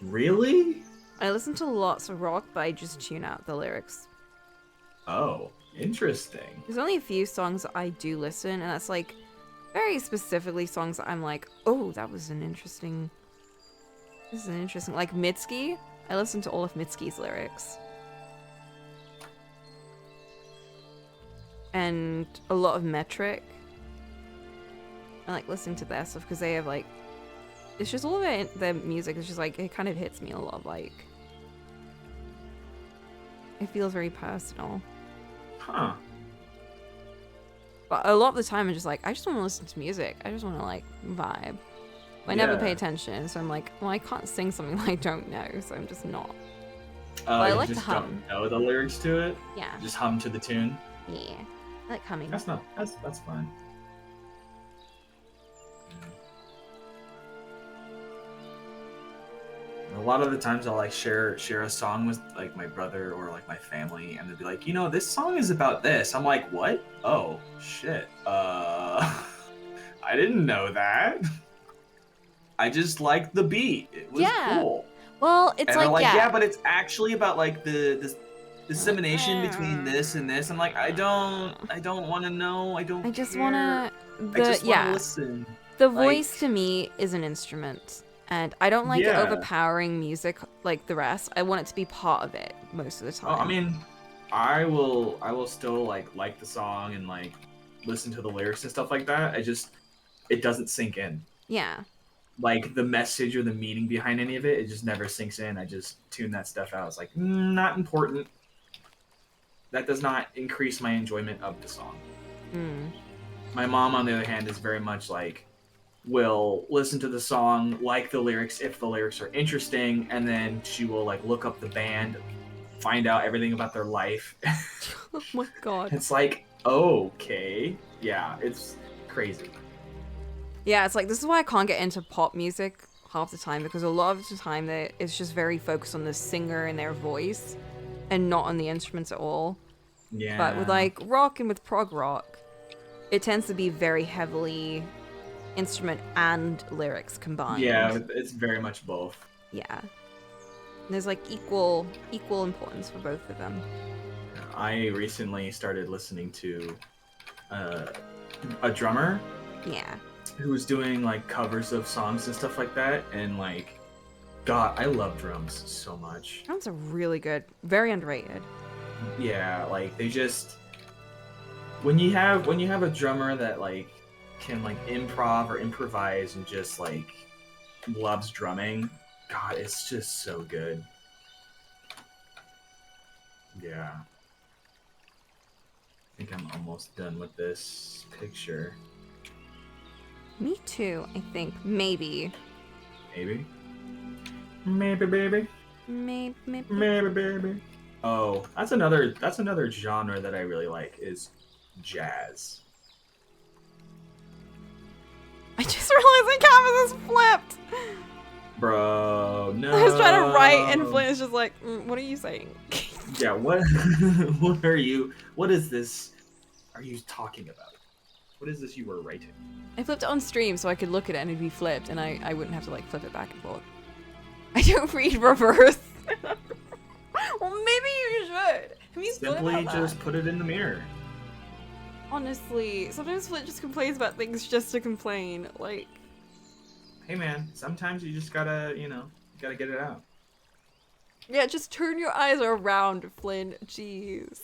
Speaker 3: Really?
Speaker 1: I listen to lots of rock, but I just tune out the lyrics.
Speaker 3: Oh, interesting.
Speaker 1: There's only a few songs that I do listen, and that's like very specifically songs that I'm like, oh, that was an interesting. This is an interesting. Like Mitski, I listen to all of Mitski's lyrics. And a lot of Metric. I like listening to their stuff because they have like. It's just all of their music is just like, it kind of hits me a lot. Like. It feels very personal.
Speaker 3: Huh.
Speaker 1: But a lot of the time, I'm just like, I just want to listen to music. I just want to like vibe. I never pay
Speaker 3: Yeah.
Speaker 1: attention, so I'm like, well, I can't sing something that I don't know, so I'm just not.
Speaker 3: I
Speaker 1: I like to
Speaker 3: just
Speaker 1: hum.
Speaker 3: don't know the lyrics to it.
Speaker 1: Yeah.
Speaker 3: Just hum to the tune.
Speaker 1: Yeah. I like humming.
Speaker 3: That's fine. A lot of the times I'll like share a song with like my brother or like my family, and they'll be like, this song is about this. I'm like, what? Oh shit. I didn't know that. I just liked the beat. It was cool.
Speaker 1: Well, it's
Speaker 3: And
Speaker 1: like,
Speaker 3: they're like,
Speaker 1: yeah.
Speaker 3: but it's actually about like the dissemination between this and this. I'm like, I don't want to know. I don't.
Speaker 1: I just
Speaker 3: care.
Speaker 1: wanna.
Speaker 3: I just want to
Speaker 1: Yeah.
Speaker 3: listen.
Speaker 1: The
Speaker 3: Like-
Speaker 1: voice to me is an instrument, and I don't like it
Speaker 3: Yeah.
Speaker 1: overpowering music like the rest. I want it to be part of it most of the time.
Speaker 3: I mean, I will still like the song and like listen to the lyrics and stuff like that. It doesn't sink in.
Speaker 1: Yeah.
Speaker 3: Like the message or the meaning behind any of it, it just never sinks in. I just tune that stuff out. It's like not important. That does not increase my enjoyment of the song.
Speaker 1: Hmm.
Speaker 3: My mom, on the other hand, is very much like will listen to the song, like the lyrics if the lyrics are interesting, and then she will like look up the band, find out everything about their life.
Speaker 1: Oh my god.
Speaker 3: It's like, okay, yeah, it's crazy.
Speaker 1: Yeah, it's like, this is why I can't get into pop music half the time, because a lot of the time it's just very focused on the singer and their voice and not on the instruments at all.
Speaker 3: Yeah.
Speaker 1: But with like rock and with prog rock, it tends to be very heavily instrument and lyrics combined.
Speaker 3: Yeah, it's very much both.
Speaker 1: Yeah. And there's like equal importance for both of them.
Speaker 3: I recently started listening to a drummer
Speaker 1: Yeah.
Speaker 3: who was doing like covers of songs and stuff like that, and like, God, I love drums so much.
Speaker 1: Drums are really good. Very underrated.
Speaker 3: Yeah, like they just when you have a drummer that like can like improv or improvise and just like loves drumming, God, it's just so good. Yeah. I think I'm almost done with this picture.
Speaker 1: Me too, I think. Maybe.
Speaker 3: Maybe. Maybe, baby.
Speaker 1: Maybe.
Speaker 3: Maybe, baby. Oh, that's another genre that I really like is jazz.
Speaker 1: I just realized my canvas is flipped!
Speaker 3: Bro, no.
Speaker 1: I was trying to write and Flynn is just like, what are you saying?
Speaker 3: Yeah, what what is this are you talking about? What is this you were writing?
Speaker 1: I flipped it on stream so I could look at it and it'd be flipped and I wouldn't have to like flip it back and forth. I don't read reverse. Well, maybe you should. Have you thought
Speaker 3: Simply
Speaker 1: about
Speaker 3: just
Speaker 1: that?
Speaker 3: put it in the mirror.
Speaker 1: Honestly, sometimes Flint just complains about things just to complain. Like,
Speaker 3: Hey man, sometimes you just gotta, gotta get it out.
Speaker 1: yeah, just turn your eyes around, Flynn. Jeez.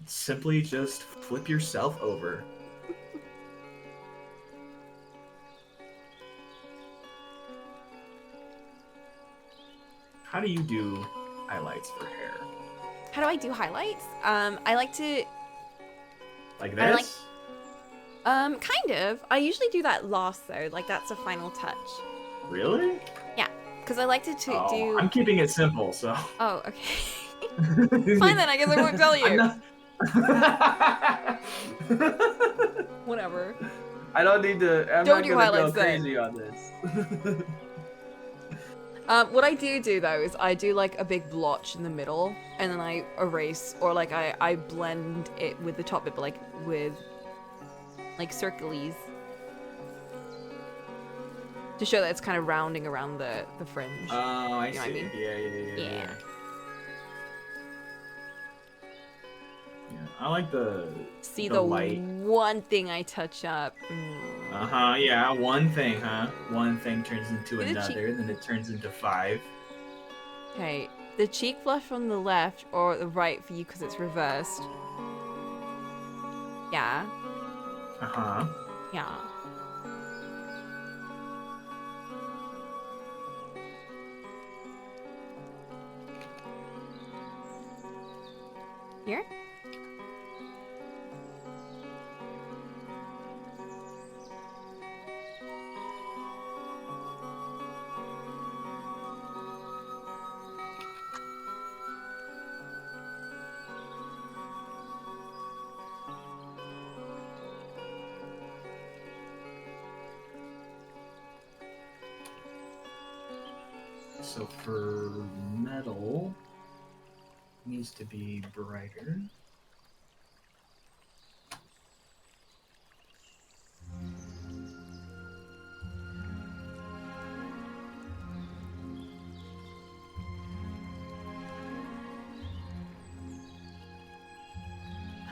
Speaker 3: Simply just flip yourself over. how do you do highlights for hair?
Speaker 1: How do I do highlights? I like to
Speaker 3: Like
Speaker 1: I like-
Speaker 3: this?
Speaker 1: kind of. I usually do that last though, like that's a final touch.
Speaker 3: Really?
Speaker 1: Yeah, because I like to
Speaker 3: Oh,
Speaker 1: do.
Speaker 3: I'm keeping it simple, so.
Speaker 1: Oh, okay. Fine then. I guess I won't tell you.
Speaker 3: I'm not...
Speaker 1: Whatever.
Speaker 3: I don't need to. I'm
Speaker 1: Don't
Speaker 3: not
Speaker 1: do
Speaker 3: gonna go
Speaker 1: highlights then.
Speaker 3: crazy on this.
Speaker 1: What I do though is I do like a big blotch in the middle, and then I erase, or like I blend it with the top bit, but like with like circles to show that it's kind of rounding around the fringe.
Speaker 3: Oh, I
Speaker 1: You know
Speaker 3: see.
Speaker 1: what I mean?
Speaker 3: Yeah.
Speaker 1: Yeah.
Speaker 3: Yeah, I like the
Speaker 1: See
Speaker 3: the
Speaker 1: the
Speaker 3: light.
Speaker 1: one thing I touch up.
Speaker 3: Yeah, one thing, huh? One thing turns into
Speaker 1: Get a
Speaker 3: another, then it turns into 5.
Speaker 1: Okay, the cheek blush on the left or the right for you because it's reversed. Yeah, yeah. Here?
Speaker 3: So for metal, needs to be brighter.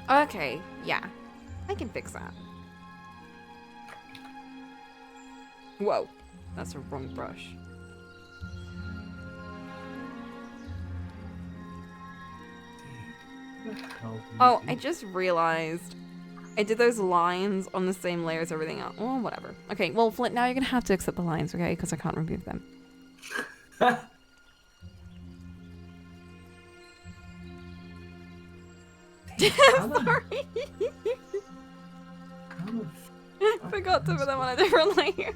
Speaker 1: Okay, yeah. I can fix that. Whoa, that's a wrong brush. Oh, I just realized I did those lines on the same layer as everything else. Oh, whatever. Okay, well, Flint, now you're gonna have to accept the lines, okay? Because I can't remove them. Sorry. I forgot to put them on a different layer.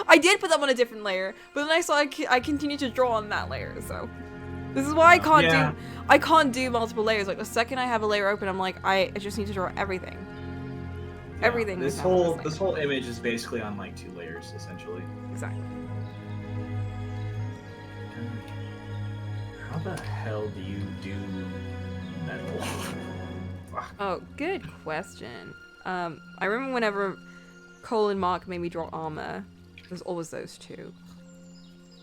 Speaker 1: I did put them on a different layer, but then I saw I continued to draw on that layer, so this is why I can't do multiple layers. Like the second I have a layer open, I'm like I just need to draw everything.
Speaker 3: Yeah,
Speaker 1: Everything.
Speaker 3: This
Speaker 1: is now on
Speaker 3: whole this whole image is basically on like 2 layers essentially.
Speaker 1: Exactly.
Speaker 3: How the hell do you do metal?
Speaker 1: Oh, good question. I remember whenever Cole and Mark made me draw armor, there's always those two.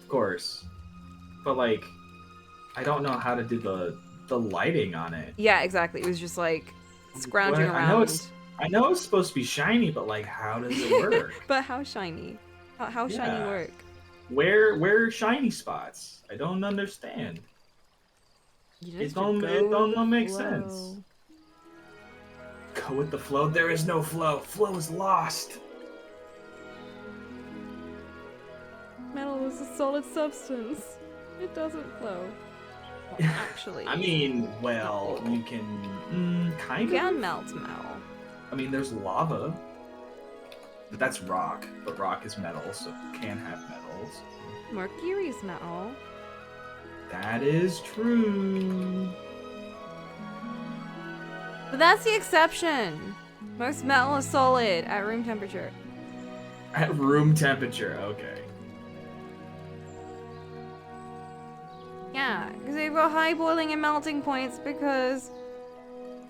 Speaker 3: Of course, but like, I don't know how to do the lighting on it.
Speaker 1: Yeah, exactly. It was just like scrounging
Speaker 3: What?
Speaker 1: around.
Speaker 3: I know it's supposed to be shiny, but like, how does it work?
Speaker 1: But how shiny? How shiny
Speaker 3: Yeah.
Speaker 1: work?
Speaker 3: Where are shiny spots? I don't understand. It don't make sense. Go with the flow. There is no flow. Flow is lost.
Speaker 1: Metal is a solid substance. It doesn't flow. Well, actually.
Speaker 3: I mean, well, you can kind
Speaker 1: You
Speaker 3: of.
Speaker 1: can melt metal.
Speaker 3: I mean, there's lava, but that's rock. But rock is metal, so you can have metals.
Speaker 1: Mercury's metal.
Speaker 3: That is true.
Speaker 1: But that's the exception. Most metal is solid at room temperature.
Speaker 3: At room temperature, okay.
Speaker 1: Yeah, because they've got high boiling and melting points because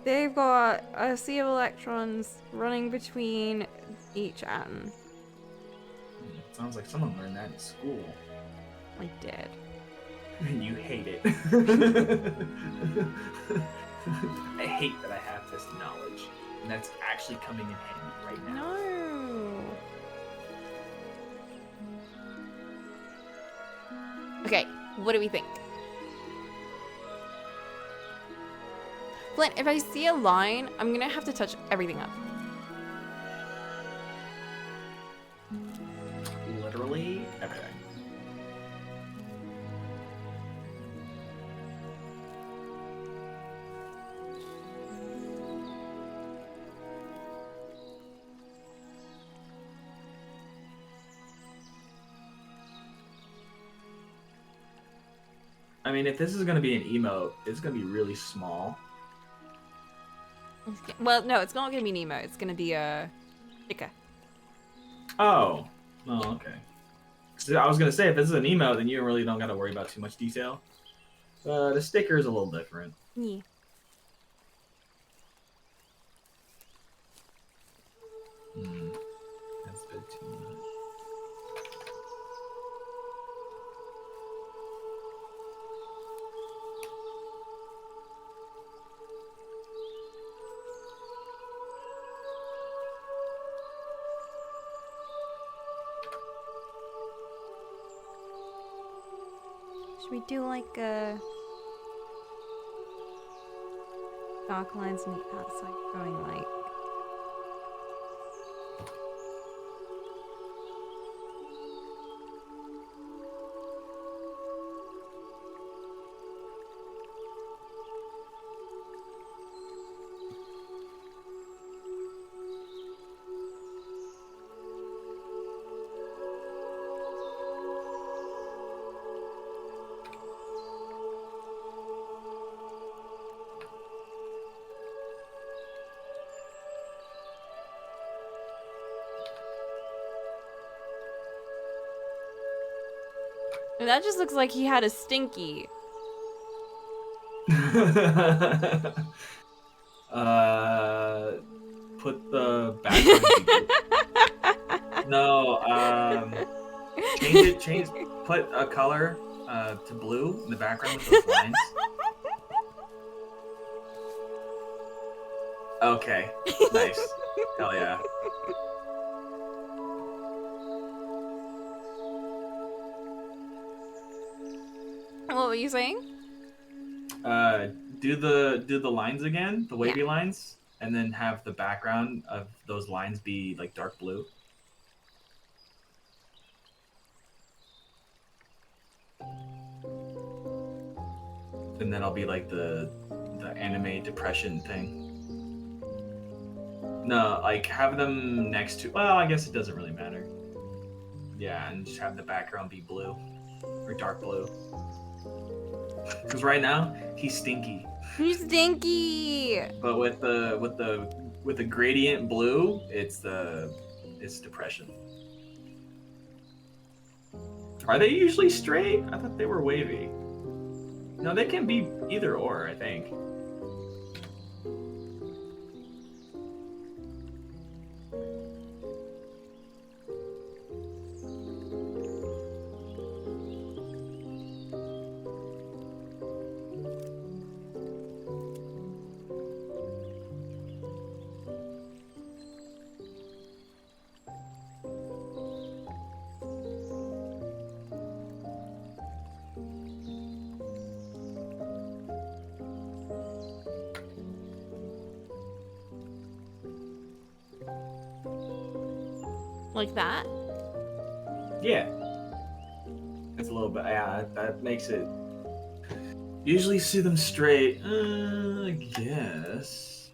Speaker 1: they've got a sea of electrons running between each atom.
Speaker 3: Sounds like someone learned that in school.
Speaker 1: I did.
Speaker 3: And you hate it. I hate that I have this knowledge, and that's actually coming in handy right now.
Speaker 1: No. Okay, what do we think? Flint, if I see a line, I'm gonna have to touch everything up.
Speaker 3: Literally everything. I mean, if this is gonna be an emote, it's gonna be really small.
Speaker 1: Well, no, it's not gonna be Nemo. It's gonna be a sticker.
Speaker 3: Oh. Oh, okay. So I was gonna say, if this is an emote, then you really don't gotta worry about too much detail. The sticker is a little different.
Speaker 1: Yeah.
Speaker 3: That's a bit too much.
Speaker 1: Should we do like a dark lines on the outside going like that just looks like he had a stinky.
Speaker 3: Put the background. No, change, put a color to blue in the background with those lines. Okay, nice. Hell yeah.
Speaker 1: What were you saying?
Speaker 3: Do the lines again, the wavy lines, and then have the background of those lines be like dark blue. And then I'll be like the anime depression thing. No, like have them next to. Well, I guess it doesn't really matter. Yeah, and just have the background be blue or dark blue. Because right now he's stinky.
Speaker 1: He's stinky.
Speaker 3: But with the gradient blue, it's depression. Are they usually straight? I thought they were wavy. No, they can be either or, I think.
Speaker 1: Like that?
Speaker 3: Yeah. It's a little bit, yeah, that makes it. Usually see them straight, I guess.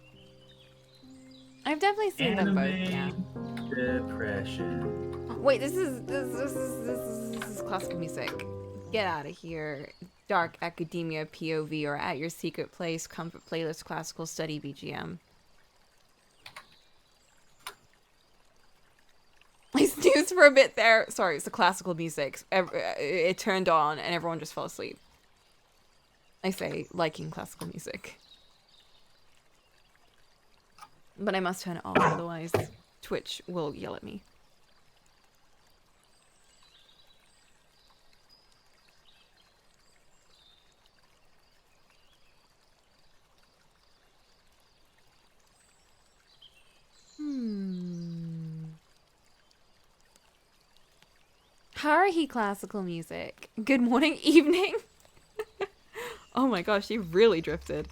Speaker 1: I've definitely seen them both, yeah.
Speaker 3: Depression.
Speaker 1: Wait, this is classical music. Get out of here. Dark academia POV or at your secret place, comfort playlist, classical study BGM. I snoozed for a bit there. Sorry, it's the classical music. It turned on and everyone just fell asleep. I say liking classical music. But I must turn it off, otherwise Twitch will yell at me. Haruhi classical music. Good morning, evening. Oh my gosh, you really drifted.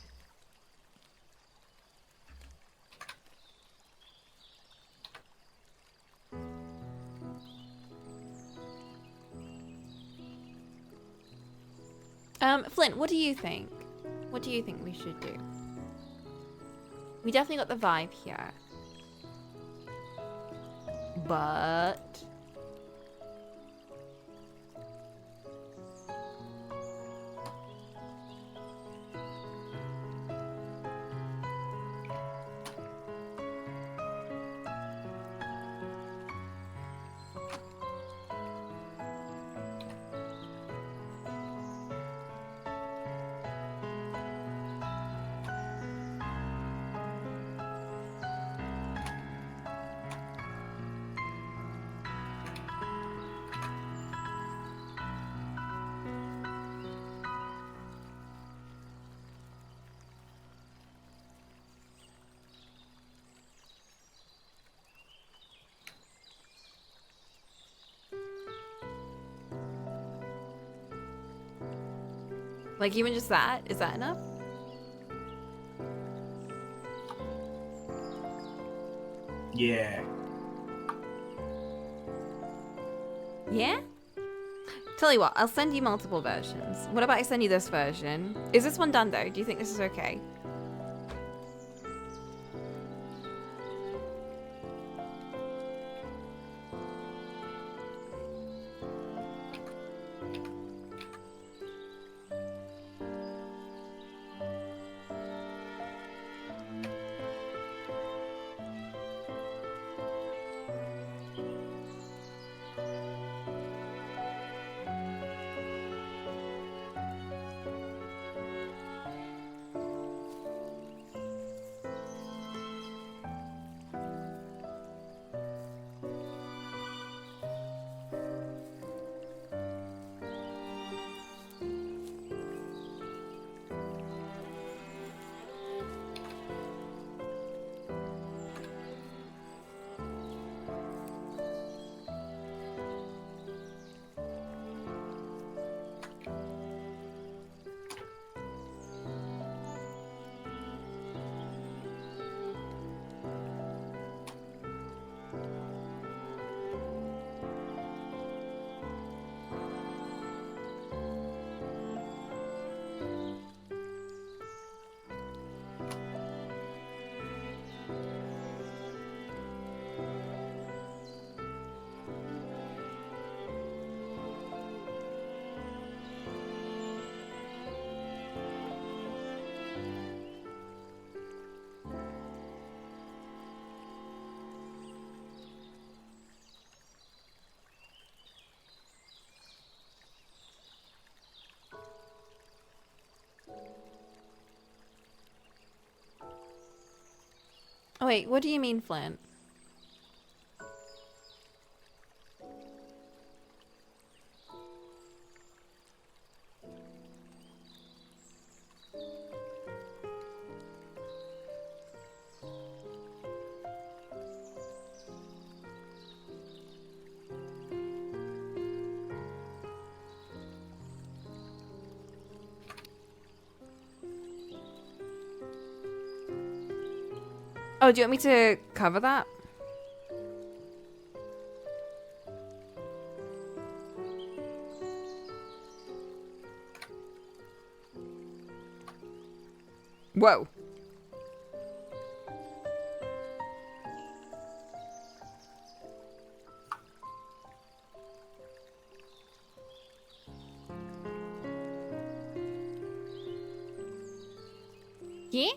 Speaker 1: Flint, what do you think? What do you think we should do? We definitely got the vibe here. But Like, even just that? Is that enough?
Speaker 3: Yeah.
Speaker 1: Yeah? Tell you what, I'll send you multiple versions. What about I send you this version? Is this one done though? Do you think this is okay? Oh wait, what do you mean, Flint? Oh, do you want me to cover that? Whoa. Yeah?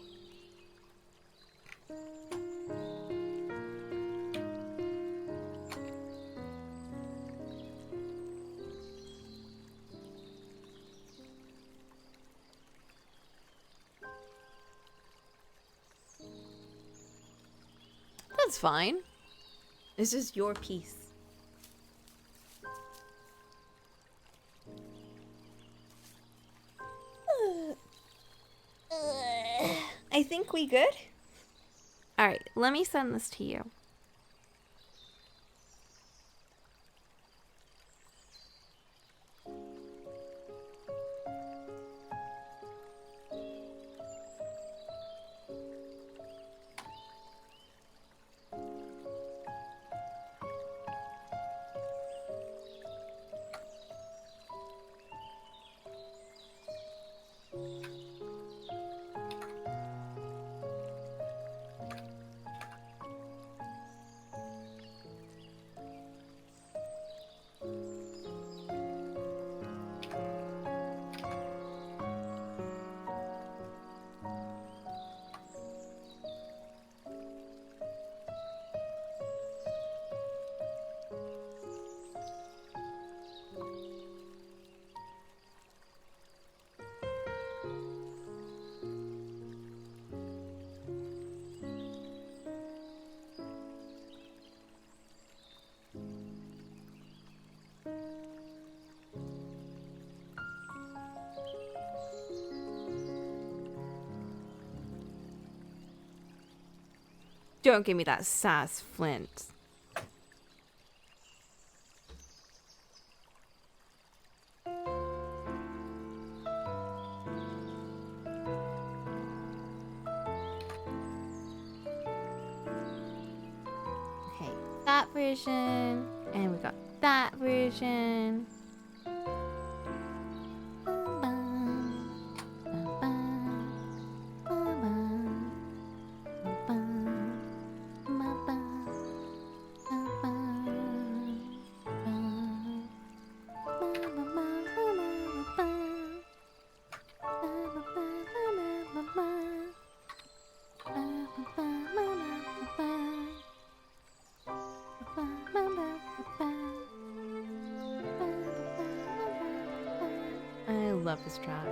Speaker 1: That's fine. This is your piece. I think we good? Alright, let me send this to you. Don't give me that sass, Flint. version, and we got that version. I love this track.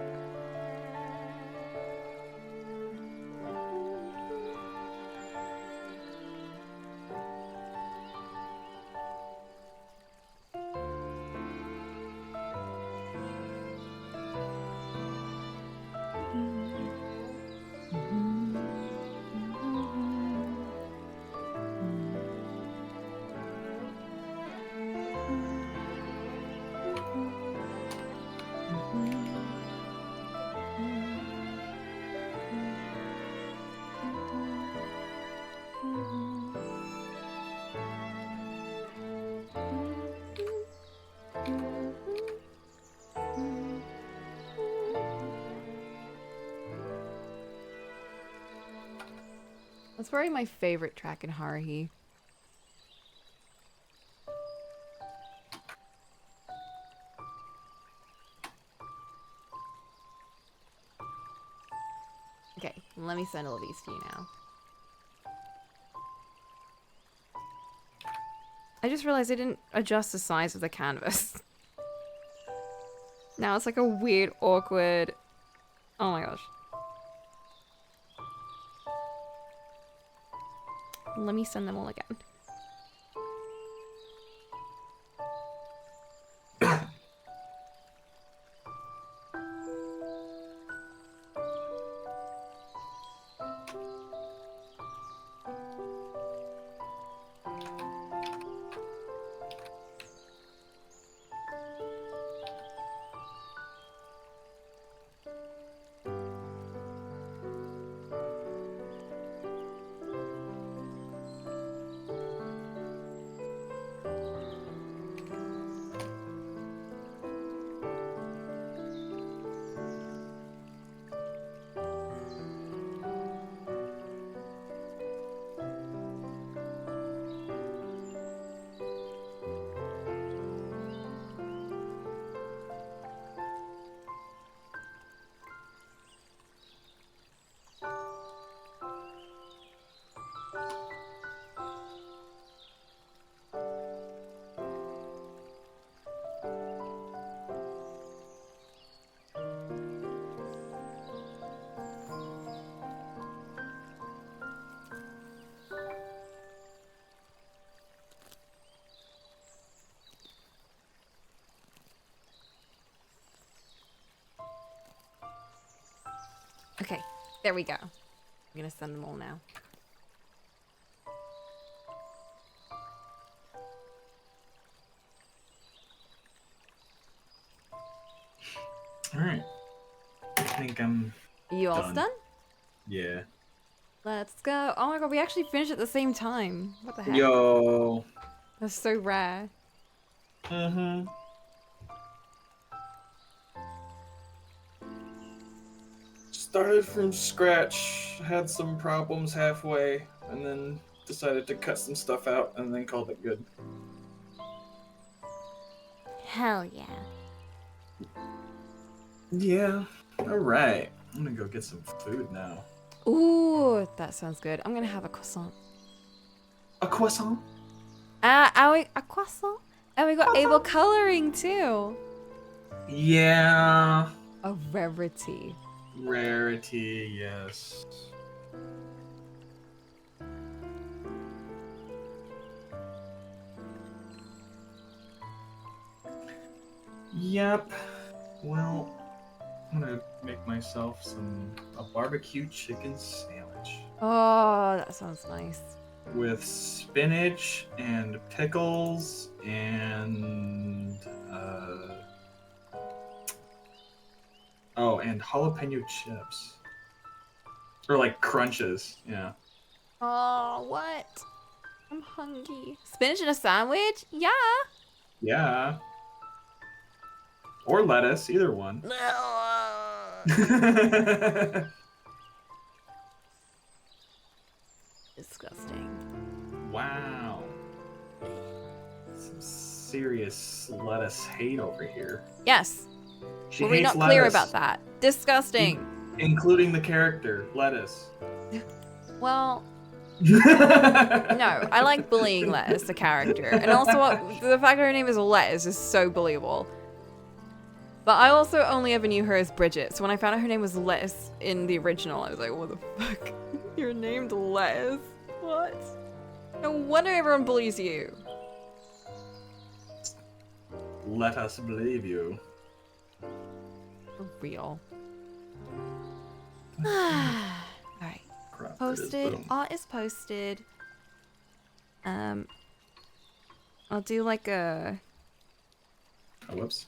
Speaker 1: That's probably my favorite track in Haruhi. Okay, let me send all these to you now. I just realized I didn't adjust the size of the canvas. Now it's like a weird, awkward... Oh my gosh. Let me send them all again. Okay, there we go. I'm gonna send them all now.
Speaker 3: Alright. I think I'm
Speaker 1: You all
Speaker 3: done.
Speaker 1: done?
Speaker 3: Yeah.
Speaker 1: Let's go. Oh my god, we actually finished at the same time. What the heck?
Speaker 3: Yo.
Speaker 1: That's so rare.
Speaker 3: Mm-hmm. Started from scratch, had some problems halfway, and then decided to cut some stuff out and then called it good.
Speaker 1: Hell yeah.
Speaker 3: Yeah. Alright. I'm gonna go get some food now.
Speaker 1: Ooh, that sounds good. I'm gonna have a croissant.
Speaker 3: A croissant?
Speaker 1: A croissant? And we got able coloring too.
Speaker 3: Yeah.
Speaker 1: A rarity.
Speaker 3: Rarity, yes. Yep. Well, I'm gonna make myself a barbecue chicken sandwich
Speaker 1: Oh, that sounds nice.
Speaker 3: with spinach and pickles and and jalapeno chips. Or like crunches, yeah.
Speaker 1: Oh, what? I'm hungry. Spinach in a sandwich? Yeah.
Speaker 10: Yeah. Or lettuce, either one.
Speaker 1: Disgusting.
Speaker 10: Wow. Some serious lettuce hate over here.
Speaker 1: Yes.
Speaker 10: She
Speaker 1: Were we
Speaker 10: hates
Speaker 1: not clear
Speaker 10: lettuce,
Speaker 1: about that? Disgusting.
Speaker 10: including the character, lettuce.
Speaker 1: Well, no, I like bullying Lettuce, the character. And also, the fact that her name is Lettuce is so believable. But I also only ever knew her as Bridget, so when I found out her name was Lettuce in the original, I was like, what the fuck? You're named Lettuce? What? No wonder everyone bullies you.
Speaker 10: Let us believe you.
Speaker 1: For real. Alright.
Speaker 10: Crap,
Speaker 1: Posted.
Speaker 10: boom.
Speaker 1: Art is posted. I'll do like a...
Speaker 10: Oh, whoops.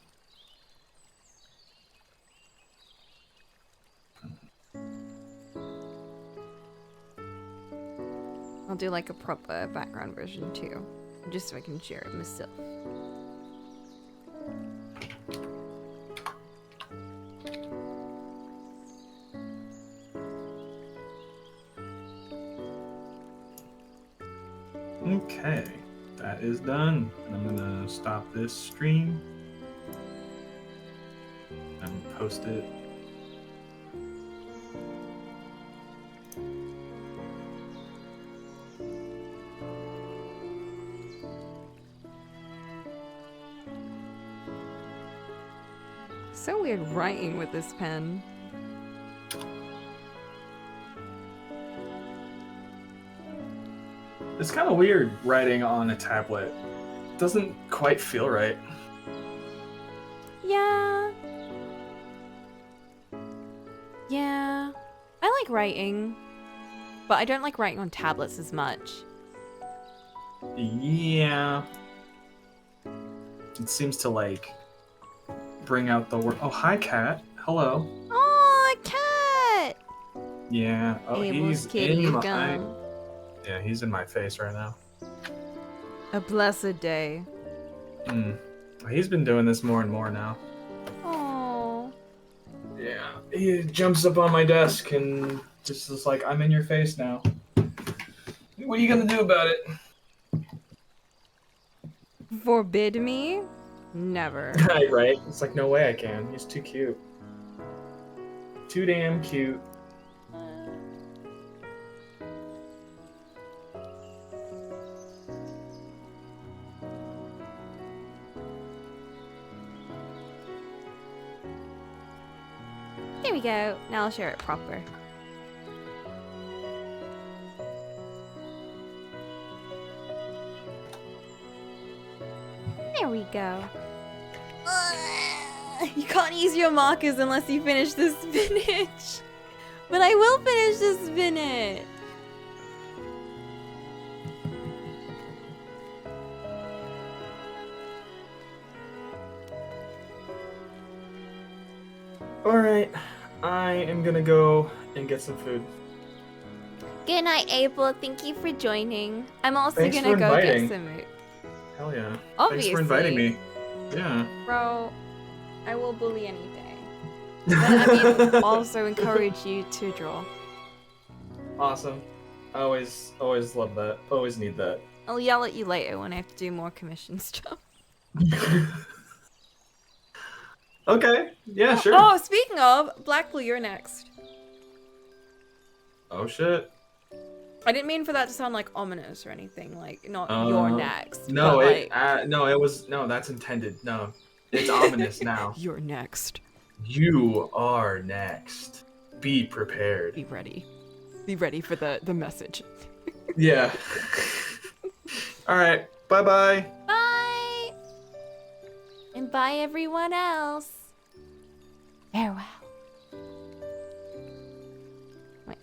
Speaker 1: I'll do like a proper background version too. Just so I can share it myself.
Speaker 10: Okay, that is done. I'm gonna stop this stream and post it.
Speaker 1: So weird writing with this pen.
Speaker 10: It's kind of weird writing on a tablet. It doesn't quite feel right.
Speaker 1: Yeah. Yeah. I like writing. But I don't like writing on tablets as much.
Speaker 10: Yeah. It seems to like bring out the word. Oh, hi, cat. Hello.
Speaker 1: Oh, cat!
Speaker 10: Yeah. Oh,
Speaker 1: Abel's
Speaker 10: he's
Speaker 1: kitty
Speaker 10: in
Speaker 1: is
Speaker 10: my.
Speaker 1: gone.
Speaker 10: Yeah, he's in my face right now.
Speaker 1: A blessed day.
Speaker 10: Hmm. He's been doing this more and more now.
Speaker 1: Oh.
Speaker 10: Yeah. He jumps up on my desk and just is like, I'm in your face now. What are you gonna do about it?
Speaker 1: Forbid me? Never.
Speaker 10: Right? It's like, no way I can. He's too cute. Too damn cute.
Speaker 1: There we go. Now I'll share it proper. There we go. You can't use your markers unless you finish the spinach. But I will finish the spinach.
Speaker 10: Alright. I am gonna go and get some food.
Speaker 1: Good night, April. Thank you for joining. I'm also
Speaker 10: Thanks
Speaker 1: gonna
Speaker 10: for
Speaker 1: go
Speaker 10: inviting.
Speaker 1: get some food.
Speaker 10: Hell yeah.
Speaker 1: Obviously.
Speaker 10: Thanks for inviting me. Yeah.
Speaker 1: Bro, I will bully any day. But I mean, also encourage you to draw.
Speaker 10: Awesome. I always love that. Always need that.
Speaker 1: I'll yell at you later when I have to do more commission stuff.
Speaker 10: Okay. Yeah, sure.
Speaker 1: Oh, speaking of, Black Blue, you're next.
Speaker 10: Oh shit.
Speaker 1: I didn't mean for that to sound like ominous or anything. Like, not you're next.
Speaker 10: No,
Speaker 1: but,
Speaker 10: it
Speaker 1: like,
Speaker 10: no, it was no. That's intended. No, it's ominous now.
Speaker 1: You're next.
Speaker 10: You are next. Be prepared.
Speaker 1: Be ready. Be ready for the message.
Speaker 10: Yeah. All right. Bye bye.
Speaker 1: Bye. And bye everyone else. Farewell.